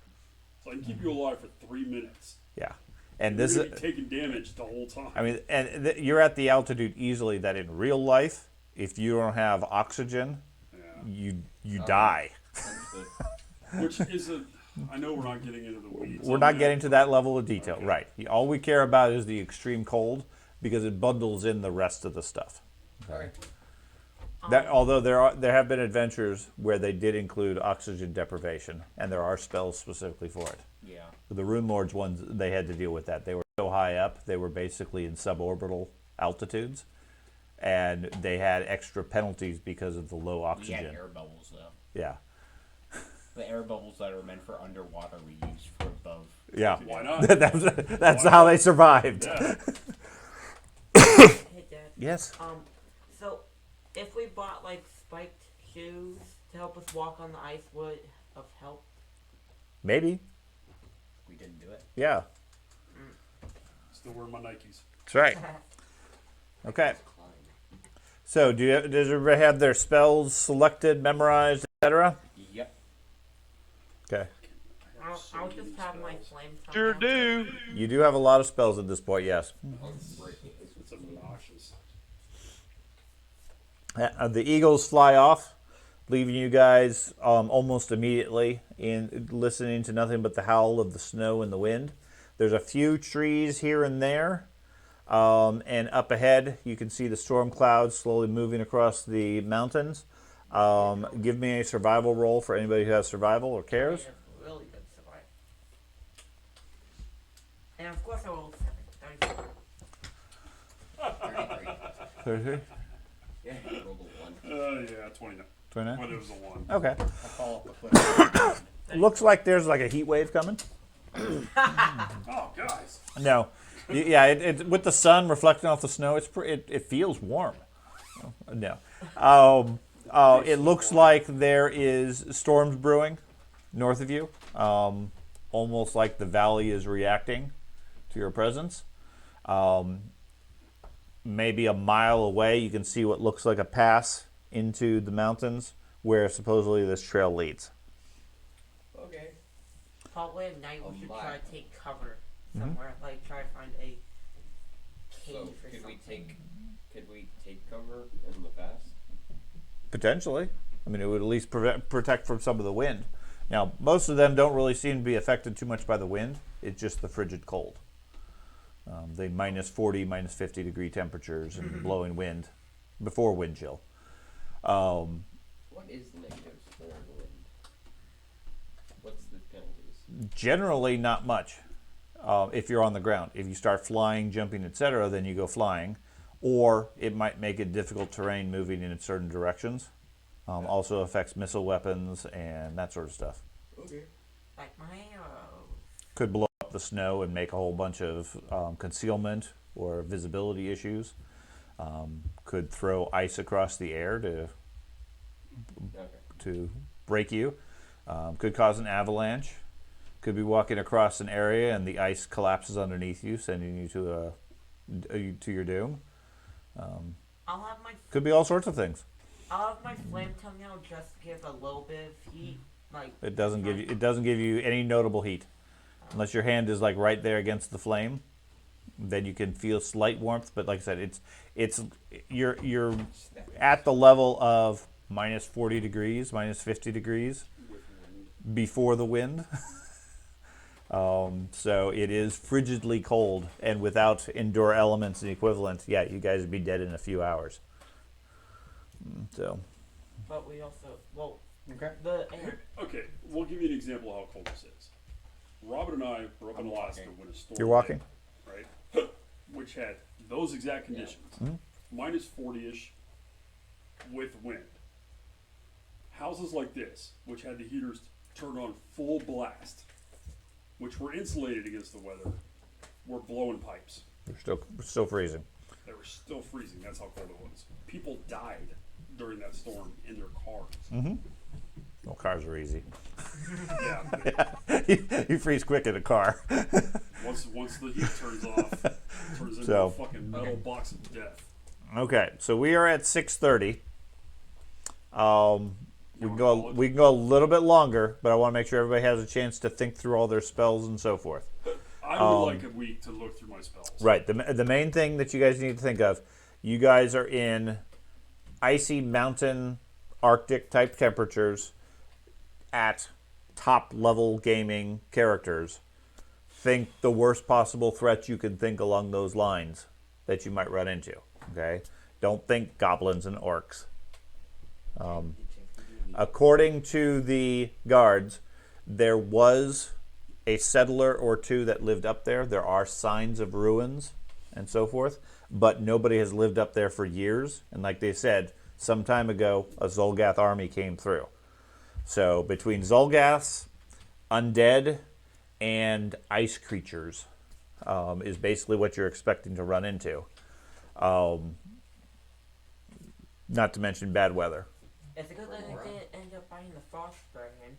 So I can keep you alive for 3 minutes. Yeah. And You're this gonna is, be taking damage the whole time. I mean, and you're at the altitude easily that in real life, if you don't have oxygen, yeah. you die. Understood. Which is I know we're not getting into the weeds. We're on not that, getting to but- that level of detail, Okay. right? All we care about is the extreme cold because it bundles in the rest of the stuff. Alright. That although there have been adventures where they did include oxygen deprivation, and there are spells specifically for it. Yeah. The Rune Lords ones, they had to deal with that. They were so high up, they were basically in suborbital altitudes, and they had extra penalties because of the low We had oxygen. air bubbles though. Yeah, The air bubbles that are meant for underwater we use for above. yeah. Why not? That's how they survived. Yeah. Hey, Dad. Yes. So if we bought like spiked shoes to help us walk on the ice, would it have helped? Maybe. We didn't do it. Yeah. Still wearing my Nikes. That's right. Okay. Climb. So, does everybody have their spells selected, memorized, etc.? Yep. Okay. I have so I'll many just have my spells. flame tongue Sure out. do. You do have a lot of spells at this point, yes. It's obnoxious. The eagles fly off, leaving you guys almost immediately in listening to nothing but the howl of the snow and the wind. There's a few trees here and there, and up ahead you can see the storm clouds slowly moving across the mountains. Give me a survival roll for anybody who has survival or cares. I have really good survival. And of course I rolled 7. 34. 33. 33? Yeah, you rolled a 1. Yeah, 29. 29? But it was a 1. Okay. I fall off the cliff. Looks like there's like a heat wave coming. Oh, guys. No. Yeah, with the sun reflecting off the snow, it feels warm. No. It looks like there is storms brewing north of you. Almost like the valley is reacting to your presence. Maybe a mile away, you can see what looks like a pass into the mountains where supposedly this trail leads. Okay. Probably at night we A should mile. try to take cover somewhere. Like try to find a cave So or could something. we take cover in the past? Potentially. I mean, it would at least protect from some of the wind. Now, most of them don't really seem to be affected too much by the wind. It's just the frigid cold. They minus 40, minus 50 degree temperatures and blowing wind before wind chill. What is the negatives for the wind? What's the penalties? Generally, not much if you're on the ground. If you start flying, jumping, etc., then you go flying. Or it might make it difficult terrain moving in certain directions. Also affects missile weapons and that sort of stuff. Okay. Like my arrows. Could blow up the snow and make a whole bunch of concealment or visibility issues. Could throw ice across the air Okay. to break you. Could cause an avalanche. Could be walking across an area and the ice collapses underneath you, sending you to your doom. I'll have my Could be all sorts of things. I'll have my flame tongue out just to give a little bit of heat. Like It doesn't give you any notable heat, unless your hand is like right there against the flame. Then you can feel slight warmth, but like I said, you're at the level of minus 40 degrees, minus 50 degrees before the wind. So it is frigidly cold, and without indoor elements and equivalent, yeah, you guys would be dead in a few hours. So but we also Okay. the air. Okay, we'll give you an example of how cold this is. Robin and I were up in Alaska when a storm you're walking. hit, right? Which had those exact conditions. Minus 40-ish with wind. Houses like this, which had the heaters turned on full blast, which were insulated against the weather, were blowing pipes. We're still freezing. They were still freezing. That's how cold it was. People died during that storm in their cars. Well, cars are easy. Yeah. You freeze quick in a car. Once the heat turns off, it turns into So- a fucking metal box of death. Okay, so we are at 6:30. We can go a little bit longer, but I want to make sure everybody has a chance to think through all their spells and so forth. I would like a week to look through my spells. Right. The main thing that you guys need to think of, you guys are in icy mountain, Arctic type temperatures at top level gaming characters. Think the worst possible threats you can think along those lines that you might run into. Okay. Don't think goblins and orcs. According to the guards, there was a settler or two that lived up there. There are signs of ruins and so forth, but nobody has lived up there for years. And like they said, some time ago, a Zolgath army came through. So between Zolgaths, undead, and ice creatures is basically what you're expecting to run into. Not to mention bad weather. It's good that I didn't end up buying the Frostbrand.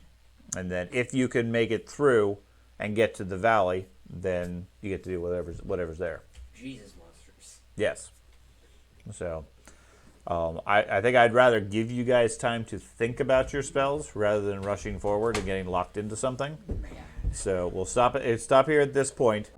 And then if you can make it through and get to the valley, then you get to do whatever's there. Jesus monsters. Yes. So I think I'd rather give you guys time to think about your spells rather than rushing forward and getting locked into something. So we'll stop here at this point.